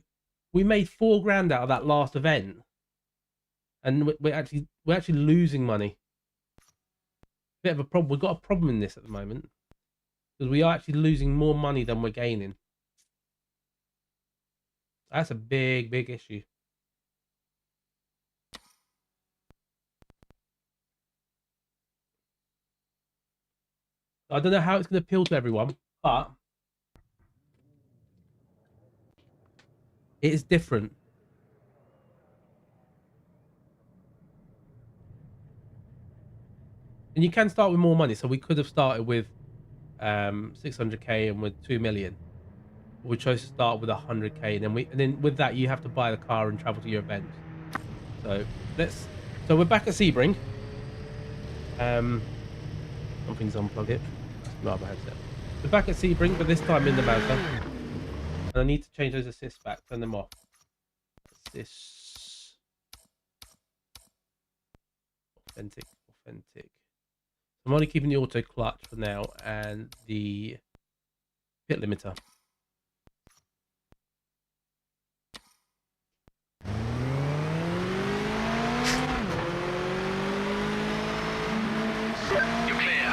we made 4 grand out of that last event. And we're actually losing money. Bit of a problem. We've got a problem in this at the moment. Because we are actually losing more money than we're gaining. That's a big issue. I don't know how it's going to appeal to everyone, but it is different. And you can start with more money. So we could have started with 600k and with 2 million. We chose to start with 100k, and then with that you have to buy the car and travel to your events. So we're back at Sebring. Something's unplugged it. That's my other headset. We're back at Sebring, but this time in the Mazda. And I need to change those assists back, turn them off. Assists. Authentic. I'm only keeping the auto clutch for now and the pit limiter. You're clear.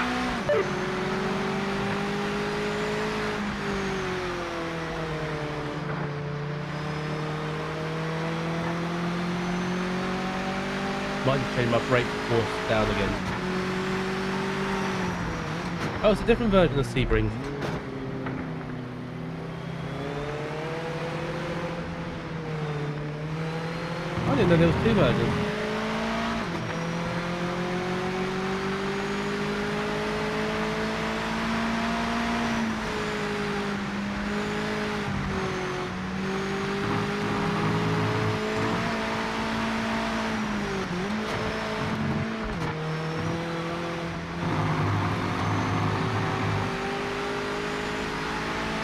Might change my brake force down again. Oh, it's a different version of Sebring. I didn't know there was 2 versions.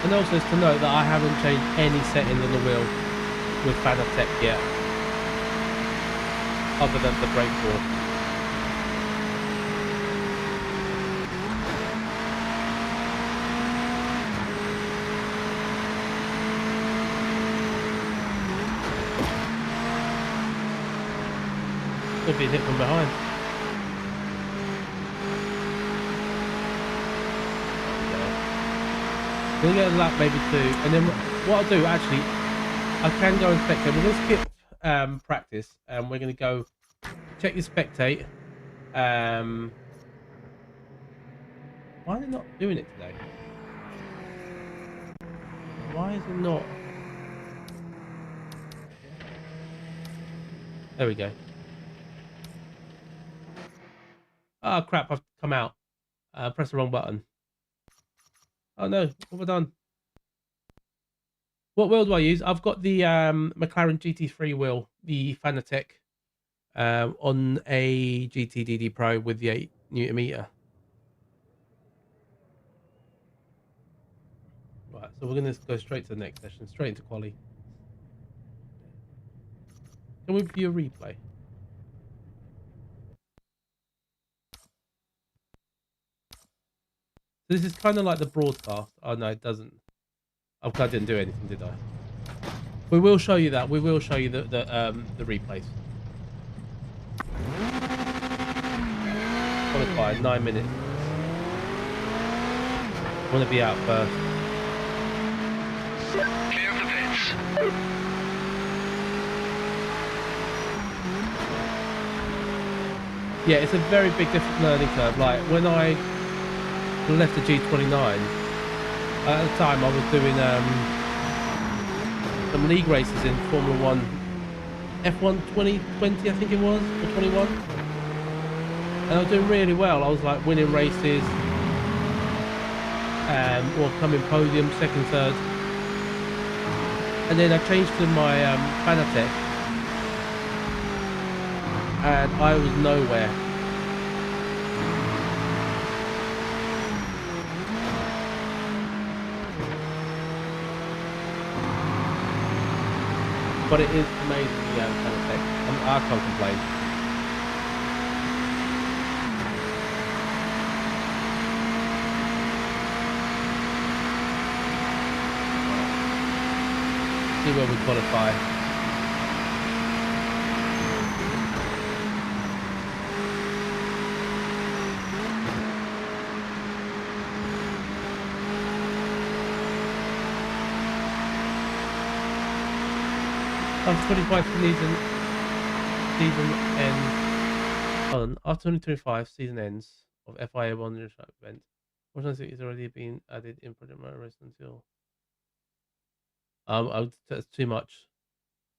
And also is to note that I haven't changed any settings on the wheel with Fanatec yet, other than the brake force. Could be hit from behind. We'll get a lap maybe 2, and then what I'll do actually, I can go and spectate. We're going to skip practice, and we're going to go check your spectate. Why are they not doing it today? Why is it not? There we go. Oh crap, I've come out. Press the wrong button. Oh no, what have I done? What wheel do I use? I've got the McLaren GT3 wheel, the Fanatec, on a GTDD Pro with the 8 Newton meter. Right, so we're going to go straight to the next session, straight into quali. Can we view a replay? This is kind of like the broadcast. Oh no, it doesn't. I didn't do anything, did I? We will show you that. We will show you the replays. Qualified 9 minutes. Want to be out first. Clear of the pits. Yeah, it's a very big different learning curve. Like when I left the G29, at the time I was doing some league races in Formula 1, F1 2020 I think it was, or 21, and I was doing really well. I was like winning races, or coming podium, second, third, and then I changed to my Fanatec, and I was nowhere. But it is amazing, Fanatec. I can't complain. See where we qualify. After 25 season ends. Hold on. After 2025 season ends of FIA 1 event, Fortunately, it's already been added in Project Motorracing until. That's too much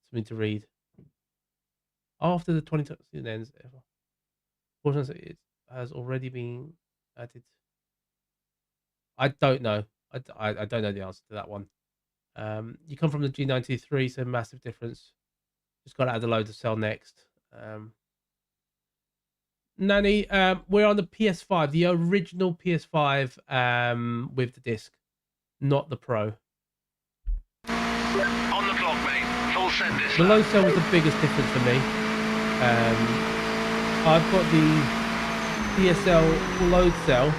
for me to read. After the 20 season ends, fortunately, it has already been added. I don't know. I don't know the answer to that one. You come from the G93, so massive difference. Just got to add a load to sell next. Nanny, we're on the PS5, the original PS5 with the disc, not the Pro. On the clock, mate. Full send this. The load cell was the biggest difference for me. I've got the DSL load cell,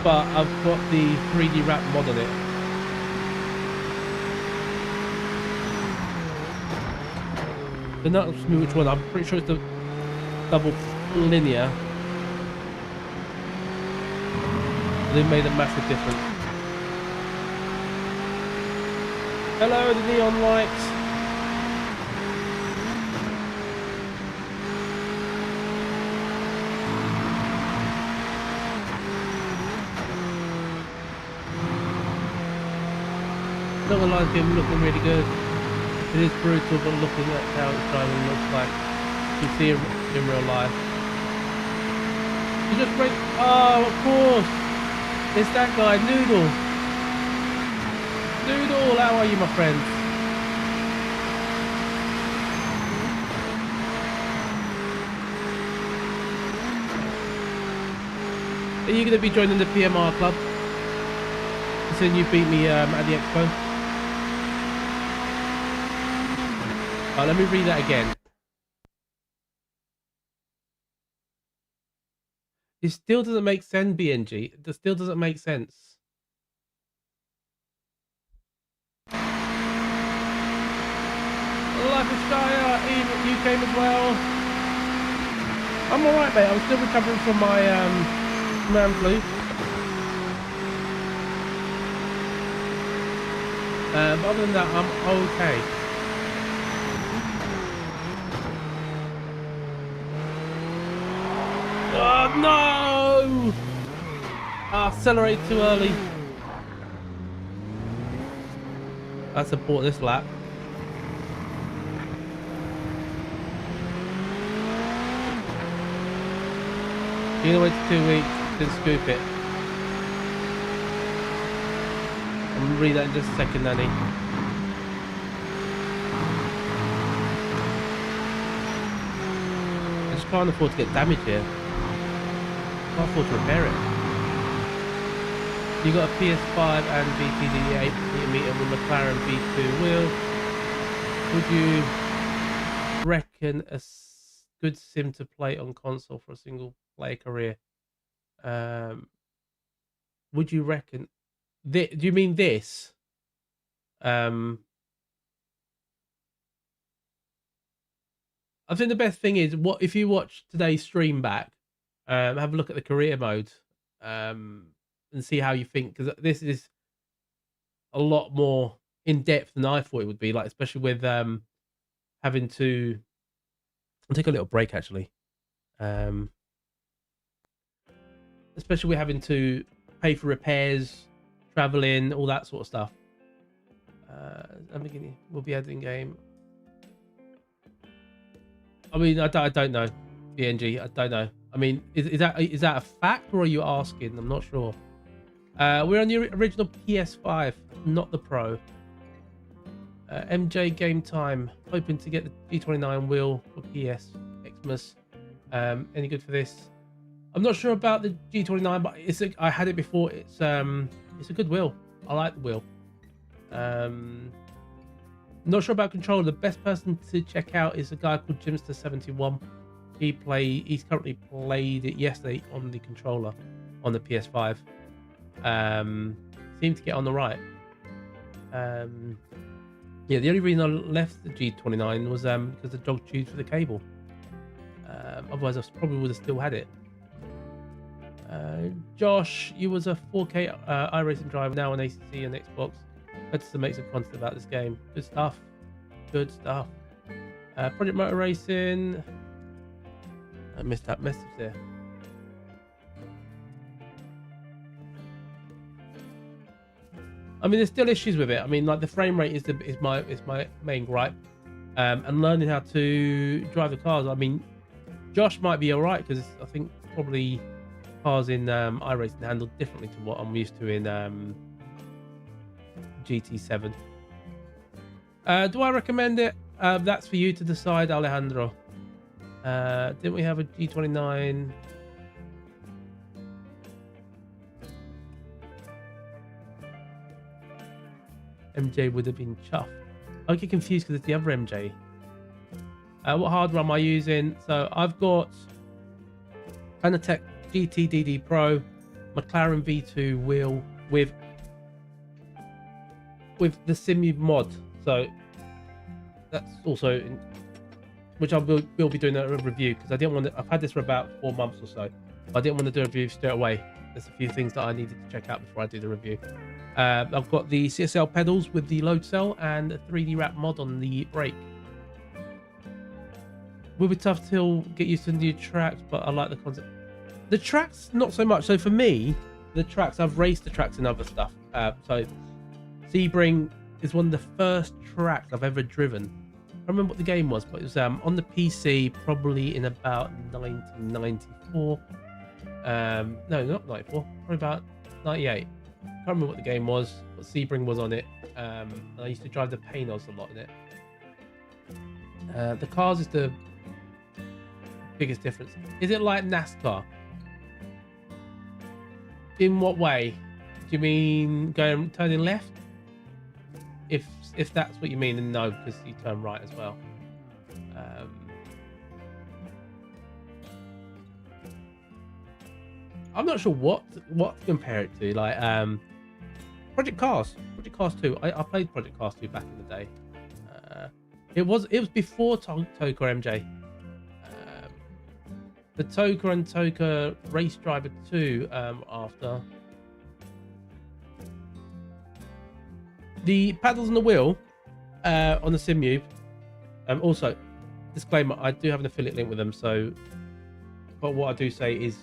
but I've got the 3D wrap mod on it. So not me which one. I'm pretty sure it's the double linear. They made a massive difference. Hello, the neon lights. Not gonna lie, it's looking really good. It is brutal, but looking at how it's driving looks like you see it in real life. You just break. Oh, of course. It's that guy, Noodle. Noodle, how are you, my friend? Are you going to be joining the PMR club? Considering you beat me at the expo. Let me read that again. It still doesn't make sense, BNG. It still doesn't make sense. Life is Shire, Ian, you came as well. I'm alright, mate. I'm still recovering from my man flu. But other than that, I'm okay. Oh no! Accelerate too early. I support this lap. You're gonna wait 2 weeks to scoop it. I'm gonna read that in just a second, Nanny. I just can't afford to get damage here. Can't afford to repair it. You got a PS5 and VTD 8mm with McLaren V2 wheel. Would you reckon a good sim to play on console for a single player career? Would you reckon? Do you mean this? I think the best thing is what if you watch today's stream back. Have a look at the career mode and see how you think, because this is a lot more in depth than I thought it would be, like especially with having to. I'll take a little break actually, especially with having to pay for repairs, traveling, all that sort of stuff. I'm beginning. We'll be adding game. I mean, I don't know, BNG. I don't know. I mean, is that a fact or are you asking? I'm not sure. We're on the original PS5, not the Pro. MJ Game Time, hoping to get the G29 wheel for PS Xmas. Any good for this? I'm not sure about the G29, but I had it before. It's a good wheel. I like the wheel. Not sure about controller. The best person to check out is a guy called Jimster71. He's currently played it yesterday on the controller on the PS5. Seemed to get on the right. Yeah, the only reason I left the G29 was because the dog chewed through the cable. Otherwise I probably would have still had it. Josh, you was a 4K iRacing driver, now on ACC and Xbox. Better to make some content about this game. Good stuff. Good stuff. Project Motorracing. I missed that message there. I mean, there's still issues with it. I mean, like the frame rate is my main gripe, and learning how to drive the cars. I mean, Josh might be all right because I think probably cars in iRacing handle differently to what I'm used to in GT7. Do I recommend it? That's for you to decide, Alejandro. Didn't we have a G29? MJ would have been chuffed. I get confused because it's the other MJ. What hardware am I using? So I've got Fanatec GT DD Pro, McLaren V2 wheel with the Simu mod. So that's also which I will be doing a review because I didn't want to. I've had this for about 4 months or so. I didn't want to do a review straight away. There's a few things that I needed to check out before I do the review. I've got the CSL pedals with the load cell and a 3D wrap mod on the brake. Will be tough to get used to the new tracks, but I like the concept. The tracks, not so much. So for me, the tracks, I've raced the tracks and other stuff. So Sebring is one of the first tracks I've ever driven. I remember what the game was, but it was on the PC probably in about 1994. No, not 94, probably about 98. I can't remember what the game was, but Sebring was on it. I used to drive the Panos a lot in it. The cars is the biggest difference. Is it like NASCAR? In what way? Do you mean turning left? If that's what you mean, then no, because you turn right as well. I'm not sure what to compare it to. Like Project Cars 2. I played Project Cars 2 back in the day. It was before Toka MJ. The Toka and Toka Race Driver 2 after. The paddles on the wheel on the Simu. Also, disclaimer, I do have an affiliate link with them, so but what I do say is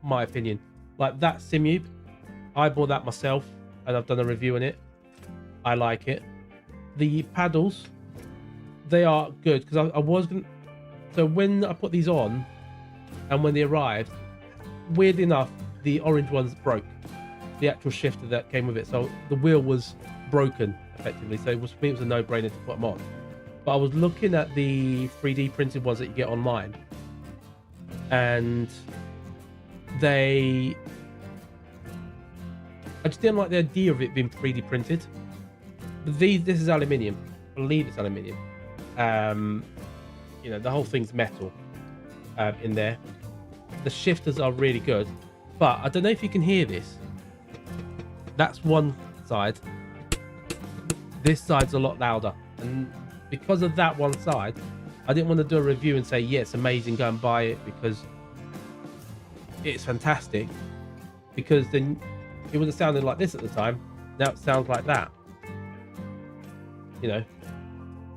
my opinion. Like that Simu, I bought that myself and I've done a review on it. I like it. The paddles, they are good because I was gonna. So when I put these on and when they arrived, weird enough, the orange ones broke. The actual shifter that came with it, so the wheel was broken effectively. So it was, for me, it was a no-brainer to put them on. But I was looking at the 3D printed ones that you get online, and I just didn't like the idea of it being 3D printed. But this is aluminium. I believe it's aluminium. You know, the whole thing's metal in there. The shifters are really good, but I don't know if you can hear this. That's one side. This side's a lot louder, and because of that one side, I didn't want to do a review and say, yeah, it's amazing, go and buy it, because it's fantastic, because then it would have sounded like this at the time. Now it sounds like that. You know,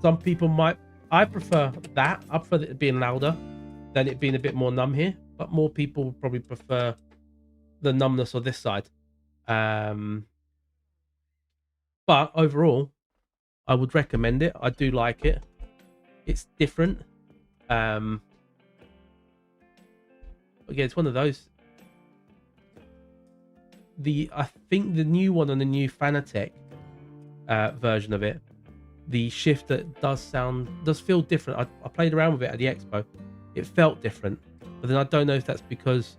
some people might. I prefer that. I prefer it being louder than it being a bit more numb here, but more people would probably prefer the numbness of this side. But overall, I would recommend it. I do like it. It's different. Again, it's one of those. I think the new one on the new Fanatec version of it, the shifter does feel different. I played around with it at the expo. It felt different, but then I don't know if that's because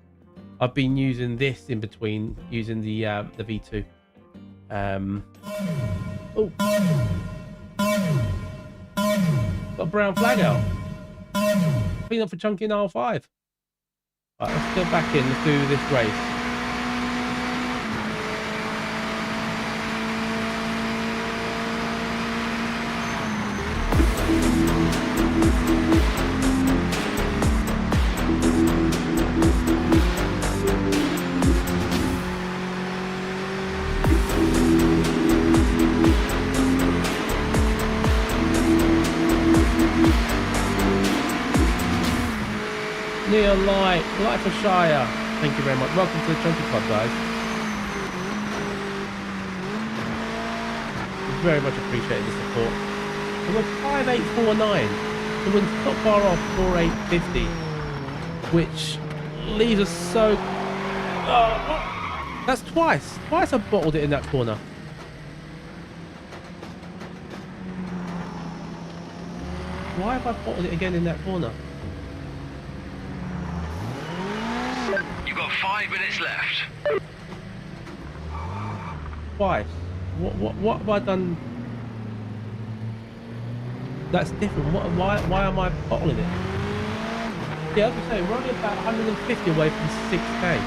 I've been using this in between using the V2. Oh, got a brown flag out. Clean up for Chunky in R5. Right, let's go back in. Let's do this race. Neon Light for Shire. Thank you very much. Welcome to the Chunky Club, guys. very much appreciate the support. And we're 5849. So we're not far off 4850, which leaves us so... that's twice. Twice I bottled it in that corner. Why have I bottled it again in that corner? You've got 5 minutes left. Twice. What have I done that's different? Why am I bottling it? Yeah, as I say, we're only about 150 away from 6k.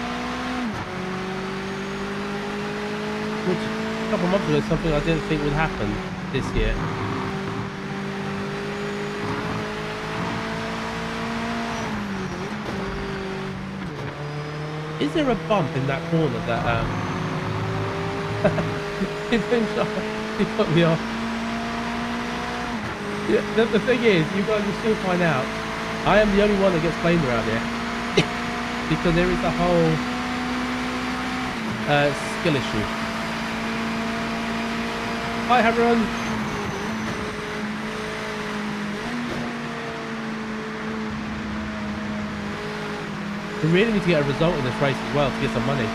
Which a couple of months ago is something I didn't think would happen this year. Is there a bump in that corner that it put me off? Yeah, the thing is, you guys will still find out I am the only one that gets blamed around here. Because there is a whole skill issue. Hi everyone. We really need to get a result in this race as well to get some money.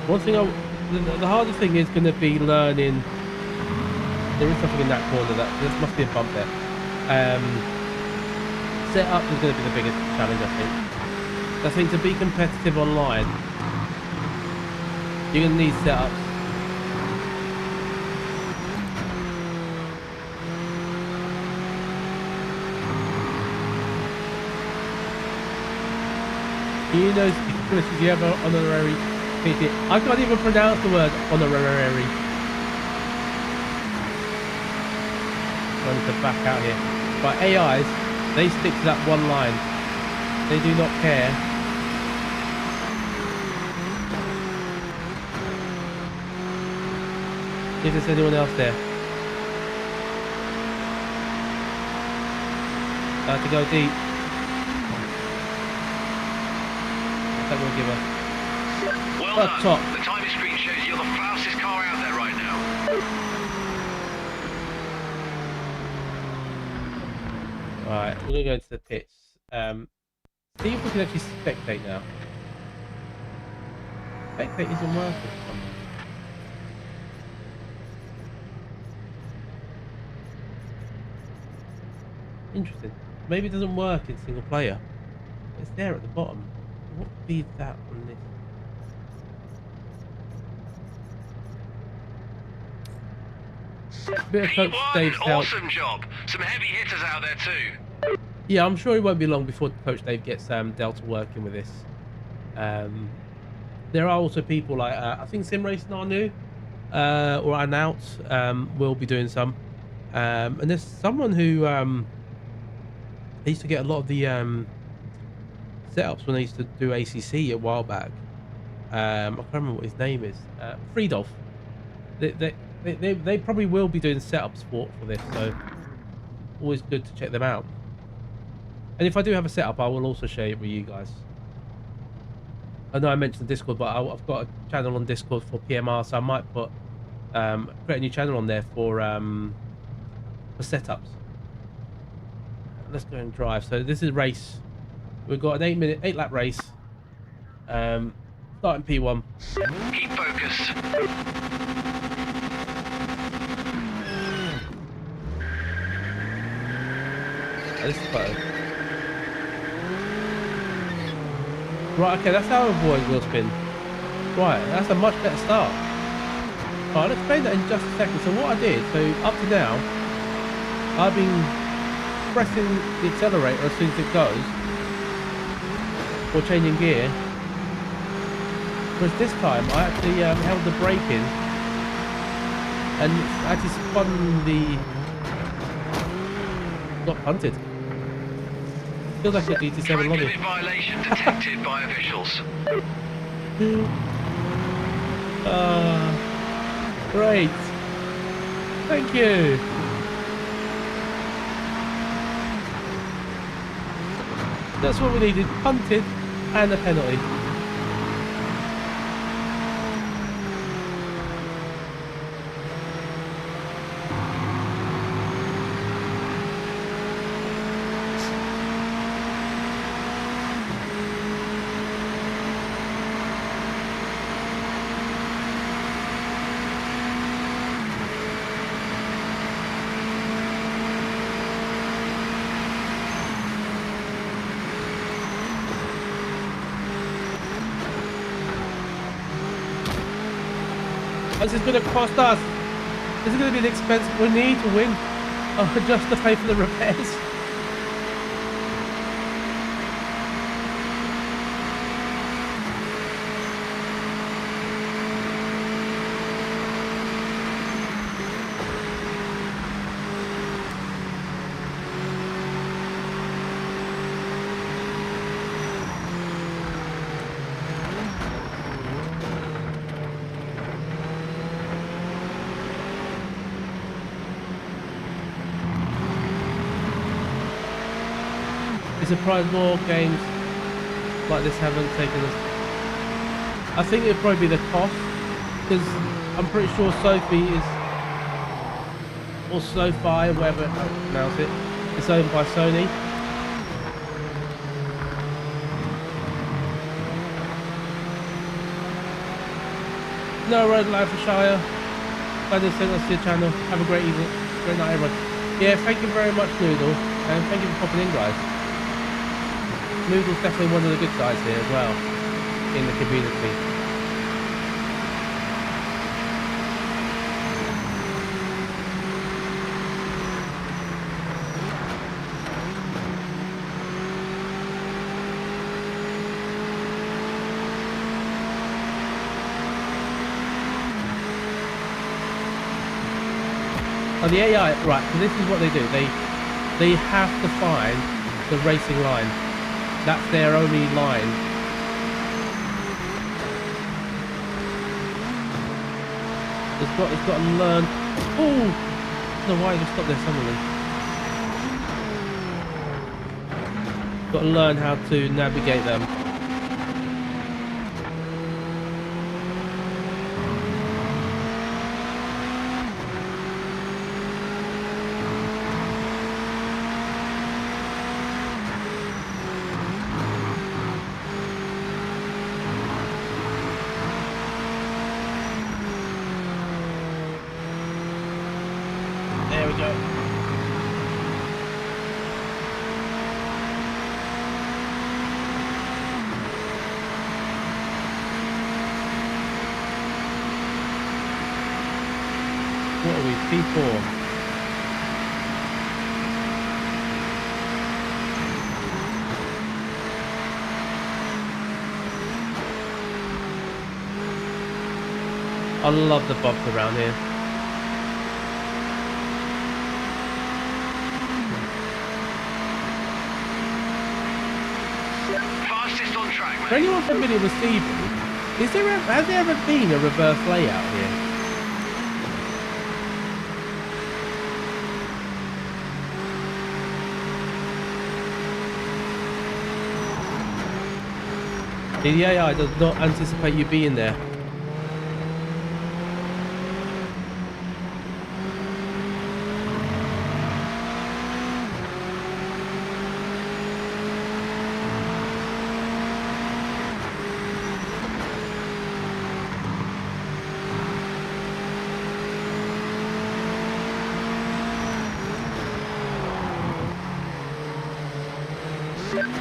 One thing, the hardest thing is going to be learning. There is something in that corner that there must be a bump there. Setup is going to be the biggest challenge, I think. I think to be competitive online, you're going to need setups. You know, if you have an honorary. I can't even pronounce the word honorary. Trying to back out here. But AIs, they stick to that one line. They do not care. If there's anyone else there. Time to go deep. That will give us. Well done. Top. The timing screen shows you're the fastest car out there right now. Right, we're gonna go into the pits. See if we can actually spectate now. Spectate isn't working for some reason. Interesting. Maybe it doesn't work in single player. It's there at the bottom. What would be that on this? Bit of Coach Dave's help. Awesome job. Some heavy hitters out there too. Yeah, I'm sure it won't be long before Coach Dave gets Delta working with this. There are also people like I think Sim Racing are new or announced will be doing some. And there's someone who they used to get a lot of the setups when they used to do ACC a while back. I can't remember what his name is. Friedolf. They probably will be doing setups for this, so always good to check them out. And if I do have a setup, I will also share it with you guys. I know I mentioned Discord, but I've got a channel on Discord for PMR, so I might put create a new channel on there for setups. Let's go and drive. So this is race. We've got an 8 lap race. Starting P1. Keep focused. This is photo. Right, okay, that's how I avoid wheel spin. Right, that's a much better start. Right, I'll explain that in just a second. So what I did, so up to now, I've been pressing the accelerator as soon as it goes, or changing gear. Whereas this time, I actually held the brake in, and actually spun the got punted. Feels like a Track GT7 lobby. limit violation detected by officials. Great. Thank you. That's what we needed. Punted and a penalty. This is going to cost us. This is going to be an expense we need to win. Just to pay for the repairs. Surprised more games like this haven't taken us. I think it'd probably be the cost, because I'm pretty sure Sophie is, or SoFi, whatever how to pronounce it, it's owned by Sony. No road life for Shire. Glad you sent us to your channel. Have a great evening, great night, everyone. Yeah, thank you very much, Noodle, and thank you for popping in, guys. Noodle's definitely one of the good guys here as well, in the community. Oh, the AI, right, so this is what they do. They have to find the racing line. That's their only line. It's got to learn. Oh, I don't know why I just stopped there suddenly. Got to learn how to navigate them. What are we? P4. I love the bumps around here. Fastest on track, For anyone familiar with Stevie, has there ever been a reverse layout here? The AI does not anticipate you being there.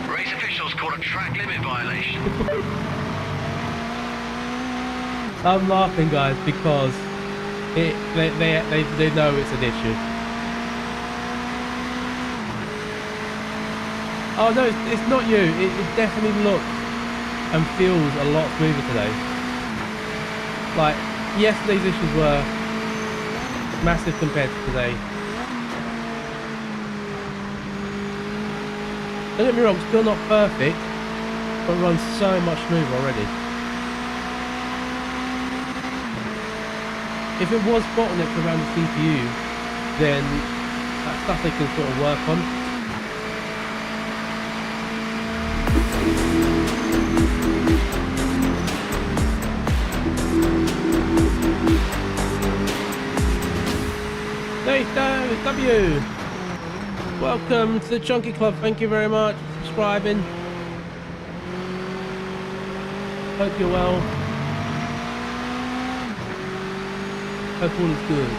race officials caught a track limit violation. I'm laughing, guys, because they know it's an issue. Oh no, it's not you. It definitely looks and feels a lot smoother today. Like, yesterday's issues were massive compared to today. Don't get me wrong, still not perfect, but runs so much smoother already. If it was bottlenecks around the CPU, then that's stuff they can sort of work on. W. Welcome to the Chunky Club. Thank you very much for subscribing. Hope you're well. Hope all is good.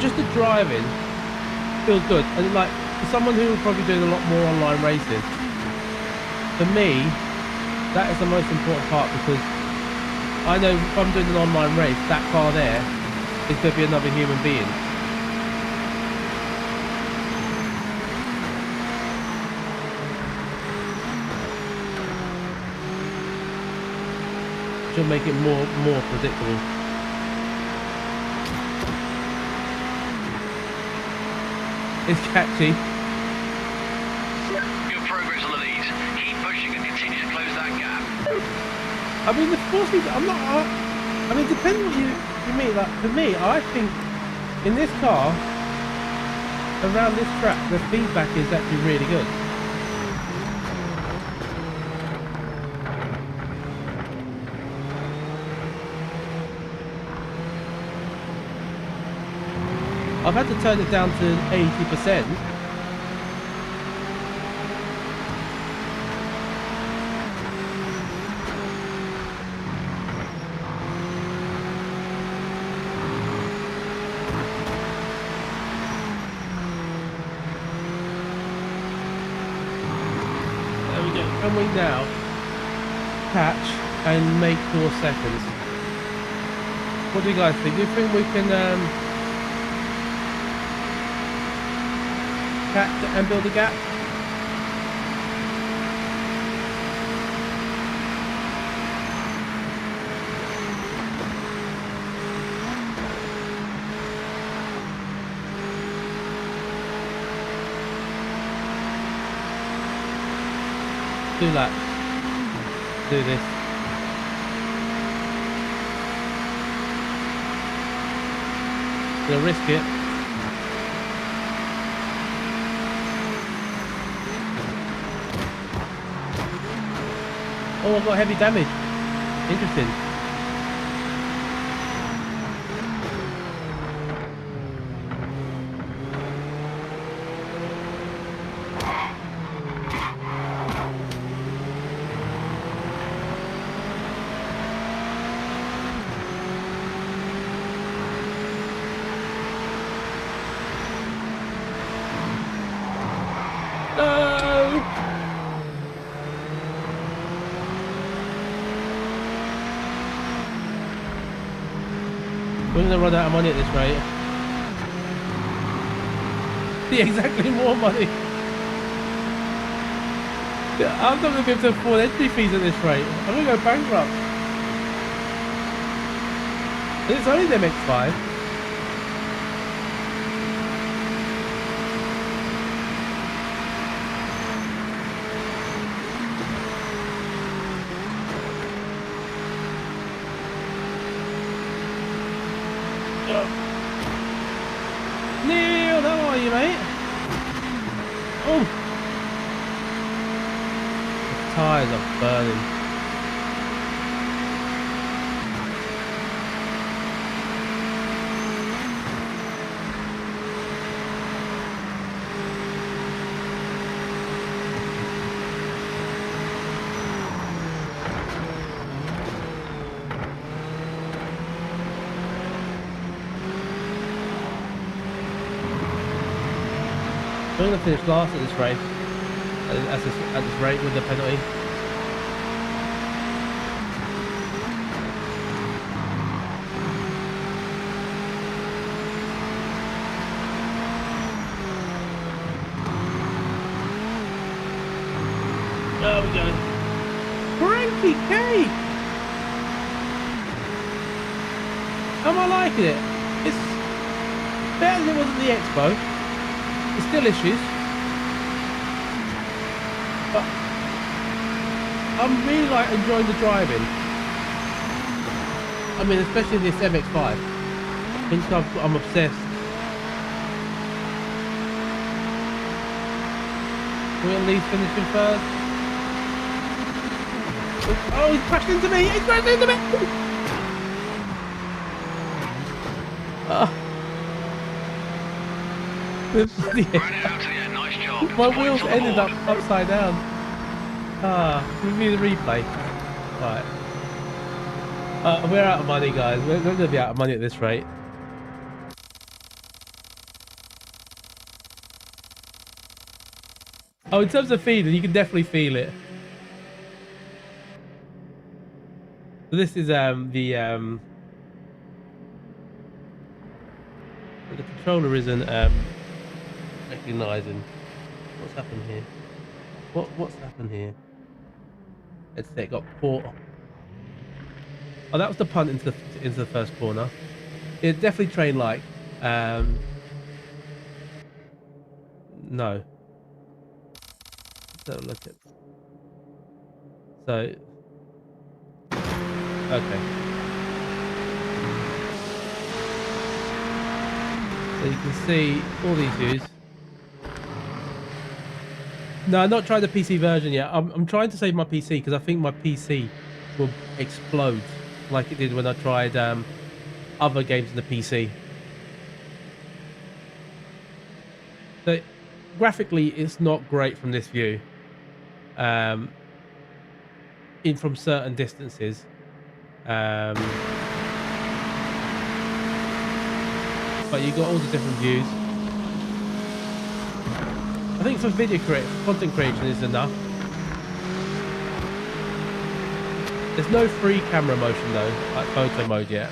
Just the driving feels good, and like for someone who will probably doing a lot more online racing, for me that is the most important part, because I know if I'm doing an online race, that car there is going to be another human being. Should make it more predictable. It's catchy. Good progress on the lead. Keep pushing and continue to close that gap. I mean, the force feed, I'm not. I mean, depending what you mean. Like for me, I think in this car, around this track, the feedback is actually really good. I've had to turn it down to 80%. There we go. Can we now catch and make 4 seconds? What do you guys think? Do you think we can catch and build a gap? Do laps. Do this. Gonna risk it. Oh, I've got heavy damage. Interesting. No! We're gonna run out of money at this rate. Yeah, exactly, more money. Yeah, I'm not gonna be able to afford entry fees at this rate. I'm gonna go bankrupt. And it's only them X5. Neil, how are you, mate? Oh! The tyres are burning. I'm going to finish last at this race, at this rate with the penalty. There we go. Cranky cake. Am I liking it? It's better than it was at the Expo. There's still issues, but I'm really like enjoying the driving. I mean, especially this MX-5. I think I'm obsessed. We'll at least finish him first. Oh, he's crashed into me! He's crashed into me! Nice job. My wheels ended up upside down. Give me the replay. Right. We're out of money, guys. We're going to be out of money at this rate. Oh, in terms of feeling, you can definitely feel it. So this is the controller isn't recognizing what's happened here. What's happened here? It got caught. Oh, that was the punt into the first corner. It definitely train like. No. Let's have a look at. So. Okay. So you can see all these views. No, I'm not trying the PC version yet. I'm trying to save my PC because I think my PC will explode like it did when I tried other games in the PC. So graphically, it's not great from this view. From certain distances. But you got all the different views. I think for content creation is enough. There's no free camera motion though, like photo mode yet.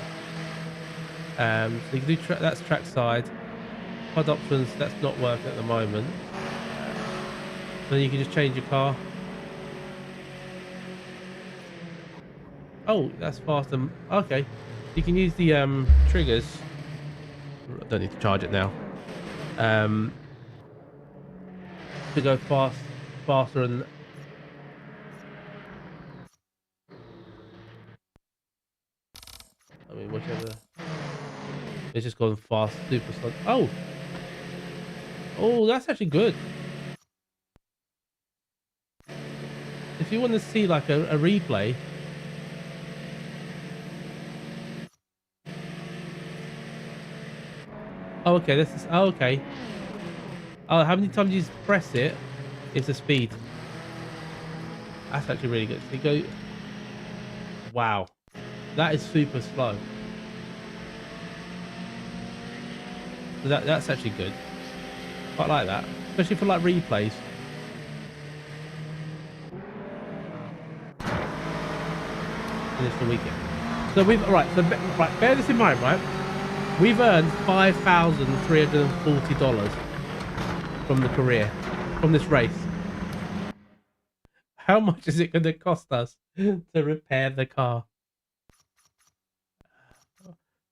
So you can do that's track side. HUD options, that's not working at the moment. Then you can just change your car. Oh, that's fast and okay. You can use the triggers. I don't need to charge it now. To go faster and I mean whichever. It's just gone fast, super slow. Oh, that's actually good. If you want to see like a replay. Oh, okay, this is, oh, okay. Oh, how many times you press it is the speed. That's actually really good. So you go, wow, that is super slow. So that's actually good. Quite like that, especially for like replays. Finish the weekend. So we've, right, bear this in mind, right? We've earned $5,340 from the career, from this race. How much is it going to cost us to repair the car?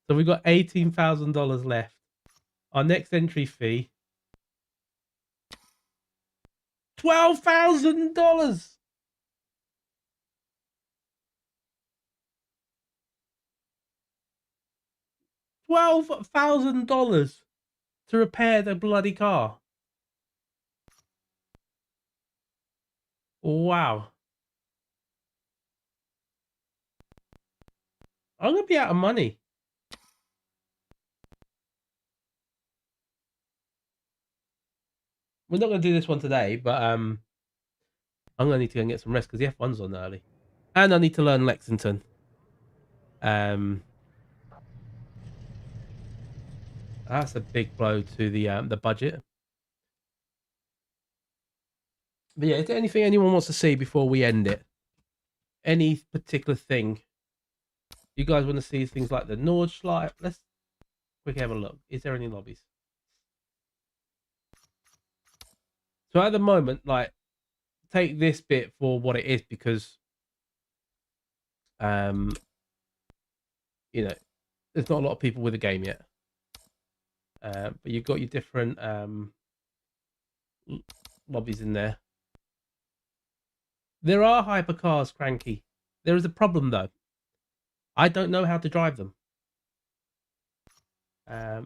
So we've got $18,000 left. Our next entry fee, $12,000. $12,000 to repair the bloody car. Wow. I'm gonna be out of money. We're not gonna do this one today, but I'm gonna need to go and get some rest because the F1's on early, and I need to learn Lexington. That's a big blow to the budget. But yeah, is there anything anyone wants to see before we end it? Any particular thing? You guys want to see things like the Nordschleife? Let's quickly have a look. Is there any lobbies? So at the moment, like take this bit for what it is because, you know, there's not a lot of people with the game yet. But you've got your different lobbies in there. There are hypercars, Cranky. There is a problem though. I don't know how to drive them. But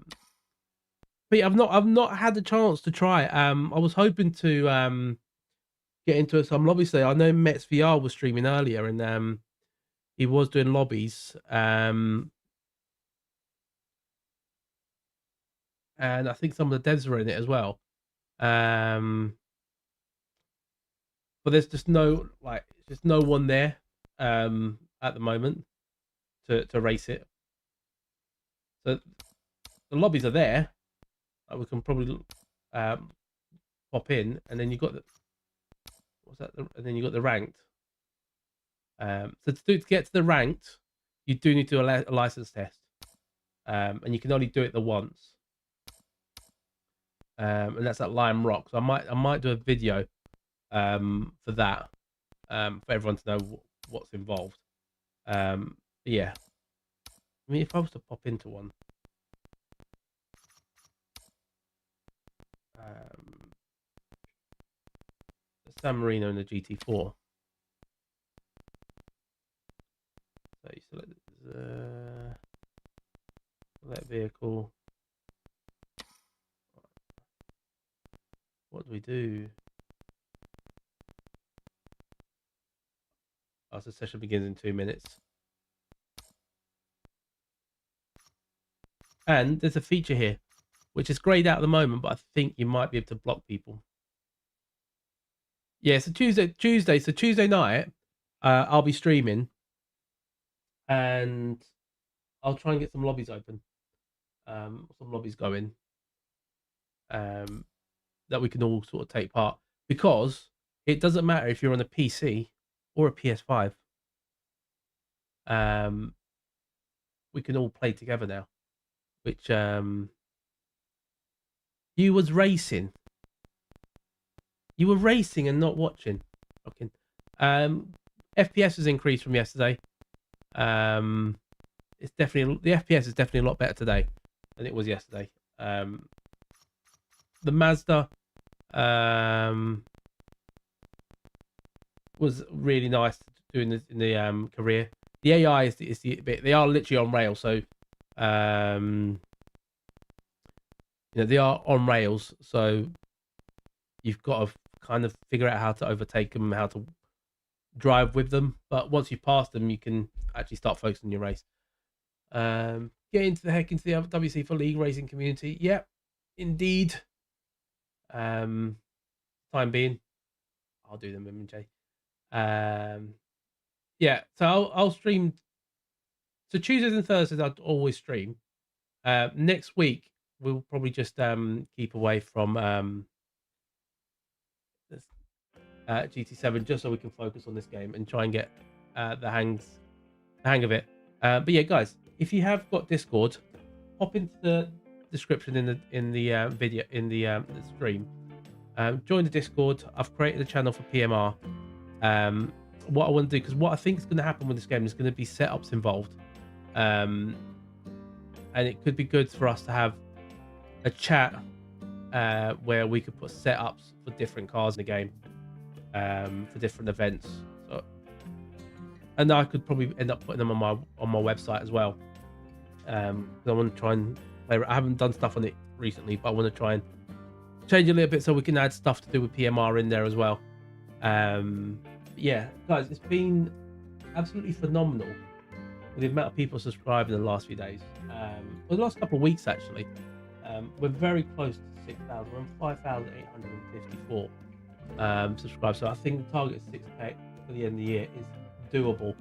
yeah, I've not had the chance to try. I was hoping to get into some lobbies today. I know Mets VR was streaming earlier, and he was doing lobbies. And I think some of the devs were in it as well. But there's just no one there at the moment to race it. So the lobbies are there. We can probably pop in, and then you got the and then you got the ranked. So to get to the ranked, you do need to do a license test, and you can only do it the once. And that's at Lime Rock. So I might do a video for that, for everyone to know what's involved. Yeah, I mean, if I was to pop into one, the San Marino and the GT4. So you select that vehicle. What do we do? Oh, so the session begins in 2 minutes. And there's a feature here, which is grayed out at the moment, but I think you might be able to block people. Yeah, so Tuesday night, I'll be streaming, and I'll try and get some lobbies open, some lobbies going, that we can all sort of take part, because it doesn't matter if you're on a PC or a PS5. We can all play together now, which you was racing. You were racing and not watching. Okay. FPS has increased from yesterday. It's definitely, the FPS is definitely a lot better today than it was yesterday. The Mazda was really nice doing this in the career. The AI is the bit. They are literally on rails, so you know, they are on rails, so you've got to kind of figure out how to overtake them, how to drive with them. But once you pass them, you can actually start focusing your race. Get into the WC for League racing community. Yep, indeed. Time being, I'll do them, MJ. Yeah, so I'll stream. So Tuesdays and Thursdays I'd always stream. Next week we'll probably just keep away from GT7, just so we can focus on this game and try and get the hang of it. But yeah, guys, if you have got Discord, hop into the description in the video in the stream. Join the Discord. I've created a channel for PMR. What I want to do, because what I think is going to happen with this game is going to be setups involved, and it could be good for us to have a chat where we could put setups for different cars in the game, for different events. So, and I could probably end up putting them on my website as well. I want to try and play. I haven't done stuff on it recently, but I want to try and change a little bit so we can add stuff to do with PMR in there as well. Yeah, guys, it's been absolutely phenomenal with the amount of people subscribing in the last few days. For the last couple of weeks, actually. We're very close to 6,000. We're on 5,854 subscribed. So I think the target of 6K for the end of the year is doable.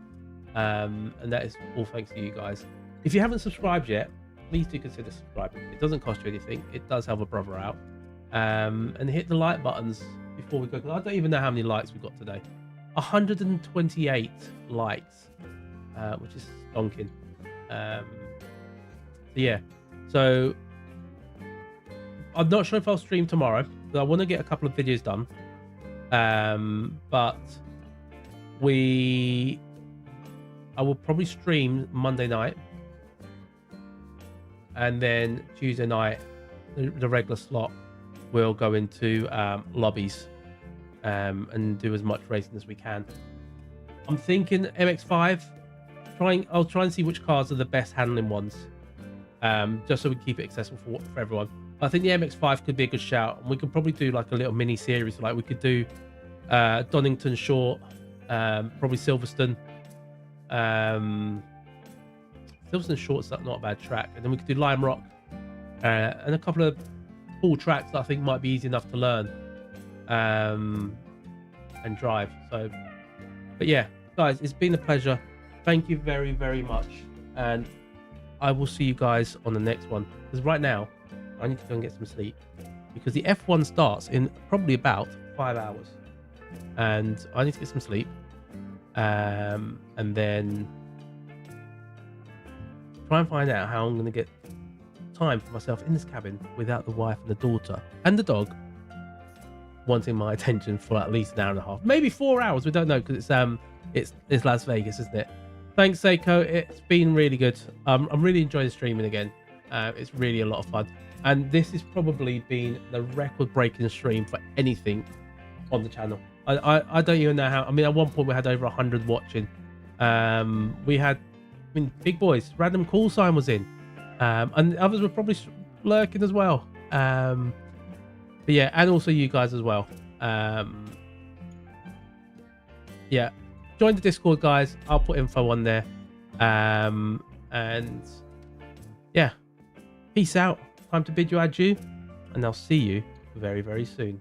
And that is all thanks to you guys. If you haven't subscribed yet, please do consider subscribing. It doesn't cost you anything. It does help a brother out. And hit the like buttons before we go, because I don't even know how many likes we got today. 128 likes, which is stonking. Yeah, so I'm not sure if I'll stream tomorrow, but I want to get a couple of videos done. But I will probably stream Monday night, and then Tuesday night, the regular slot, we'll go into lobbies and do as much racing as we can. I'm thinking MX5. I'll try and see which cars are the best handling ones, just so we keep it accessible for everyone. I think the MX5 could be a good shout, and we could probably do like a little mini series. Like we could do Donington Short, probably Silverstone. Silverstone Short's not a bad track, and then we could do Lime Rock and a couple of cool tracks that I think might be easy enough to learn and drive. So, but yeah, guys, it's been a pleasure. Thank you very, very much, and I will see you guys on the next one. Because right now, I need to go and get some sleep because the F1 starts in probably about 5 hours, and I need to get some sleep, and then try and find out how I'm going to get time for myself in this cabin without the wife and the daughter and the dog wanting my attention for at least an hour and a half, maybe 4 hours. We don't know because it's Las Vegas, isn't it? Thanks, Seiko. It's been really good. I'm really enjoying streaming again. It's really a lot of fun, and this has probably been the record-breaking stream for anything on the channel. I don't even know how. I mean, at one point we had over 100 watching. We had, big boys. Random Call Sign was in, and others were probably lurking as well. But yeah, and also you guys as well. Yeah, join the Discord, guys. I'll put info on there. And yeah, peace out. Time to bid you adieu, and I'll see you very, very soon.